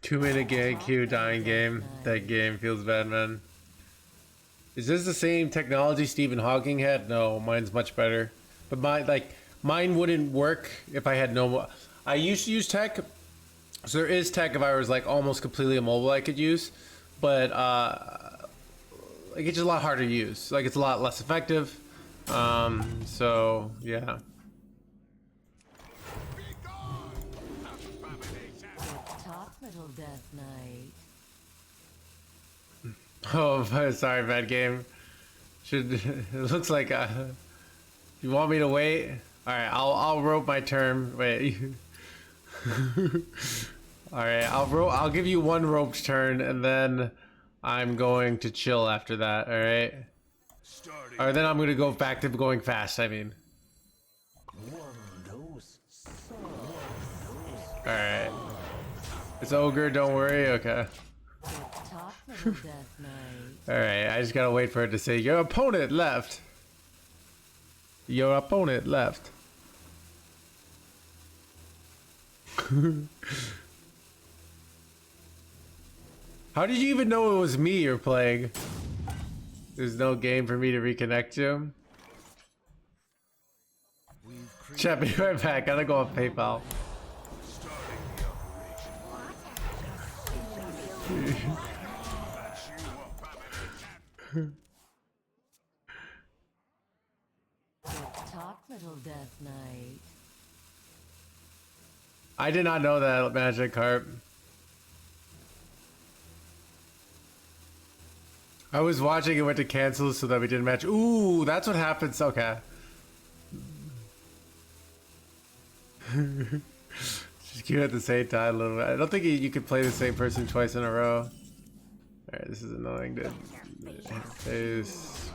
Two-minute gang queue, dying game. That game feels bad, man. Is this the same technology Stephen Hawking had? No, mine's much better. But mine wouldn't work if I had no. I used to use tech, so there is tech if I was like almost completely immobile I could use, but like it's just a lot harder to use. Like it's a lot less effective. So yeah. Be gone, abomination. Talk, little Death Knight. Oh, sorry, bad game. Should it looks like you want me to wait? All right, I'll rope my turn. Wait. All right, I'll give you one roped turn, and then I'm going to chill after that. All right. Or then I'm gonna go back to going fast. I mean. All right. It's ogre. Don't worry. Okay. Talk, little Death Knight. All right. I just gotta wait for it to say your opponent left. Your opponent left. How did you even know it was me you're playing? There's no game for me to reconnect to. Chat, be right back. Gotta go on PayPal. Talk, little Death Knight. I did not know that, Magic Carp. I was watching it went to cancel so that we didn't match. Ooh, that's what happens. Okay. Just queue at the same time a little bit. I don't think you could play the same person twice in a row. Alright, this is annoying, dude. Face.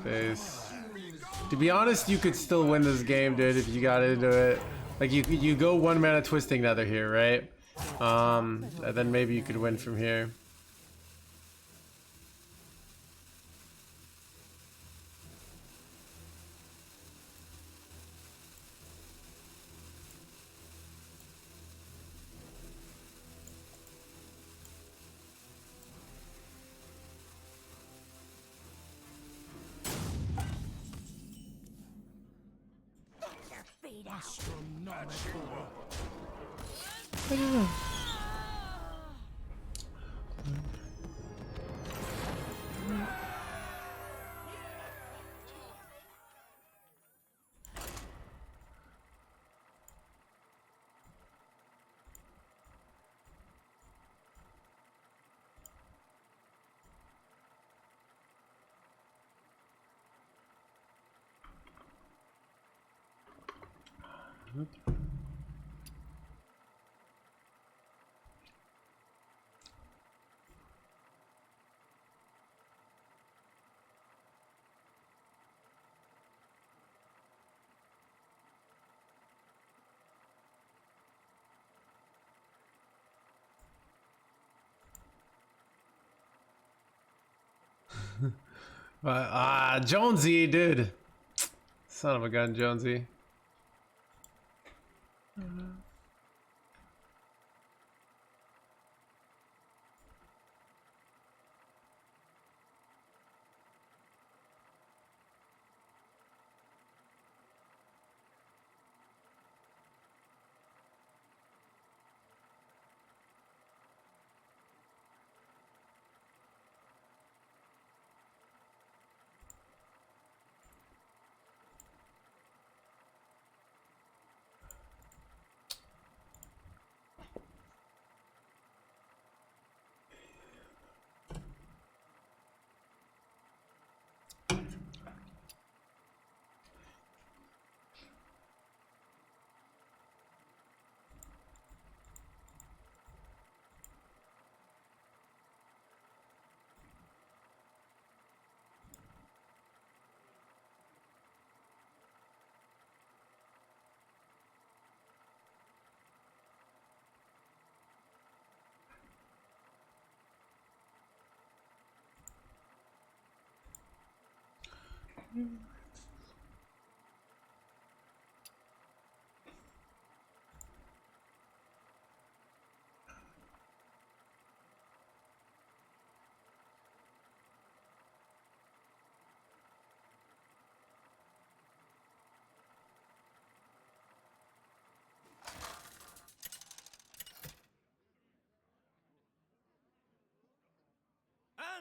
To be honest, you could still win this game, dude, if you got into it. Like, you go one mana twisting nether here, right? And then maybe you could win from here. Fade out. Jonesy, dude. Son of a gun, Jonesy.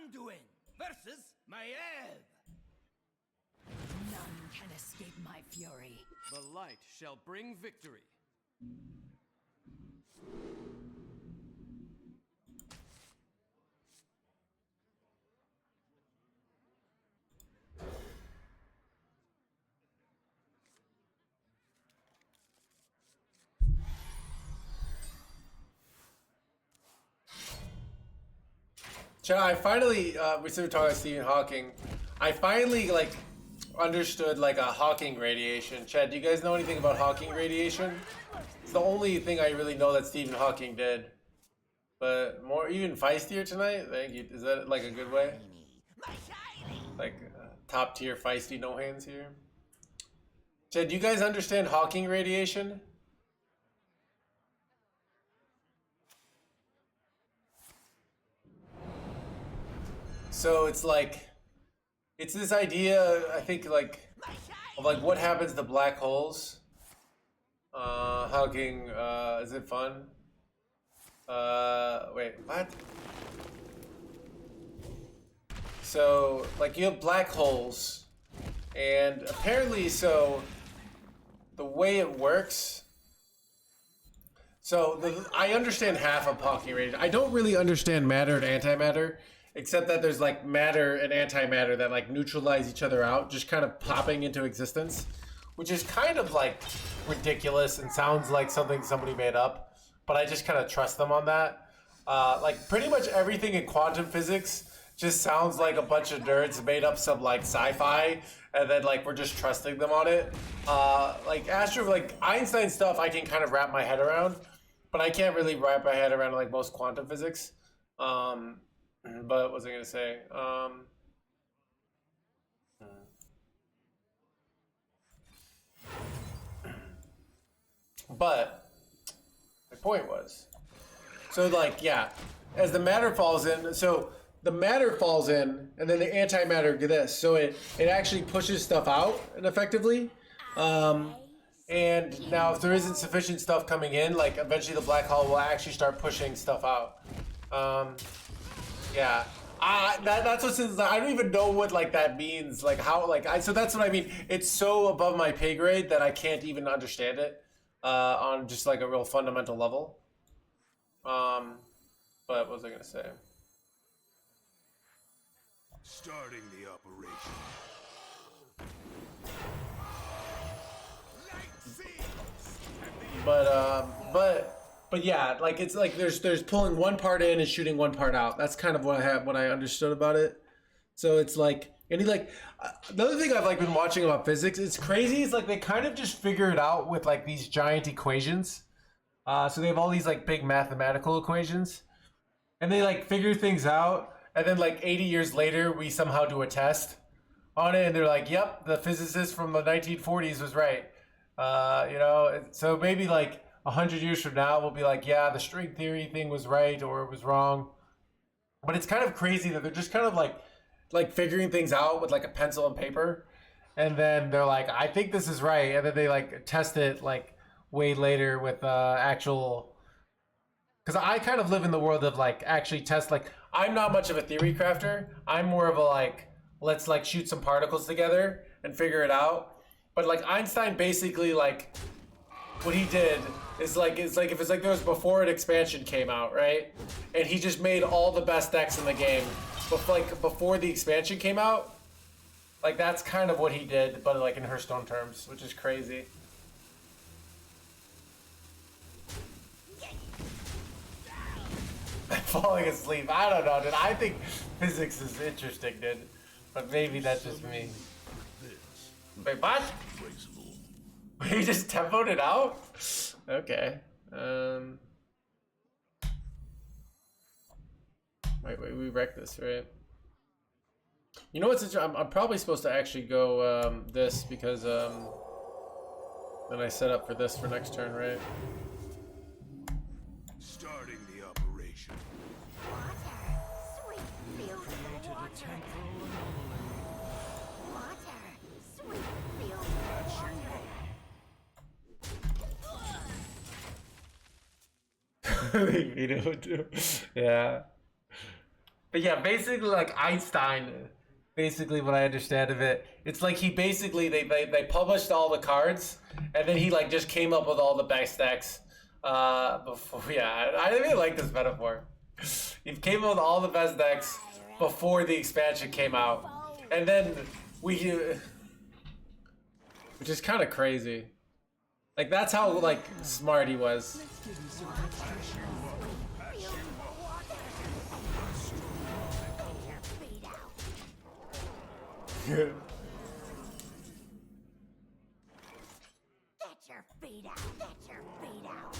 Anduin versus Maiev. None can escape my fury. The light shall bring victory. Chad, I finally, we started talking about Stephen Hawking. I finally, like, understood, like, a Hawking radiation. Chad, do you guys know anything about Hawking radiation? It's the only thing I really know that Stephen Hawking did. But more, even feistier tonight? Thank you. Is that, like, a good way? Like, top tier feisty no hands here? Chad, do you guys understand Hawking radiation? So it's like, it's this idea, I think, like, of like what happens to black holes. Hawking, is it fun? Wait, what? So, like, you have black holes, and apparently, so the way it works. So I understand half of Hawking radiation. I don't really understand matter and antimatter. Except that there's like matter and antimatter that like neutralize each other out, just kind of popping into existence, which is kind of like ridiculous and sounds like something somebody made up, but I just kind of trust them on that. Like pretty much everything in quantum physics just sounds like a bunch of nerds made up some like sci-fi, and then like we're just trusting them on it. Like Einstein stuff I can kind of wrap my head around, but I can't really wrap my head around like most quantum physics. But what was I gonna say? But my point was, so like yeah, as the matter falls in, so the matter falls in, and then the antimatter do this, so it actually pushes stuff out, and effectively. And now if there isn't sufficient stuff coming in, like eventually the black hole will actually start pushing stuff out. Yeah. That's what's I don't even know what like that means, like how so that's what I mean. It's so above my pay grade that I can't even understand it on just like a real fundamental level. But what was I gonna say? Starting the operation. Light seeds But yeah, like it's like there's pulling one part in and shooting one part out. That's kind of what I understood about it. So it's like, and he like, another thing I've like been watching about physics, it's crazy. It's like they kind of just figure it out with like these giant equations. So they have all these like big mathematical equations, and they like figure things out. And then like 80 years later, we somehow do a test on it, and they're like, "Yep, the physicist from the 1940s was right." You know, so maybe like 100 years from now, we'll be like, "Yeah, the string theory thing was right or it was wrong." But it's kind of crazy that they're just kind of like figuring things out with like a pencil and paper, and then they're like, "I think this is right," and then they like test it like way later with actual. Because I kind of live in the world of like actually test. Like I'm not much of a theory crafter. I'm more of a like let's like shoot some particles together and figure it out. But like Einstein basically like what he did is like it's like if it's like there was before an expansion came out, right? And he just made all the best decks in the game, but like before the expansion came out. Like that's kind of what he did, but like in Hearthstone terms, which is crazy. Falling asleep. I don't know, dude. I think physics is interesting, dude. But maybe that's just me. Wait, what? He just tempoed it out? Okay. Wait, we wrecked this, right? You know what's interesting? I'm probably supposed to actually go this because then I set up for this for next turn, right? Starting the operation. Sweet fields of water. Water. Sweet fields of water. They vetoed too. Yeah. But yeah, basically like Einstein, basically what I understand of it, it's like he basically they published all the cards and then he like just came up with all the best decks before. Yeah, I really like this metaphor. He came up with all the best decks before the expansion came out, and then which is kind of crazy. Like that's how like smart he was. Get your feet out. Get your feet out.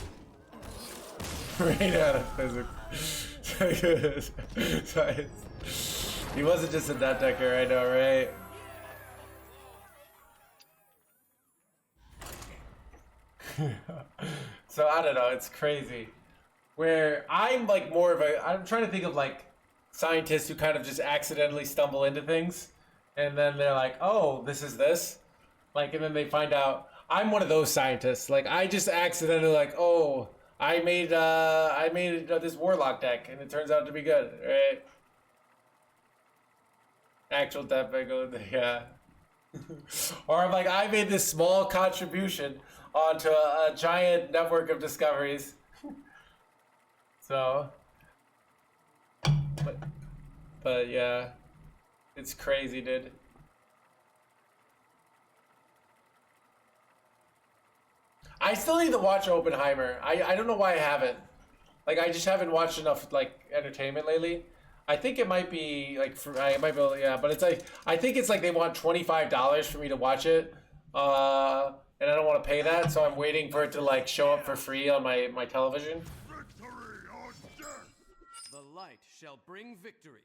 Right out of physics. Science. He wasn't just a net decker, I know, right? So I don't know, it's crazy. Where I'm like more of a, I'm trying to think of like scientists who kind of just accidentally stumble into things, and then they're like, oh, this is this, like, and then they find out. I'm one of those scientists. Like I just accidentally like, oh, I made this warlock deck, and it turns out to be good, right? Actual deck go, yeah. Or I'm like, I made this small contribution onto a giant network of discoveries. So, but yeah, it's crazy, dude. I still need to watch Oppenheimer. I don't know why I haven't. Like, I just haven't watched enough like entertainment lately. I think it might be like I might be able to, yeah, but it's like I think it's like they want $25 for me to watch it, and I don't want to pay that, so I'm waiting for it to like show up for free on my television. Victory or death! The light shall bring victory.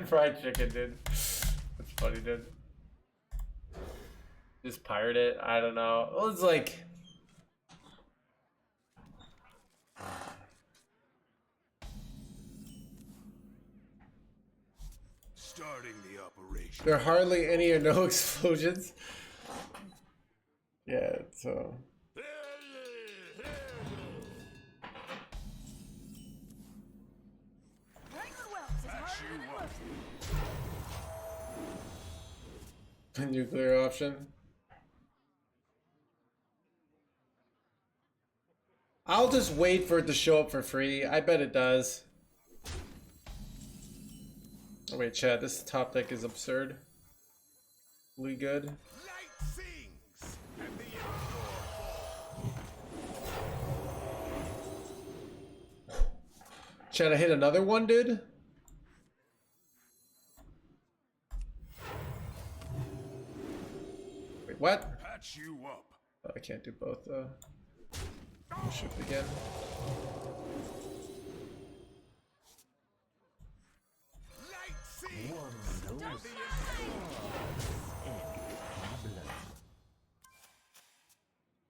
fried chicken, dude. That's funny, dude. Just pirate it. I don't know. Well, it's like. Starting the operation. There are hardly any or no explosions. Yeah, so. Regular whelps is harder than it looks. The nuclear option. I'll just wait for it to show up for free. I bet it does. Oh wait, chat, this top deck is absurd. We good? Light sings, and the impure fall. Should I hit another one, dude? Wait, what? Patch you up. Oh, I can't do both though. Shift again. Light sings, One and knows the impure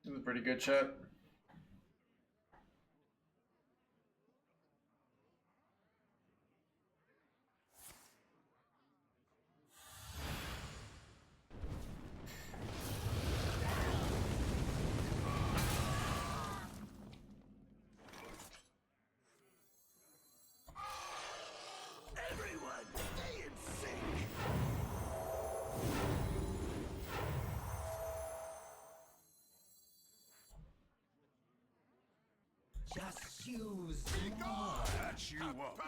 This is a pretty good shot. everyone stay in sync. Just use patch you up.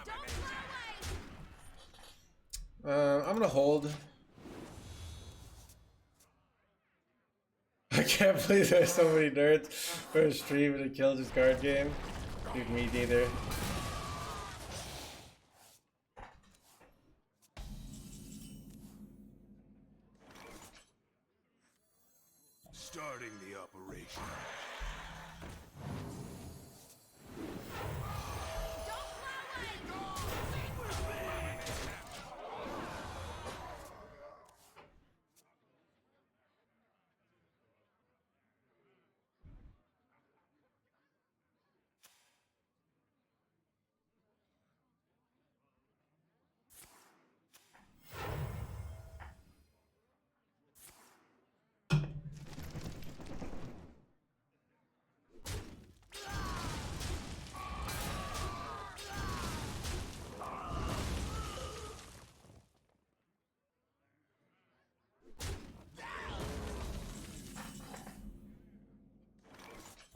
I'm gonna hold. I can't believe there's so many nerds for a stream and it kills his card game. Dude, me neither. Starting the operation.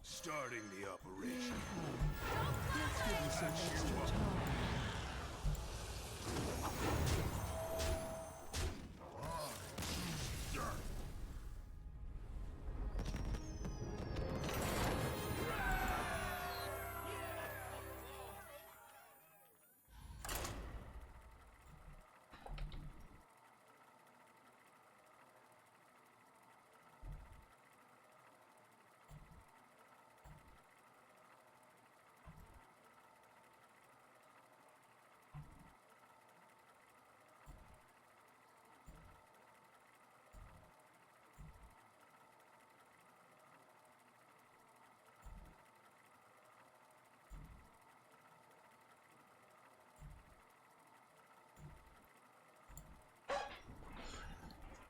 Starting the operation. Let's give you some extra time.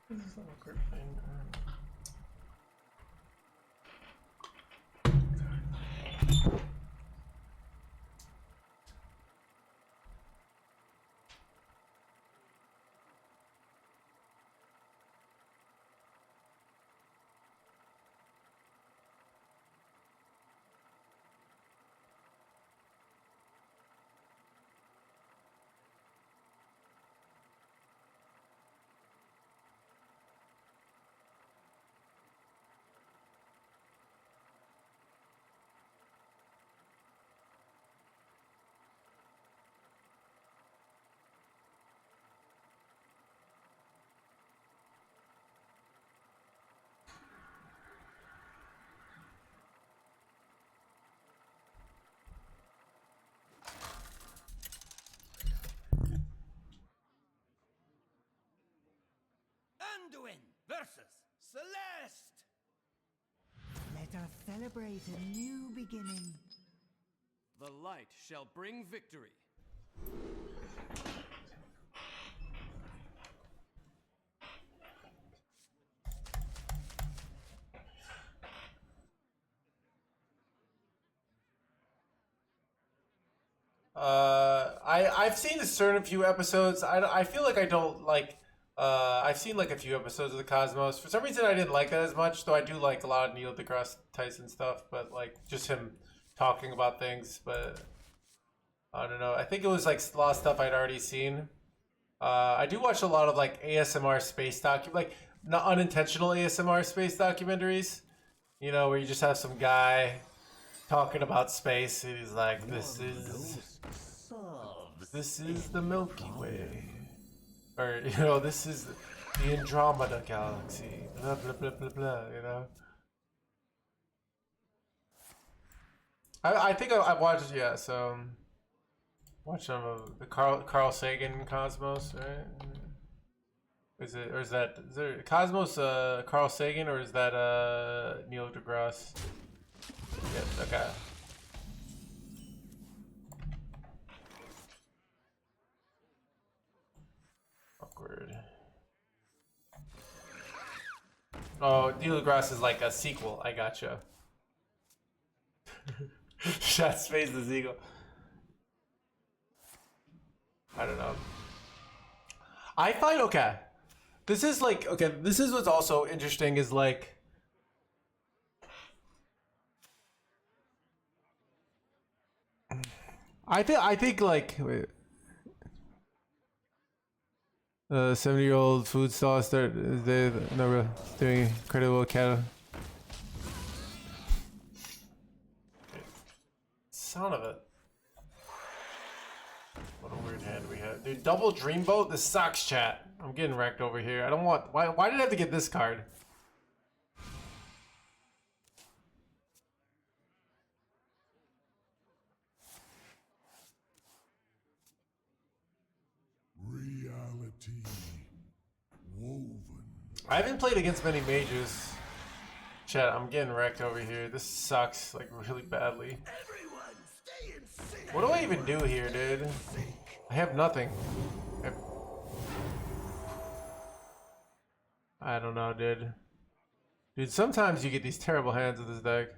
This is an awkward thing. Anduin versus Celeste. Let us celebrate a new beginning. The light shall bring victory. I've seen a certain few episodes. I feel like I don't like. I've seen like a few episodes of the Cosmos. For some reason, I didn't like it as much. Though I do like a lot of Neil deGrasse Tyson stuff, but like just him talking about things. But I don't know. I think it was like a lot of stuff I'd already seen. I do watch a lot of like ASMR space docu. Like not unintentional ASMR space documentaries. You know, where you just have some guy talking about space and he's like, this is the Milky Way. Or, you know, this is the Andromeda Galaxy. Blah, blah, blah, blah, blah, you know? I think I've watched, yeah, so... Watch some of the Carl Sagan Cosmos, right? Is there Cosmos Carl Sagan, or is that Neil deGrasse? Yes, okay. Awkward. Oh, Neil deGrasse is like a sequel. I gotcha. Shot space the sequel. I don't know. I find, okay. This is like, okay, this is what's also interesting is like, I think like, wait. 70-year-old food stall they're doing incredible cattle. Son of it. What a weird hand we had. Dude, double Dreamboat? This sucks, chat. I'm getting wrecked over here. I don't want... Why did I have to get this card? Reality woven. I haven't played against many mages. Chat, I'm getting wrecked over here. This sucks, like, really badly. What do I even do here, dude? I have nothing. I don't know, dude. Dude, sometimes you get these terrible hands with this deck.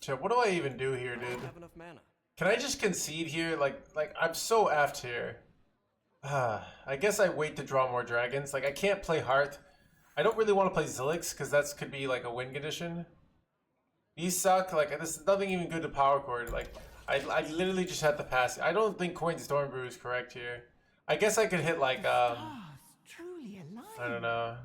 Chat, what do I even do here, I dude? don't have enough mana. Can I just concede here? Like I'm so effed here. I guess I wait to draw more dragons. Like, I can't play Hearth. I don't really want to play Zilix, because that could be, like, a win condition. These suck. Like, this is nothing even good to power chord. Like, I literally just had to pass. I don't think Coin Stormbrew is correct here. I guess I could hit, like, Truly alive. I don't know.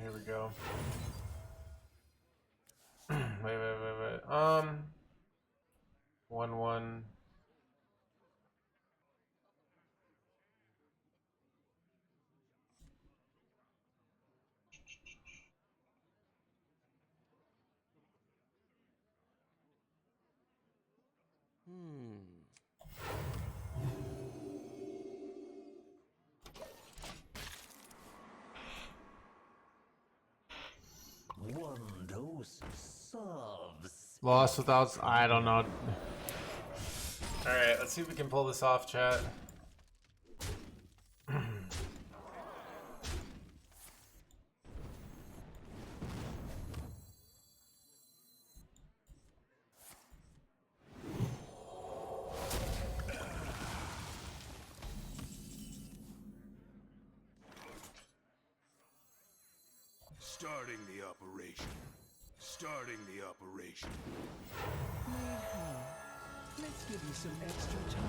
Here we go. wait. 1-1. One dose solves. Lost without... I don't know. Alright, let's see if we can pull this off, chat. Starting the operation. Starting the operation. Need help? Let's give you some extra time.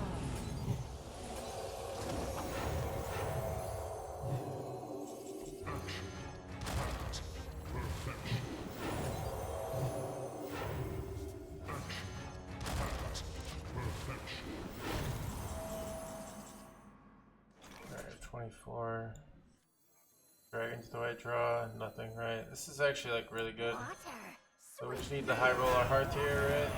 Alright, 24. Dragons, do I draw? Nothing, right? This is actually like really good. So we just need to high roll our Hearth here, right?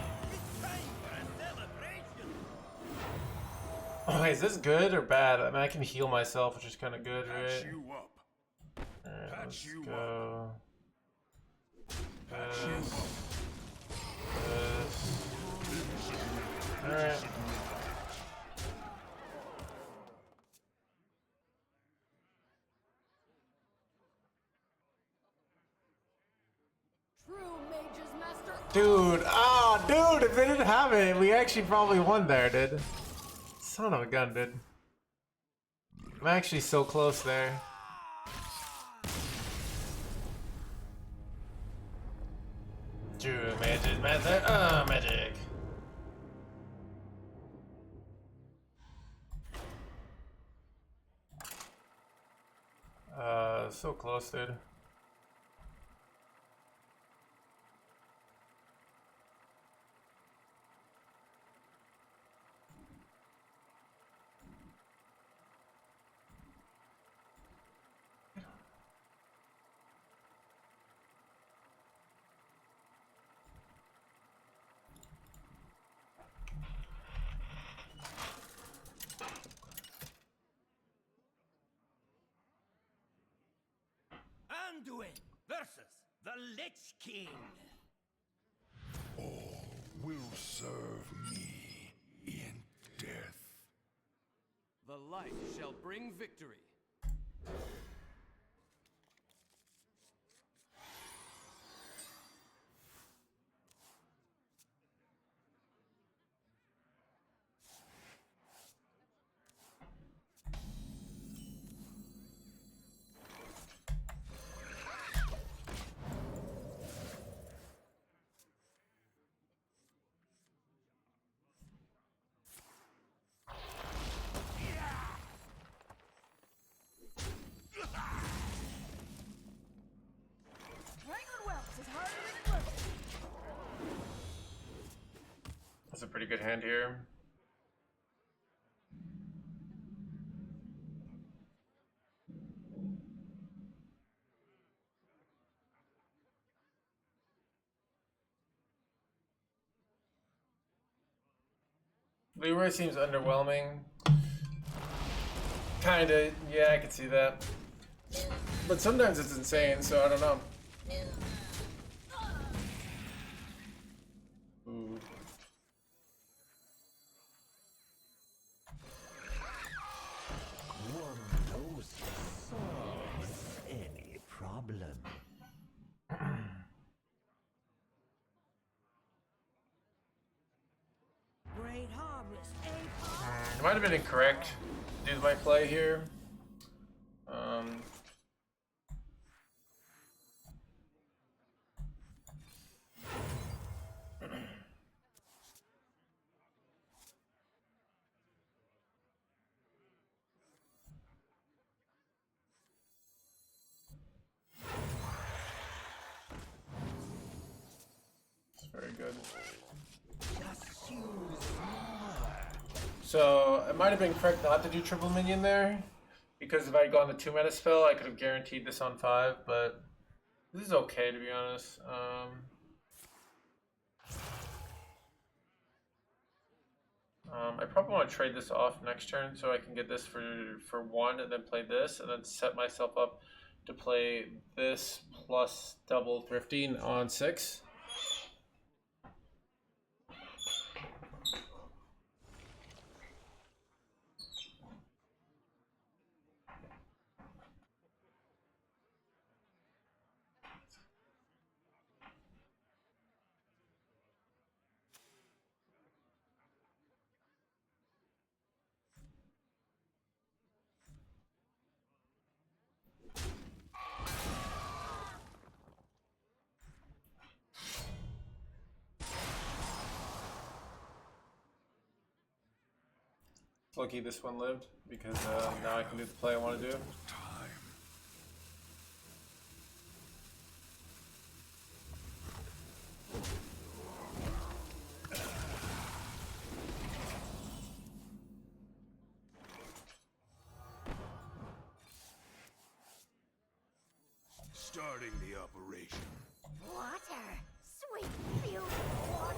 Oh, is this good or bad? I mean, I can heal myself, which is kind of good, Patch right? you up. Alright, Patch let's you go. Patch you This. up. This. Alright. True mage's master. Dude, ah, dude, if they didn't have it, we actually probably won there, dude. Son of a gun, dude. I'm actually so close there. True magic, magic. So close, dude. Anduin versus the Lich King. All will serve me in death. The light shall bring victory. Wrangling whelps is harder than it looks. That's a pretty good hand here. Leroy seems underwhelming. Kinda, yeah, I can see that. But sometimes it's insane, so I don't know. Ooh. One dose solves any problem. Great harvest, eh? It might have been incorrect due to my play here. It's very good. Just use more. So it might have been correct not to do triple minion there, because if I had gone the 2-mana spell, I could have guaranteed this on 5. But this is okay, to be honest. I probably want to trade this off next turn so I can get this for 1 and then play this and then set myself up to play this plus double thrifting on 6. Lucky this one lived because now I can do the play I want to do. Starting the operation. Water. Sweet, beautiful water.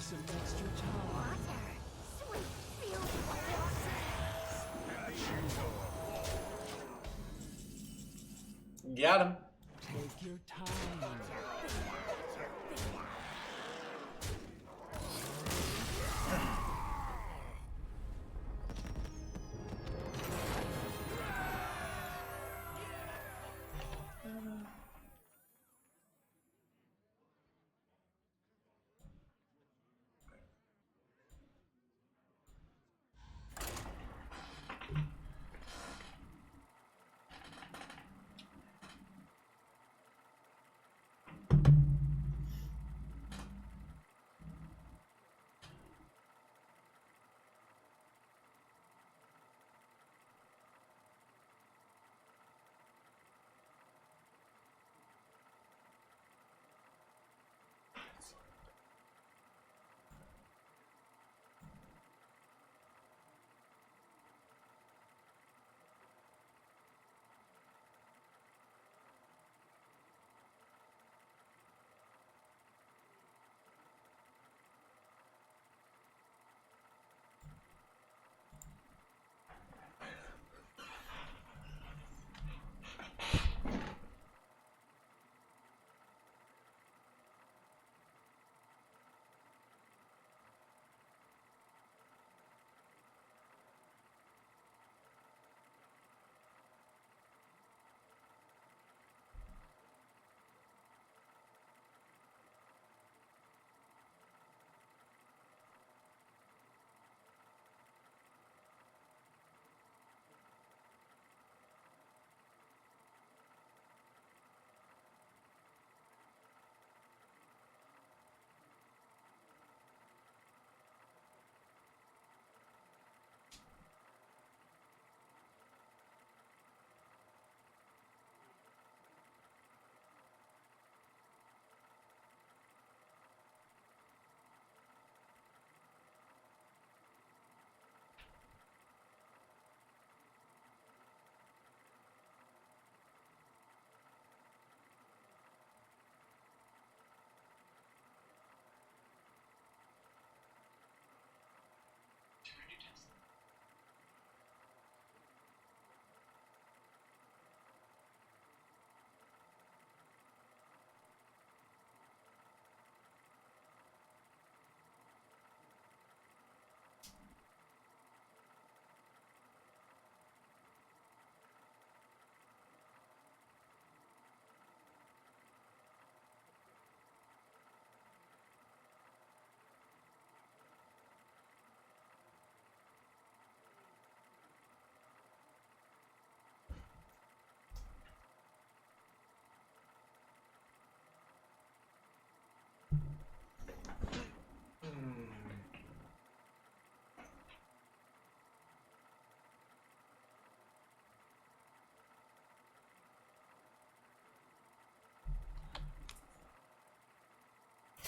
some extra time. Got him. Take your time.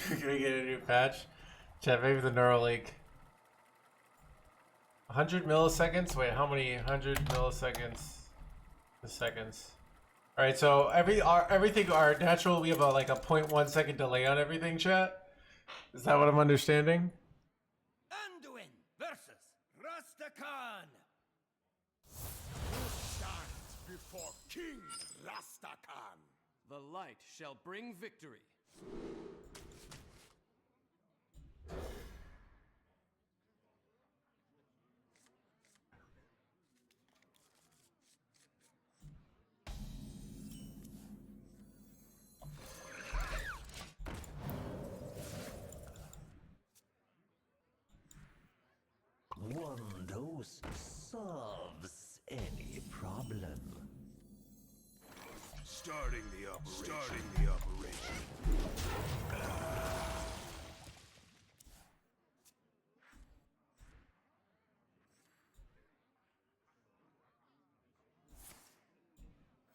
Can we get a new patch? Chat, maybe the Neuralink. 100 milliseconds? Wait, how many 100 milliseconds? The seconds. Alright, so everything, our natural, we have like a 0.1 second delay on everything, chat? Is that what I'm understanding? Anduin versus Rastakhan. Who stands before King Rastakhan? The light shall bring victory. One dose solves any problem. Starting the operation.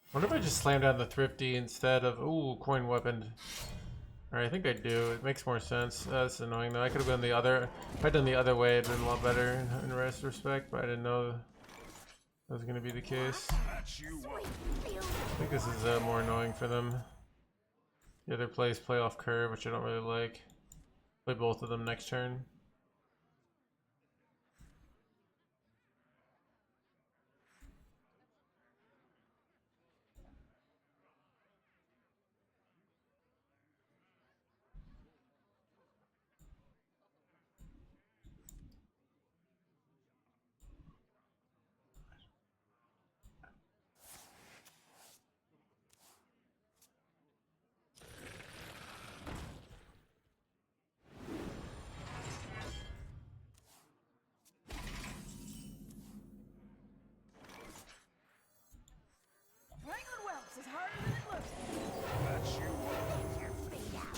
I wonder if I just slam down the thrifty instead of ooh, coin weapon. Alright, I think I do. It makes more sense. That's annoying though. I could have gone the other. If I'd done the other way, it'd been a lot better in rest respect, but I didn't know that was gonna be the case. I think this is more annoying for them. The other plays play off curve, which I don't really like. Play both of them next turn. Wrangling whelps is harder than it looks. Patch you up. Your feet out.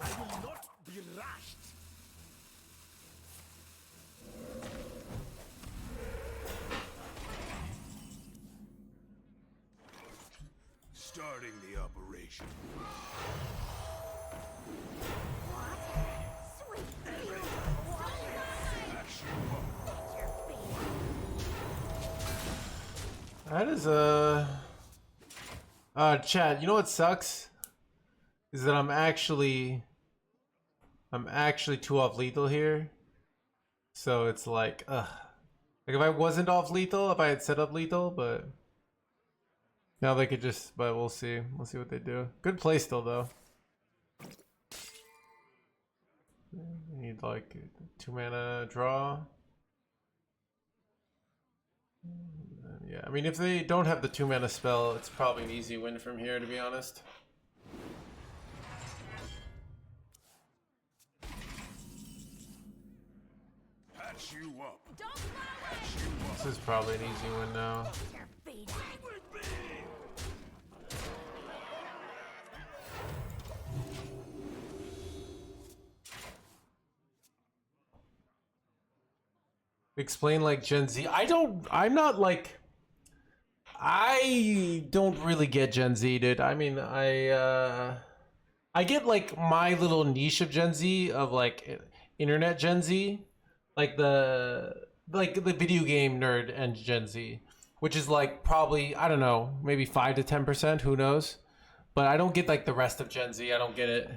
I will not be rushed. Starting the operation. Sweet you. Patch you up. Your feet out. That is a chat. You know what sucks is that I'm actually 2 off lethal here, so it's like like if I wasn't off lethal, if I had set up lethal, but now they could just. But we'll see what they do. Good play still though. Need like 2 mana draw. Yeah, I mean, if they don't have the 2 mana spell, it's probably an easy win from here, to be honest. Patch you up. Don't fly away. Patch you up. This is probably an easy win now. Your feet out. Explain like Gen Z. I don't really get Gen Z, dude. I mean, I get like my little niche of Gen Z, of like internet Gen Z, like the video game nerd and Gen Z, which is like probably, I don't know, maybe 5 to 10%, who knows. But I don't get like the rest of Gen Z. I don't get it.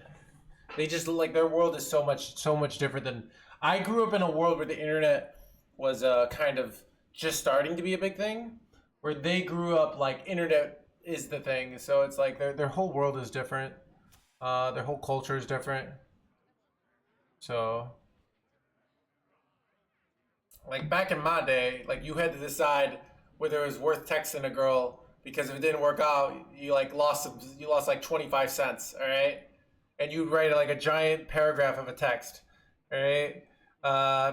They just like, their world is so much different than I grew up in. A world where the internet was kind of just starting to be a big thing, where they grew up like internet is the thing. So it's like their whole world is different. Their whole culture is different. So like back in my day, like you had to decide whether it was worth texting a girl, because if it didn't work out, you lost like 25 cents, all right? And you'd write like a giant paragraph of a text, all right?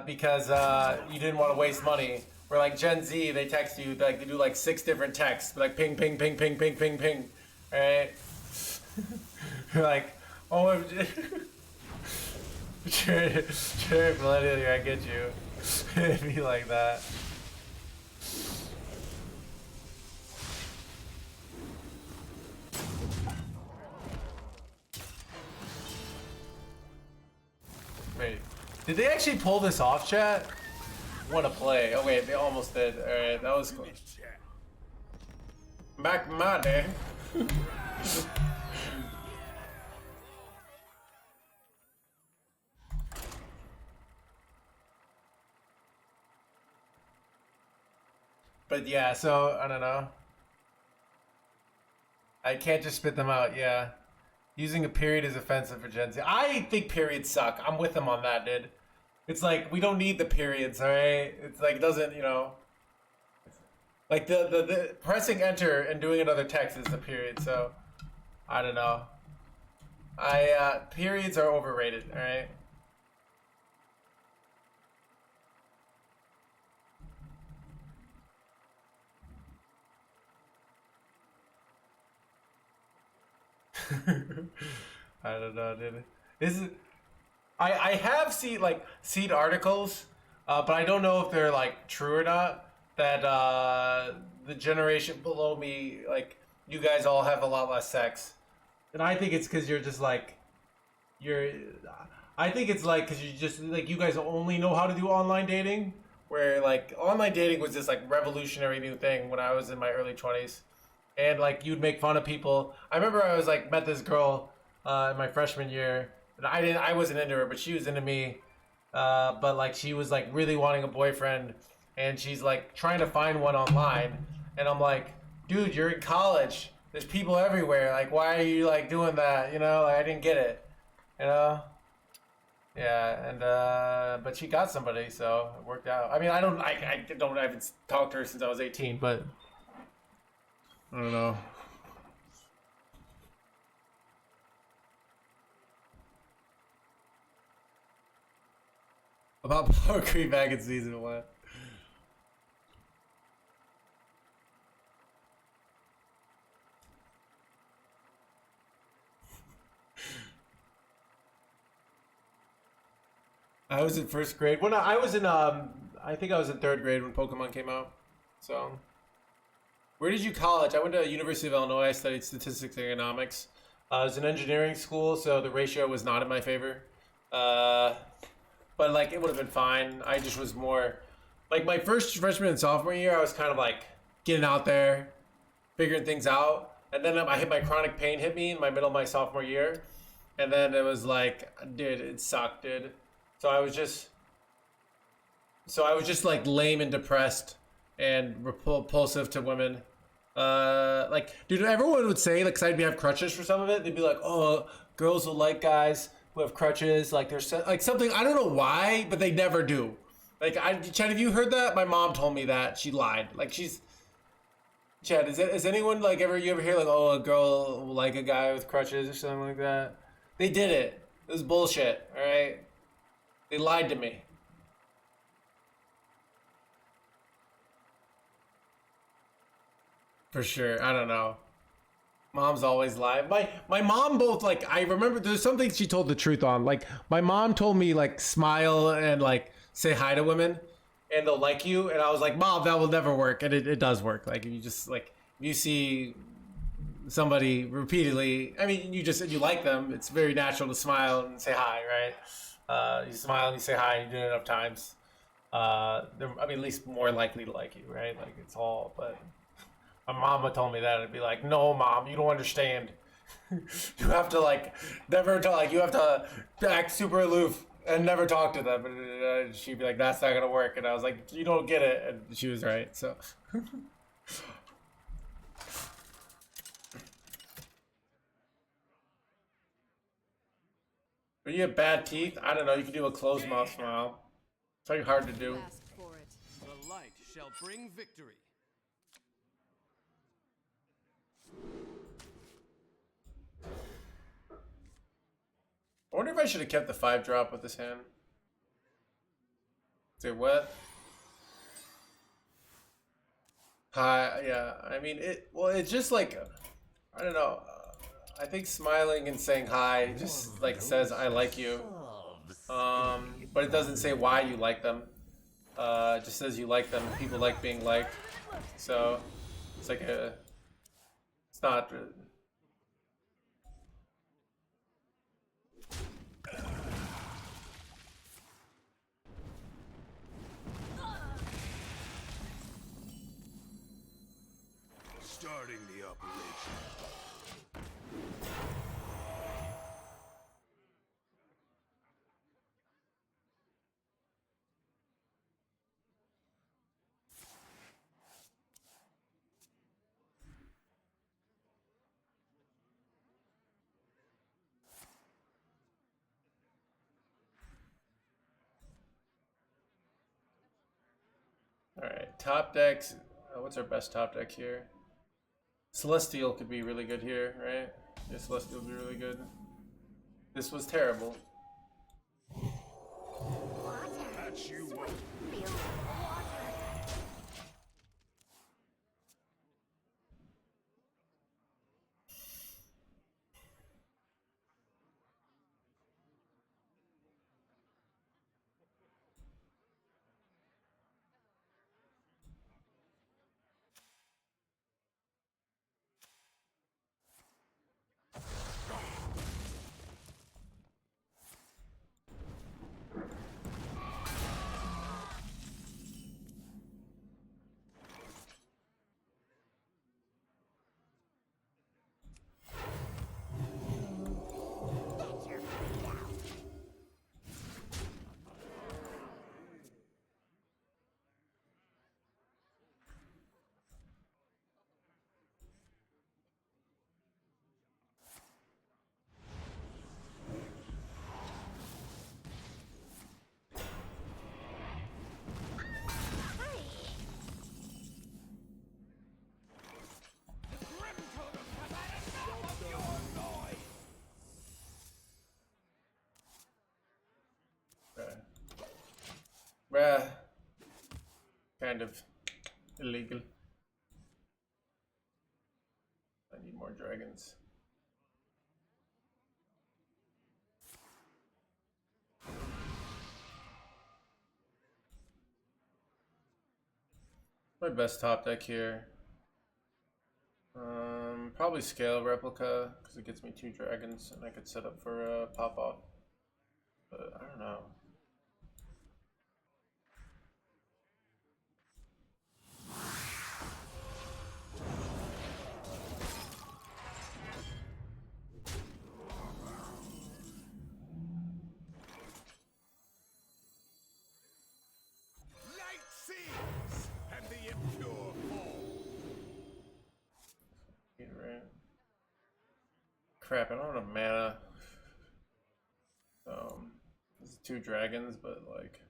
Because you didn't want to waste money. Where like Gen Z, they text you, like they do like 6 different texts, like ping, ping, ping, ping, ping, ping, ping, right? You're like, oh, sure, millennial, I get you. It'd be like that. Wait, did they actually pull this off, chat? What a play. Oh wait, they almost did. Alright, that was cool. Back in my day. But yeah, so I don't know. I can't just spit them out. Yeah, using a period is offensive for Gen Z. I think periods suck. I'm with them on that, dude. It's like we don't need the periods, all right? It's like it doesn't, you know. Like the pressing enter and doing another text is the period. So I don't know. Periods are overrated, all right? I don't know, dude. This is I have seen articles, but I don't know if they're like true or not. That the generation below me, like you guys all have a lot less sex, and I think it's because you're just like you're. I think it's like because you just like you guys only know how to do online dating, where like online dating was this like revolutionary new thing when I was in my early 20s. And like you'd make fun of people. I remember I was like met this girl in my freshman year, and I wasn't into her, but she was into me. But like she was like really wanting a boyfriend, and she's like trying to find one online, and I'm like, dude, you're in college. There's people everywhere. Like, why are you like doing that? You know, like, I didn't get it. You know. Yeah, and but she got somebody, so it worked out. I mean, I haven't talked to her since I was 18, but. I don't know. About Power Creep back in season 1. I was in first grade. When I was in I think I was in third grade when Pokemon came out. So where did you college? I went to University of Illinois. I studied statistics and economics. It was an engineering school, so the ratio was not in my favor. But like it would have been fine. I just was more like my first freshman and sophomore year. I was kind of like getting out there, figuring things out, and then I hit my chronic pain hit me in my middle of my sophomore year, and then it was like, dude, it sucked, dude. So I was just like lame and depressed and repulsive to women. Like, dude, everyone would say, like, cause I'd have crutches for some of it. They'd be like, oh, girls will like guys who have crutches. Like, there's like something, I don't know why, but they never do. Like, Chad, have you heard that? My mom told me that. She lied. Like, Chad, is anyone, like, you ever hear, like, oh, a girl will like a guy with crutches or something like that? They did it. It was bullshit, all right? They lied to me. For sure. I don't know. Mom's always lie. My mom both like I remember there's something she told the truth on. Like my mom told me like smile and like say hi to women and they'll like you. And I was like, Mom, that will never work. And it does work. Like you just like you see somebody repeatedly, I mean you like them. It's very natural to smile and say hi, right? You smile and you say hi, you do it enough times. They're at least more likely to like you, right? Like it's all but my mama told me that. I'd be like, no, Mom, you don't understand. You have to, like, never talk. Like, you have to act super aloof and never talk to them. And she'd be like, that's not going to work. And I was like, you don't get it. And she was right, so. But you have bad teeth? I don't know. You can do a closed mouth smile. It's very hard to do. Ask for it. The light shall bring victory. I wonder if I should have kept the 5-drop with this hand. Say what? Hi, yeah. I mean, it's just like, I don't know. I think smiling and saying hi just like says I like you. But it doesn't say why you like them. It just says you like them. People like being liked. So it's like it's not. Starting the operation. top decks. What's our best top deck here? Celestial could be really good here, right? Yeah, Celestial would be really good. This was terrible. Catch you up. Kind of illegal. I need more dragons. My best top deck here. Probably scale replica because it gets me 2 dragons and I could set up for a pop off. But I don't know. Light sings, and the impure fall. Right. Crap, I don't have mana. This is 2 dragons, but like,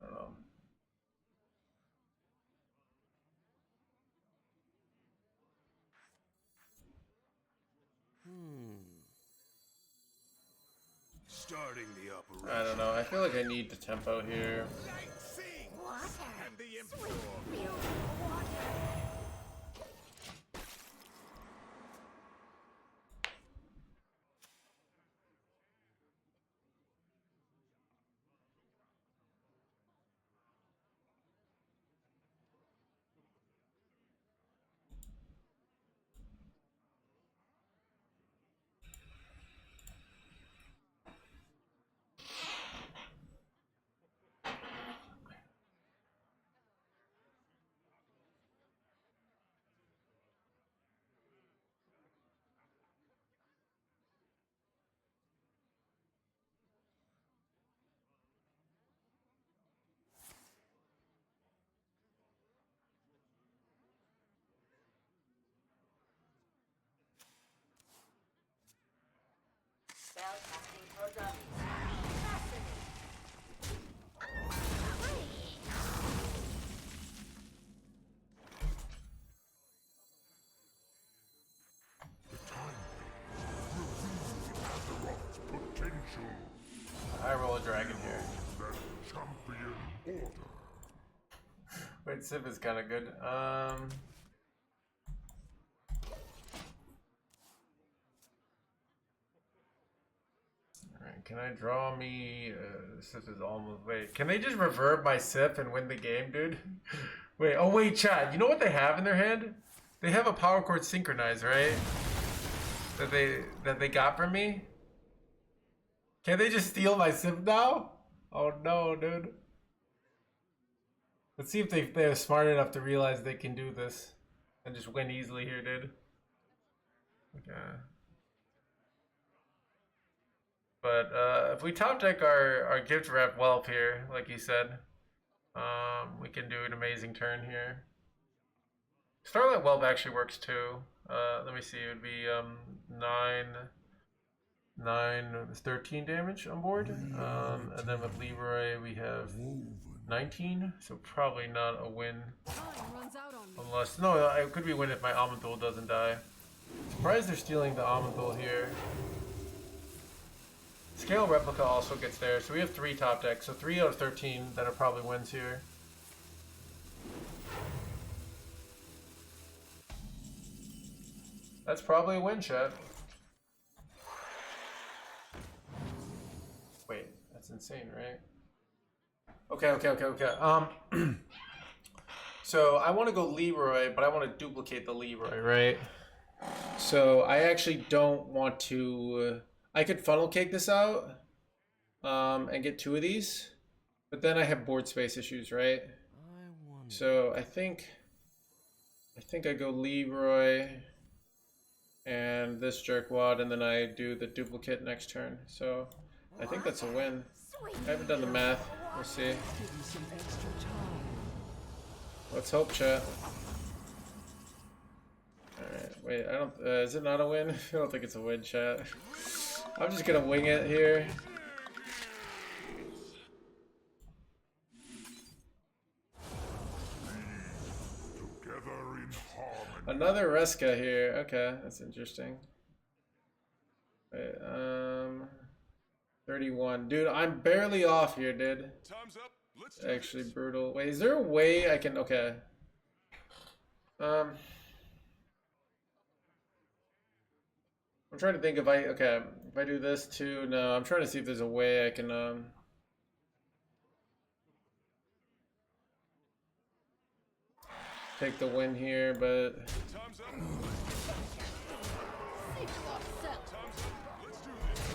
I don't know. Starting the operation. I don't know. I feel like I need the tempo here. Light sings, and the impure fall. Spellcasting for dummies. Potential. I roll a dragon here. That champion order. Wait, Civ is kind of good. Alright, can I draw me... Sif is almost... Wait, can they just reverb my Sif and win the game, dude? Wait, oh wait, chat. You know what they have in their hand? They have a power chord synchronize, right? That they got from me? Can they just steal my Sif now? Oh no, dude. Let's see if they're smart enough to realize they can do this. And just win easily here, dude. Okay. But if we top deck our gift rep whelp here, like you said, we can do an amazing turn here. Starlight Whelp actually works too. Let me see, it would be 13 damage on board. And then with Leroy we have 19, so probably not a win. Time runs out on me. Unless, no, it could be win if my Amanthul doesn't die. Surprised they're stealing the Amanthul here. Scale Replica also gets there, so we have 3 top decks, so 3 out of 13 that are probably wins here. That's probably a win, chat. Wait, that's insane, right? Okay. So I want to go Leroy, but I want to duplicate the Leroy, right? So I actually don't want to... I could funnel cake this out and get 2 of these, but then I have board space issues, right? So I think I go Leroy and this jerkwad, and then I do the duplicate next turn. So I think that's a win. I haven't done the math. We'll see. Give you some extra time. Let's hope, chat. Alright, wait, I don't... is it not a win? I don't think it's a win, chat. I'm just gonna wing it here. Together in harmony. Another Reska here. Okay, that's interesting. Wait, 31. Dude, I'm barely off here, dude. Time's up. Let's do Actually this. brutal. Wait, is there a way I can... Okay. I'm trying to think if I... Okay, if I do this too... No, I'm trying to see if there's a way I can... take the win here, but... Time's up. Save a lot of cells. Time's up. Let's do this.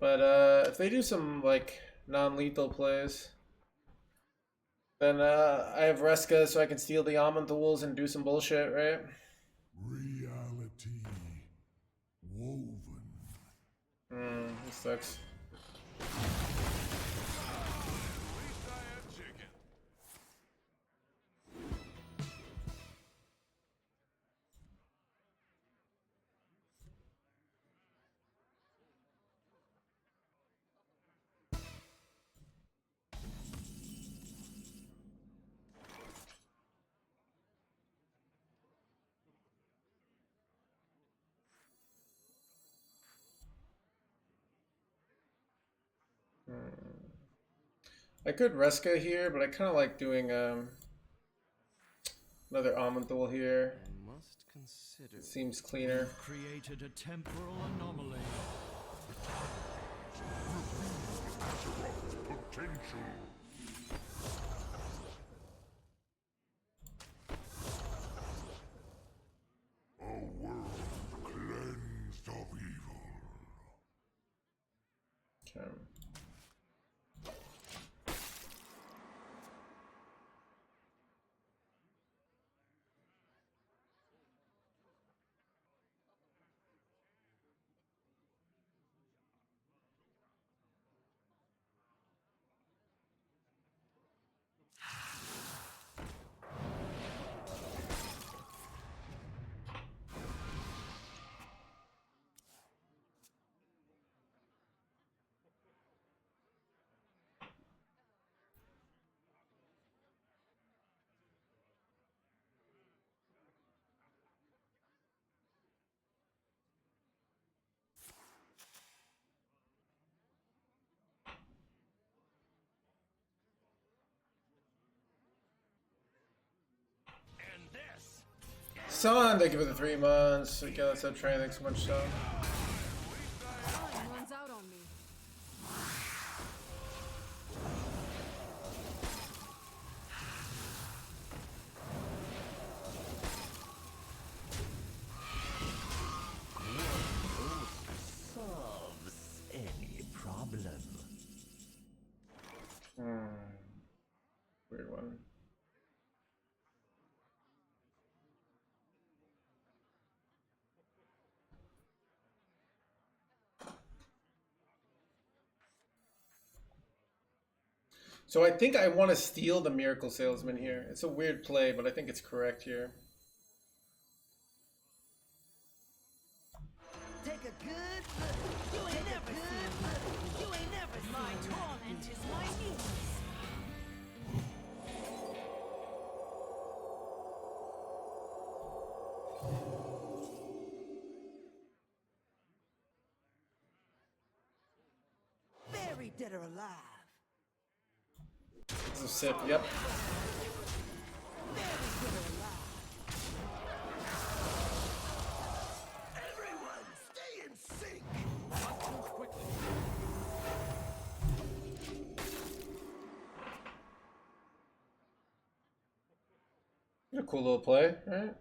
But if they do some like non-lethal plays, then I have Reska, so I can steal the Amanthul's and do some bullshit, right? Reality woven. This sucks. At least I have chicken. I could Reska here, but I kind of like doing another Amanthul here. I must consider. It seems cleaner. Created a temporal anomaly. Potential. A world cleansed of evil. Okay. Son, thank you for the 3 months. Okay, let's not try anything so much, son. Time runs out on me. Solves any problem. Weird one. So I think I want to steal the Miracle Salesman here. It's a weird play, but I think it's correct here. Take a good look. You ain't never Buried dead or alive. It's a sip. Yep. Everyone, stay in sync. A cool little play, right?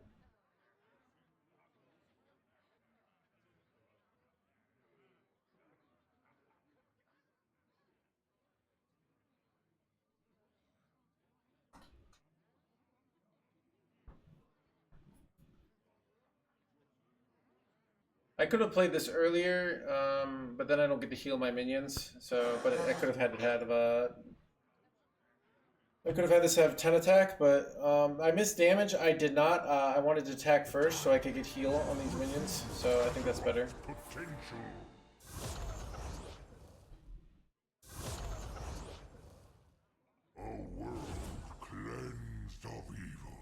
I could have played this earlier, but then I don't get to heal my minions. So, but I could have had I could have had this have 10 attack, but I missed damage. I did not. I wanted to attack first so I could get heal on these minions. So I think that's better. A world cleansed of evil.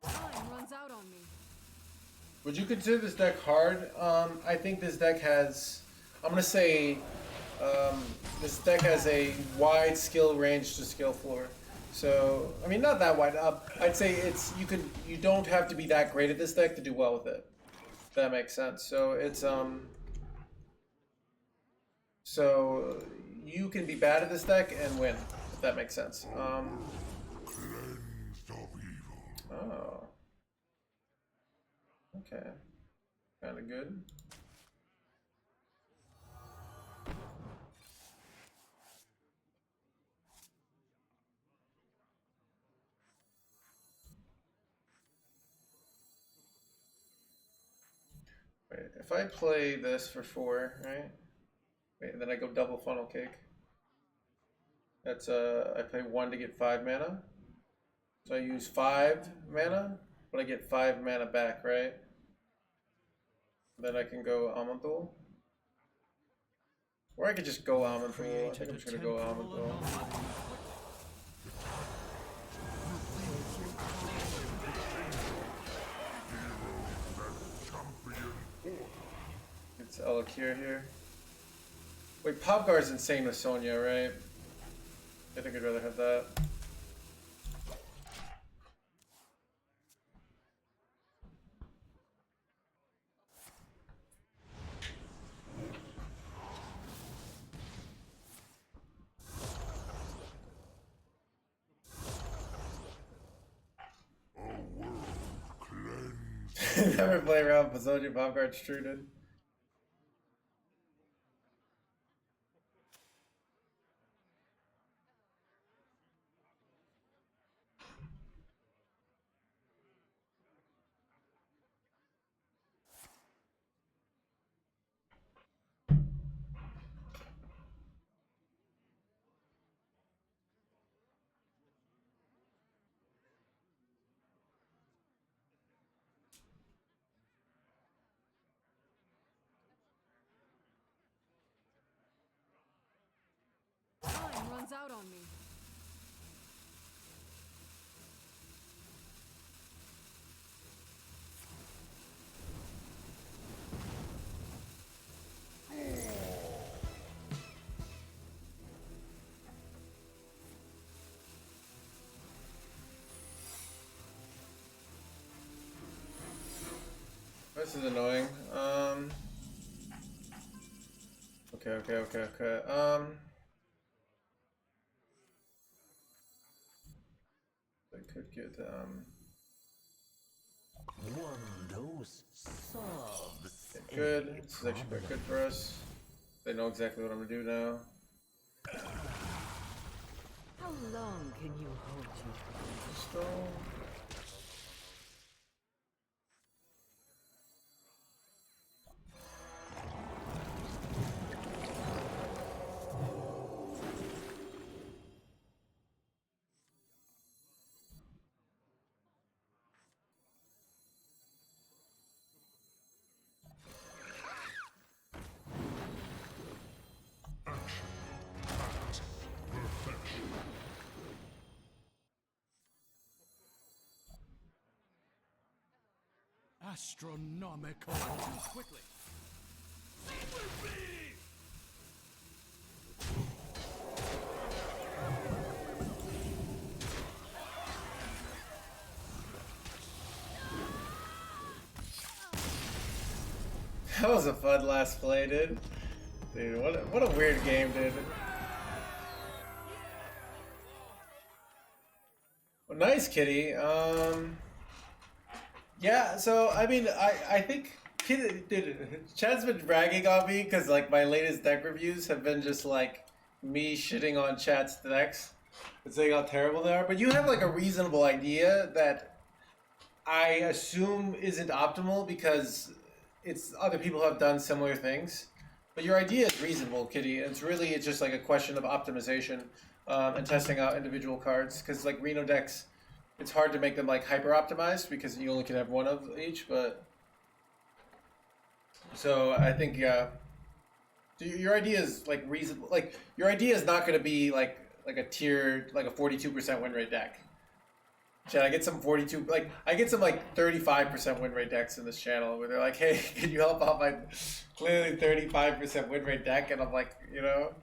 Time runs out on me. Would you consider this deck hard? I think this deck has, I'm gonna say, this deck has a wide skill range to skill floor. So, I mean, not that wide. I'd say you don't have to be that great at this deck to do well with it. If that makes sense. So it's so you can be bad at this deck and win, if that makes sense. Cleansed of evil. Oh. Okay. Kind of good. Wait, if I play this for 4, right? Wait, and then I go double funnel cake. That's I pay 1 to get 5 mana. So I use 5 mana, but I get 5 mana back, right? Then I can go Amanthul. Or I could just go Amanthul. I think I'm just gonna go Amanthul. It's Elakir here. Wait, Popguard's insane with Sonya, right? I think I'd rather have that. Never play around with Sonya Popguard's true, dude. Time runs out on me. This is annoying. Okay. I could get One dose solves good. any This is actually quite good problem. for us. They know exactly what I'm gonna do now. How long can you hold your Stone. Astronomical. Too quickly. That was a fun last play, dude. Dude, what a weird game, dude. Well, nice, Kitty. Yeah. So I mean, I think Kitty, dude, Chad's been bragging on me because like my latest deck reviews have been just like me shitting on Chad's decks and saying how terrible they are. But you have like a reasonable idea that I assume isn't optimal because it's other people have done similar things. But your idea is reasonable, Kitty. It's just like a question of optimization and testing out individual cards. Because like Reno decks, it's hard to make them like hyper optimized because you only can have one of each. But so I think your idea is like reasonable. Like your idea is not going to be like a tier like a 42% win rate deck. Chad, I get some 42, like, I get some, like, 35% win rate decks in this channel where they're like, hey, can you help out my clearly 35% win rate deck? And I'm like, you know,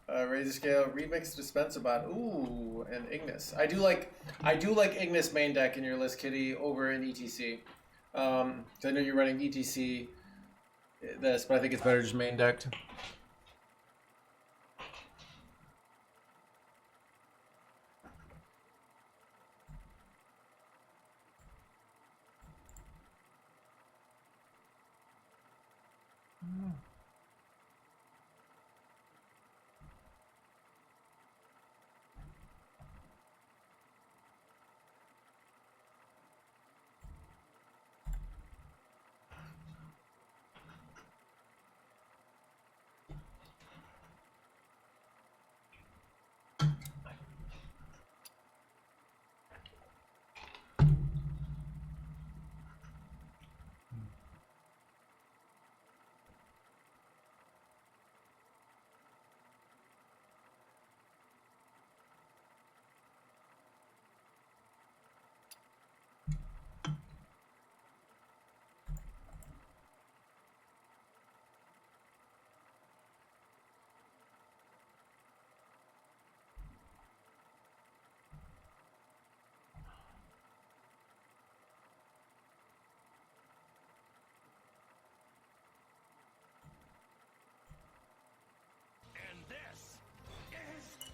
Razor Scale, Remix, Dispensabot, ooh, and Ignis. I do like Ignis main deck in your list, Kitty, over in ETC. So I know you're running ETC this, but I think it's better just main decked.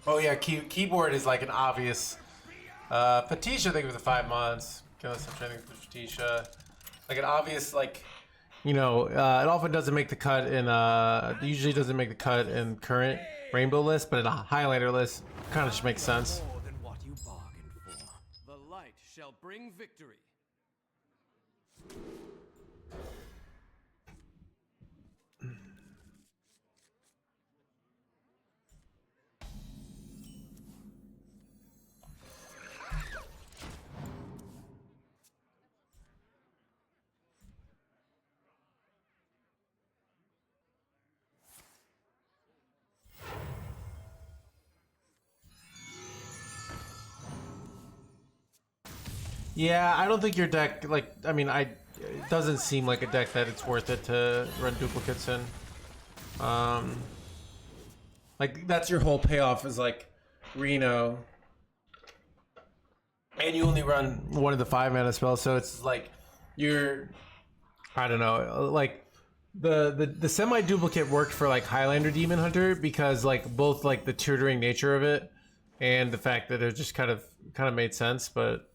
Oh yeah, keyboard is like an obvious. Fatisha, I think it was 5 months. Unless I'm trying to think for Fatisha. Like an obvious, like, you know, it often doesn't make the cut in, usually doesn't make the cut in current rainbow list, but in a highlighter list, kind of just makes sense. More than what you bargained for. The light shall bring victory. Yeah, I don't think your deck, like, I mean, it doesn't seem like a deck that it's worth it to run duplicates in. Like, that's your whole payoff is, like, Reno. And you only run one of the 5 mana spells, so it's like, I don't know, like, the semi-duplicate worked for, like, Highlander Demon Hunter because, like, both, like, the tutoring nature of it and the fact that it just kind of made sense, but...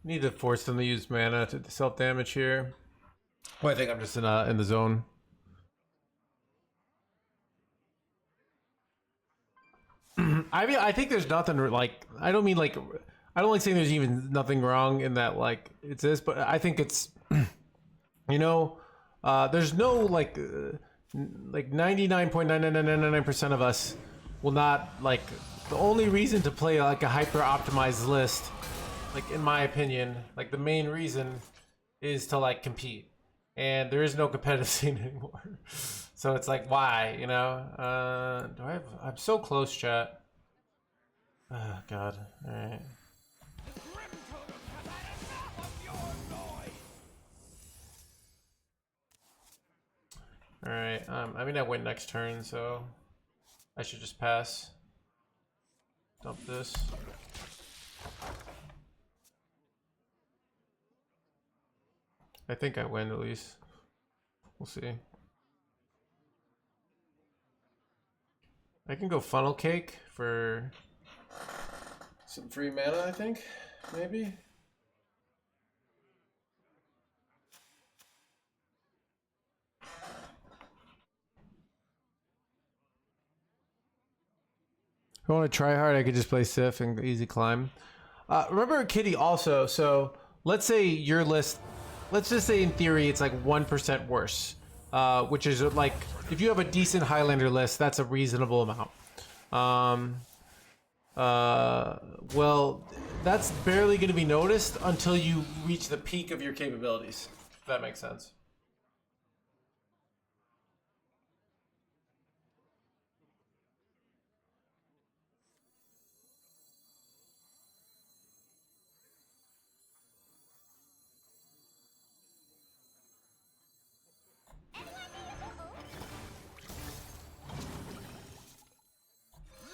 Need to force them to use mana to self damage here. Well, I think I'm just in the zone. I mean, I think there's nothing like. I don't mean like. I don't like saying there's even nothing wrong in that like it's this, but I think it's. You know, there's no like 99.99999% of us will not like. The only reason to play like a hyper optimized list, like in my opinion, like the main reason is to like compete, and there is no competitive scene anymore. So it's like, why, you know? Do I have? I'm so close, chat. Oh God. All right. All right. I mean, I win next turn, so I should just pass. Dump this. I think I win at least. We'll see. I can go funnel cake for some free mana, I think. Maybe. If I want to try hard, I could just play Sif and easy climb. Remember Kitty also, so let's say your list, let's just say in theory it's like 1% worse. Which is like, if you have a decent Highlander list, that's a reasonable amount. Well, that's barely going to be noticed until you reach the peak of your capabilities, if that makes sense.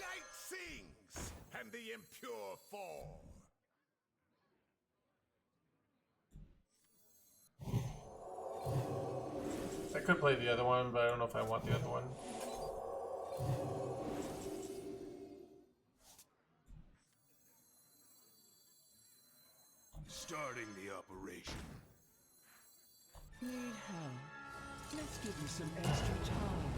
Light sings, and the impure fall. I could play the other one, but I don't know if I want the other one. Starting the operation. Need help? Let's give you some extra time.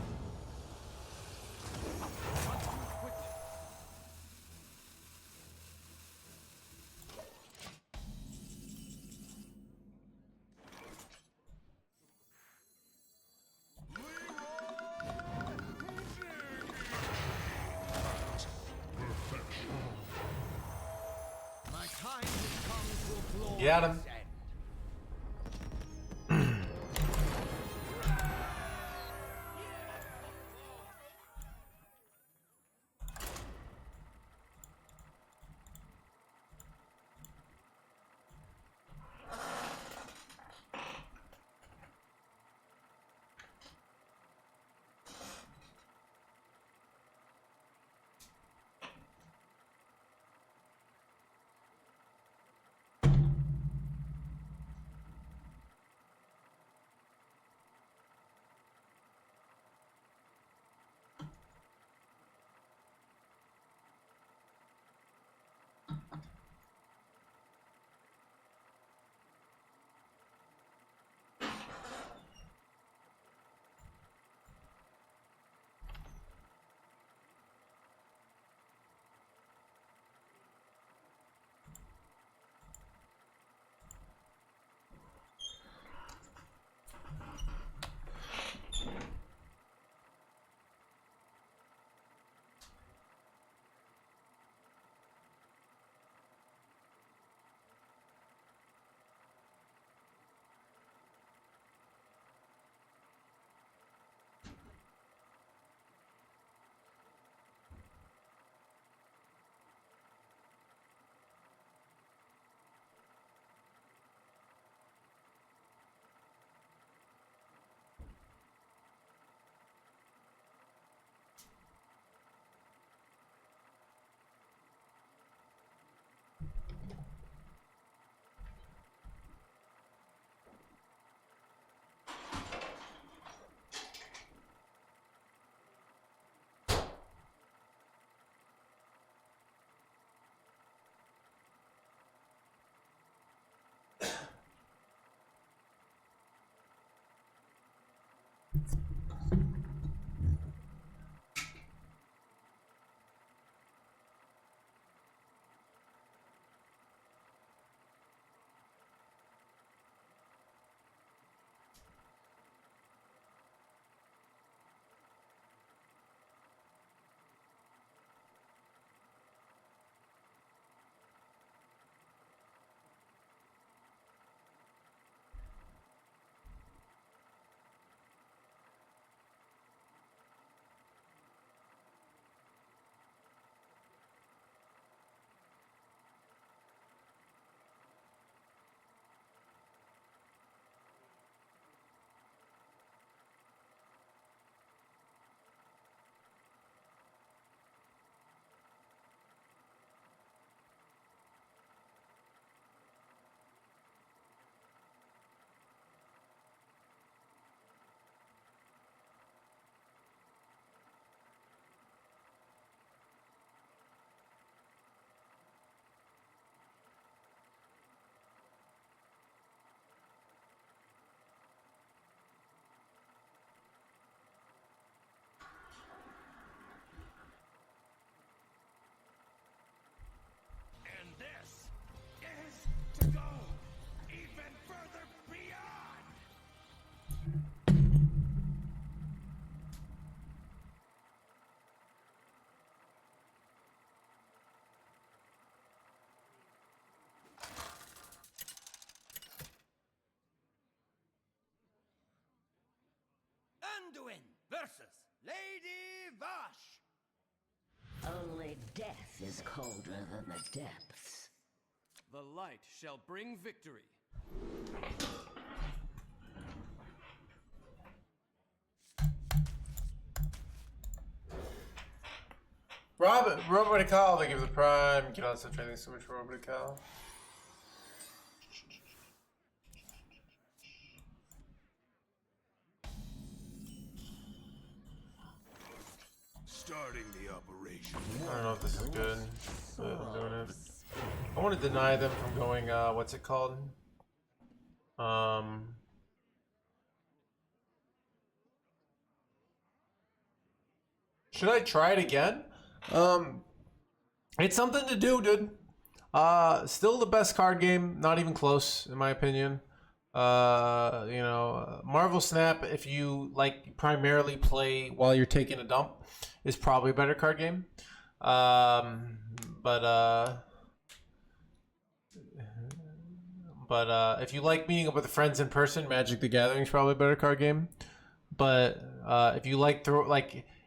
My time has come to a glorious Get him. end. And this is to go even further beyond. Anduin versus Lady Vash. Only death is colder than the depths. The light shall bring victory. Robert Cal, thank you for the prime. Get on some training so much for Robert Cal. Starting the operation. I don't know if this is good, but I'm doing it. I want to deny them from going, what's it called? Should I try it again? It's something to do, dude. Still the best card game, not even close, in my opinion. You know, Marvel Snap, if you like primarily play while you're taking a dump, is probably a better card game. But if you like meeting up with friends in person, Magic the Gathering is probably a better card game. But if you like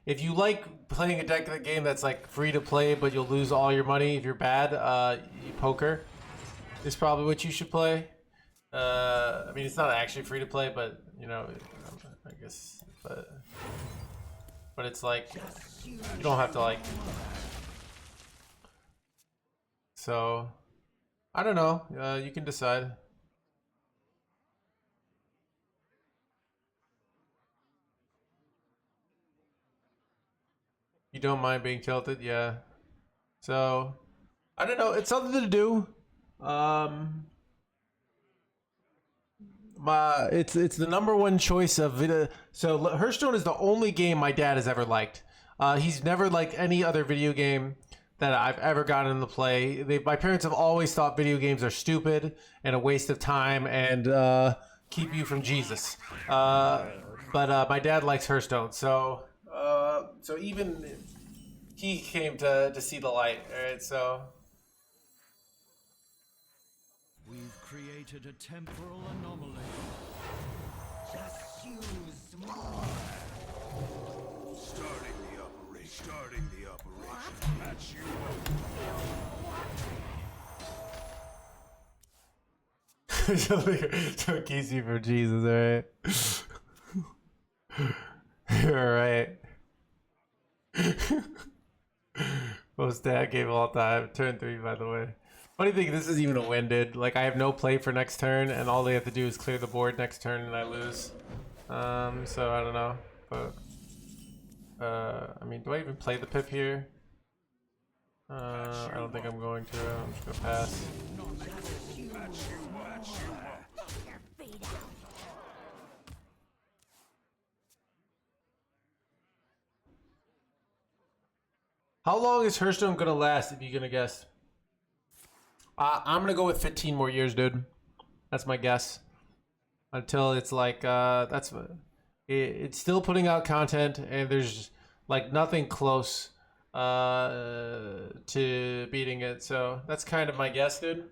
if you like playing a deck of the game that's like free to play, but you'll lose all your money if you're bad, poker is probably what you should play. I mean, it's not actually free to play, but you know, I guess, but it's like you don't have to like. So, I don't know. You can decide. You don't mind being tilted, yeah. So, I don't know. It's something to do. It's the number one choice of video. So Hearthstone is the only game my dad has ever liked. He's never liked any other video game that I've ever gotten into play. My parents have always thought video games are stupid and a waste of time and keep you from Jesus. But my dad likes Hearthstone, so even he came to see the light. All right, so. We've created a temporal anomaly. Just use more. Starting the operation. Match you Don't kiss you for Jesus, alright? Most dad game of all time. Turn 3, by the way. Funny thing, this is even a win, dude. Like, I have no play for next turn, and all they have to do is clear the board next turn, and I lose. So I don't know, but I mean, do I even play the pip here? I don't think I'm going to. I'm just gonna pass. How long is Hearthstone gonna last? If you're gonna guess, I'm gonna go with 15 more years, dude. That's my guess. Until it's like it's still putting out content, and there's like nothing close to beating it. So that's kind of my guess, dude.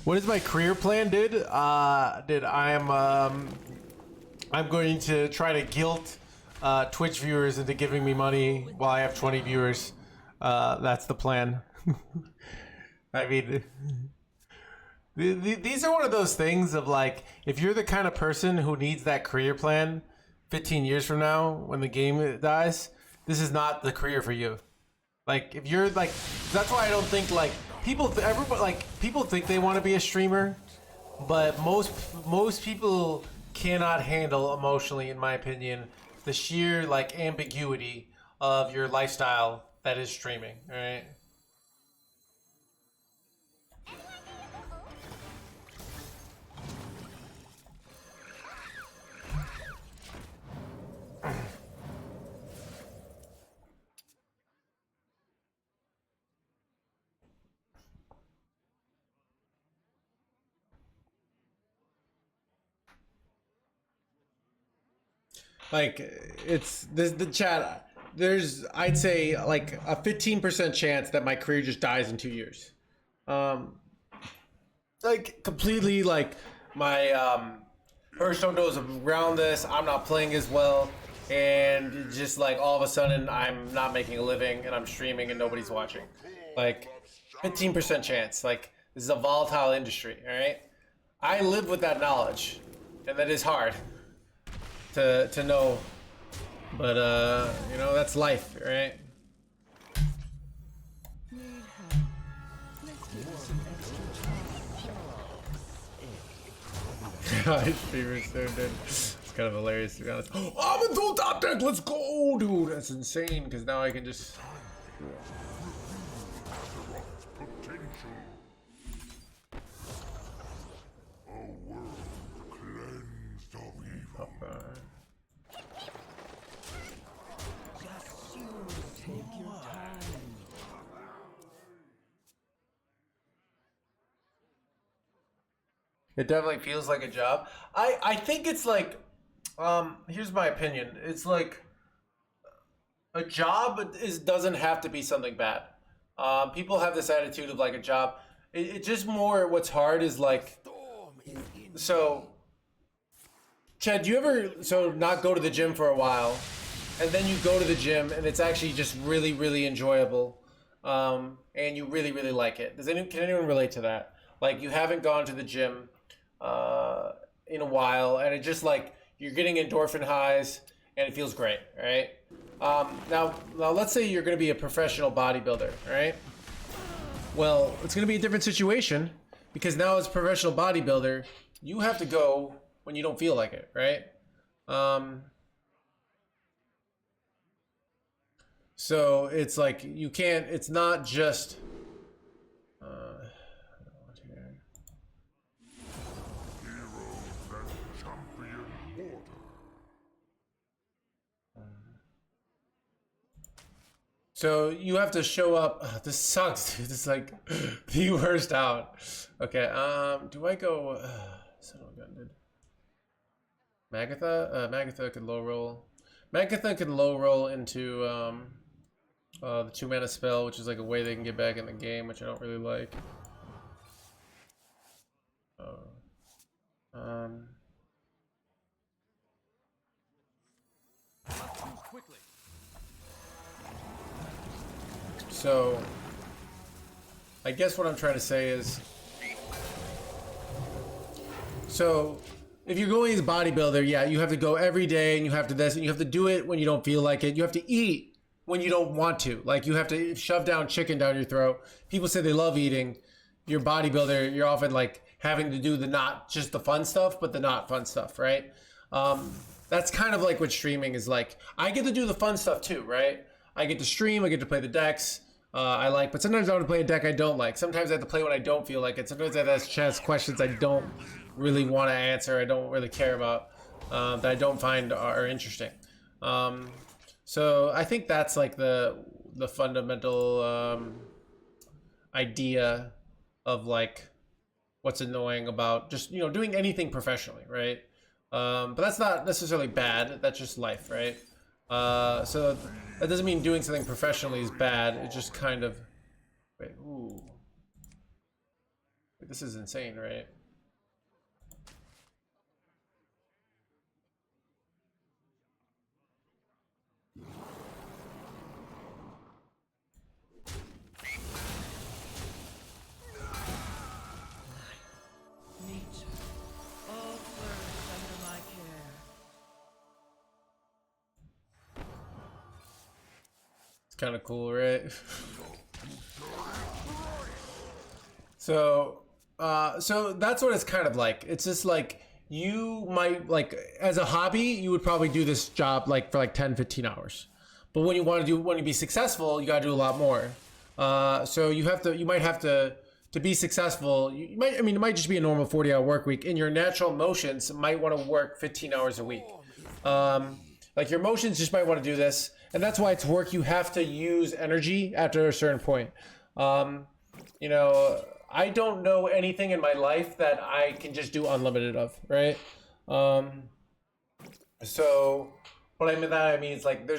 What is my career plan, dude? I'm going to try to guilt Twitch viewers into giving me money while I have 20 viewers. That's the plan. I mean, these are one of those things of like, if you're the kind of person who needs that career plan 15 years from now when the game dies, this is not the career for you. Like, if you're like, that's why I don't think like people think they want to be a streamer, but most people cannot handle emotionally, in my opinion, the sheer like ambiguity of your lifestyle that is streaming. All right. Like, it's the chat. There's, I'd say, like a 15% chance that my career just dies in 2 years. Like completely, like my Hearthstone goes around this. I'm not playing as well, and just like all of a sudden I'm not making a living and I'm streaming and nobody's watching. Like 15% chance. Like, this is a volatile industry. All right, I live with that knowledge, and that is hard to know, but you know, that's life, right? His favorite so good. It's kind of hilarious, to be honest. Oh, I'm a dual top deck. Let's go, dude. That's insane, because now I can just. It definitely feels like a job. I think it's like, here's my opinion. It's like a job doesn't have to be something bad. People have this attitude of like a job. It just more, what's hard is like, so, Chad, do you ever not go to the gym for a while, and then you go to the gym and it's actually just really, really enjoyable, and you really, really like it? Can anyone relate to that? Like, you haven't gone to the gym in a while, and it just like you're getting endorphin highs and it feels great, right? Now let's say you're going to be a professional bodybuilder, right? Well, it's going to be a different situation, because now as a professional bodybuilder, you have to go when you don't feel like it, right? So it's like you can't. It's not just. So you have to show up. Oh, this sucks, dude. This is like the worst out. Okay. Do I go? Son of a gun, dude. Magatha. Magatha can low roll. Magatha can low roll into the 2-mana spell, which is like a way they can get back in the game, which I don't really like. So, I guess what I'm trying to say is, so if you're going as a bodybuilder, yeah, you have to go every day, and you have to this, and you have to do it when you don't feel like it. You have to eat when you don't want to. Like, you have to shove down chicken down your throat. People say they love eating. You're a bodybuilder, you're often like having to do the not just the fun stuff, but the not fun stuff, right? That's kind of like what streaming is like. I get to do the fun stuff too, right? I get to stream, I get to play the decks. I like, but sometimes I want to play a deck I don't like. Sometimes I have to play when I don't feel like it. Sometimes I have to ask questions I don't really want to answer, I don't really care about, that I don't find are interesting. So I think that's like the fundamental idea of like what's annoying about just, you know, doing anything professionally, right? But that's not necessarily bad. That's just life, right? So that doesn't mean doing something professionally is bad. It just kind of, wait, ooh, wait, this is insane, right? Nature, all flourish under my care. It's kind of cool, right? So that's what it's kind of like. It's just like you might, like, as a hobby, you would probably do this job like for like 10-15 hours. But when you want to be successful, you got to do a lot more. So you might have to be successful. I mean, it might just be a normal 40-hour work week. In your natural motions, might want to work 15 hours a week. Like your emotions just might want to do this. And that's why it's work. You have to use energy after a certain point. You know, I don't know anything in my life that I can just do unlimited of, right? So what I mean is like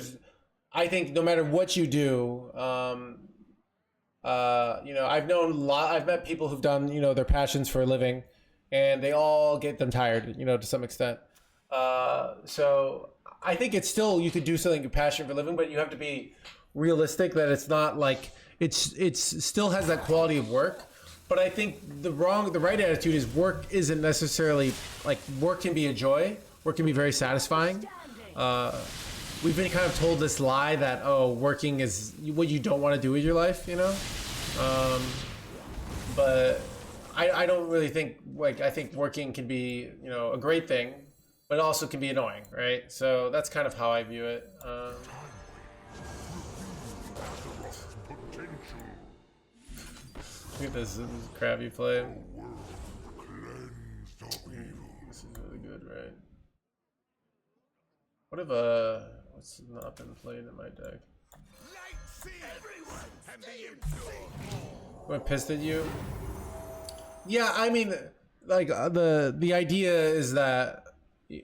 I think no matter what you do, you know, I've met people who've done, you know, their passions for a living, and they all get them tired, you know, to some extent. So I think it's still, you could do something you're passionate for a living, but you have to be realistic that it's not like it's still has that quality of work. But I think the right attitude is work isn't necessarily like, work can be a joy. Work can be very satisfying. We've been kind of told this lie that, oh, working is what you don't want to do with your life, you know? But I don't really think, like, I think working can be, you know, a great thing, but it also can be annoying, right? So that's kind of how I view it. Look at this crap you play. This is really good, right? What if, what's not been played in my deck? What pissed at you? Yeah, I mean, like, the idea is that the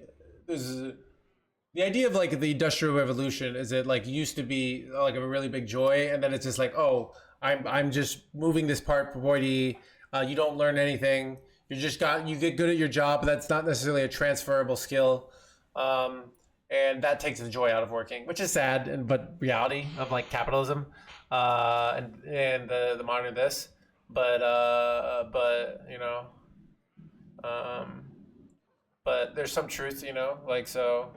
idea of like the Industrial Revolution is it like used to be like a really big joy, and then it's just like, oh, I'm just moving this part per body. You don't learn anything. You get good at your job, but that's not necessarily a transferable skill. And that takes the joy out of working, which is sad, but reality of like capitalism, and the modern this. But you know, but there's some truth, you know, like so.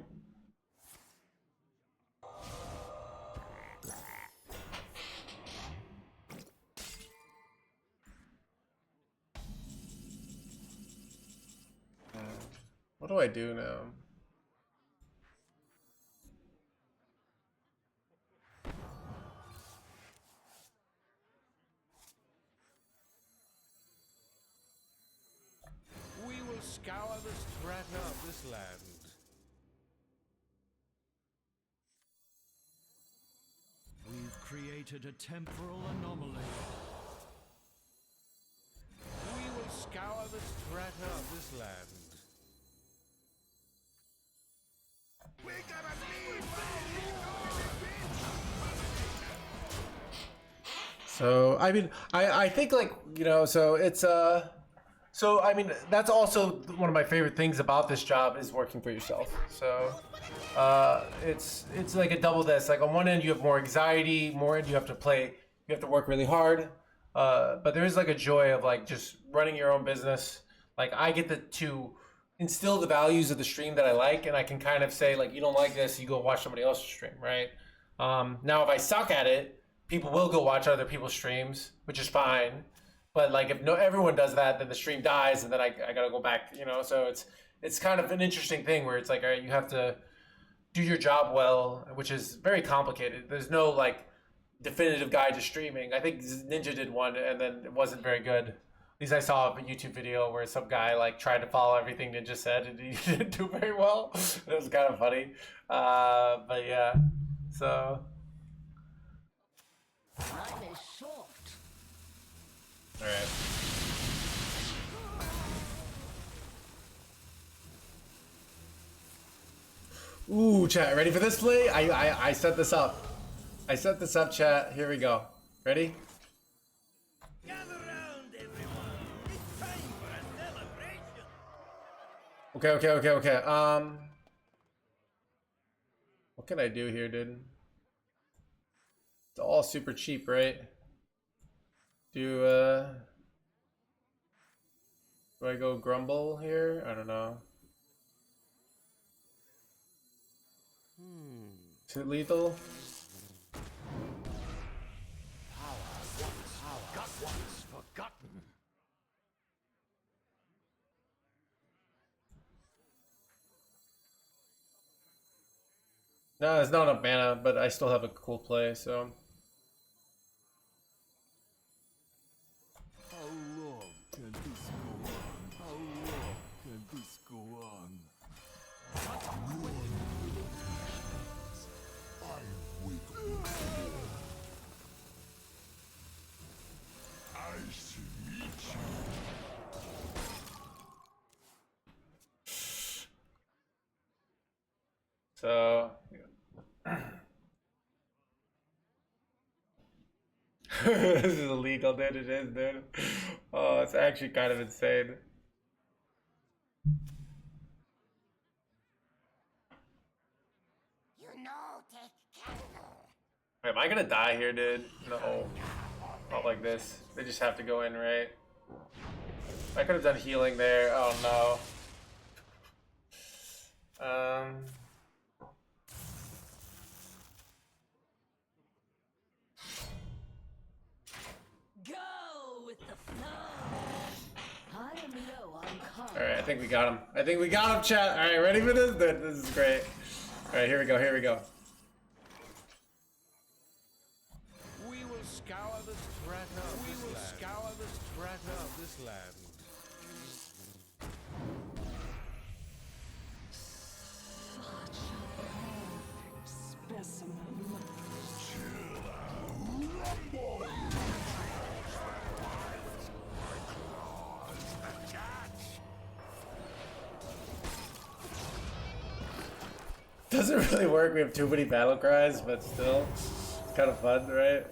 What do I do now? We will scour the strata of this land. We've created a temporal anomaly. We will scour the strata of this land. We gotta leave! So I mean, I think, like, you know, so it's so I mean, that's also one of my favorite things about this job is working for yourself. So it's like a double this. Like on one end you have more anxiety, more end you have to work really hard. But there is like a joy of like just running your own business. Like I get to instill the values of the stream that I like, and I can kind of say like, you don't like this, you go watch somebody else's stream, right? Now if I suck at it, people will go watch other people's streams, which is fine. But like if everyone does that, then the stream dies, and then I gotta go back, you know. So it's kind of an interesting thing where it's like, all right, you have to do your job well, which is very complicated. There's no like definitive guide to streaming. I think Ninja did one, and then it wasn't very good. At least I saw a YouTube video where some guy like tried to follow everything Ninja said, and he didn't do very well. It was kind of funny. But yeah, so. Time is short. All right. Ooh, chat, ready for this play? I set this up. I set this up, chat. Here we go. Ready? Gather round, everyone. It's time for a celebration. Okay. What can I do here, dude? It's all super cheap, right? Do I go grumble here? I don't know. Too lethal? Got once forgotten. No, it's not enough mana, but I still have a cool play, so. How long can this go on? How long can this go on? So. This is illegal, dude. It is, dude. Oh, it's actually kind of insane. You know, take candle. Wait, am I gonna die here, dude? No. Not like this. They just have to go in, right? I could have done healing there. Oh no. Go with the flow. I am low on cards. Alright, I think we got him. I think we got him, chat. Alright, ready for this? Dude, this is great. Alright, here we go, here we go. We will scour the strata of this land. We will scour the strata of this land. Doesn't really work. We have too many battle cries, but still, it's kind of fun, right?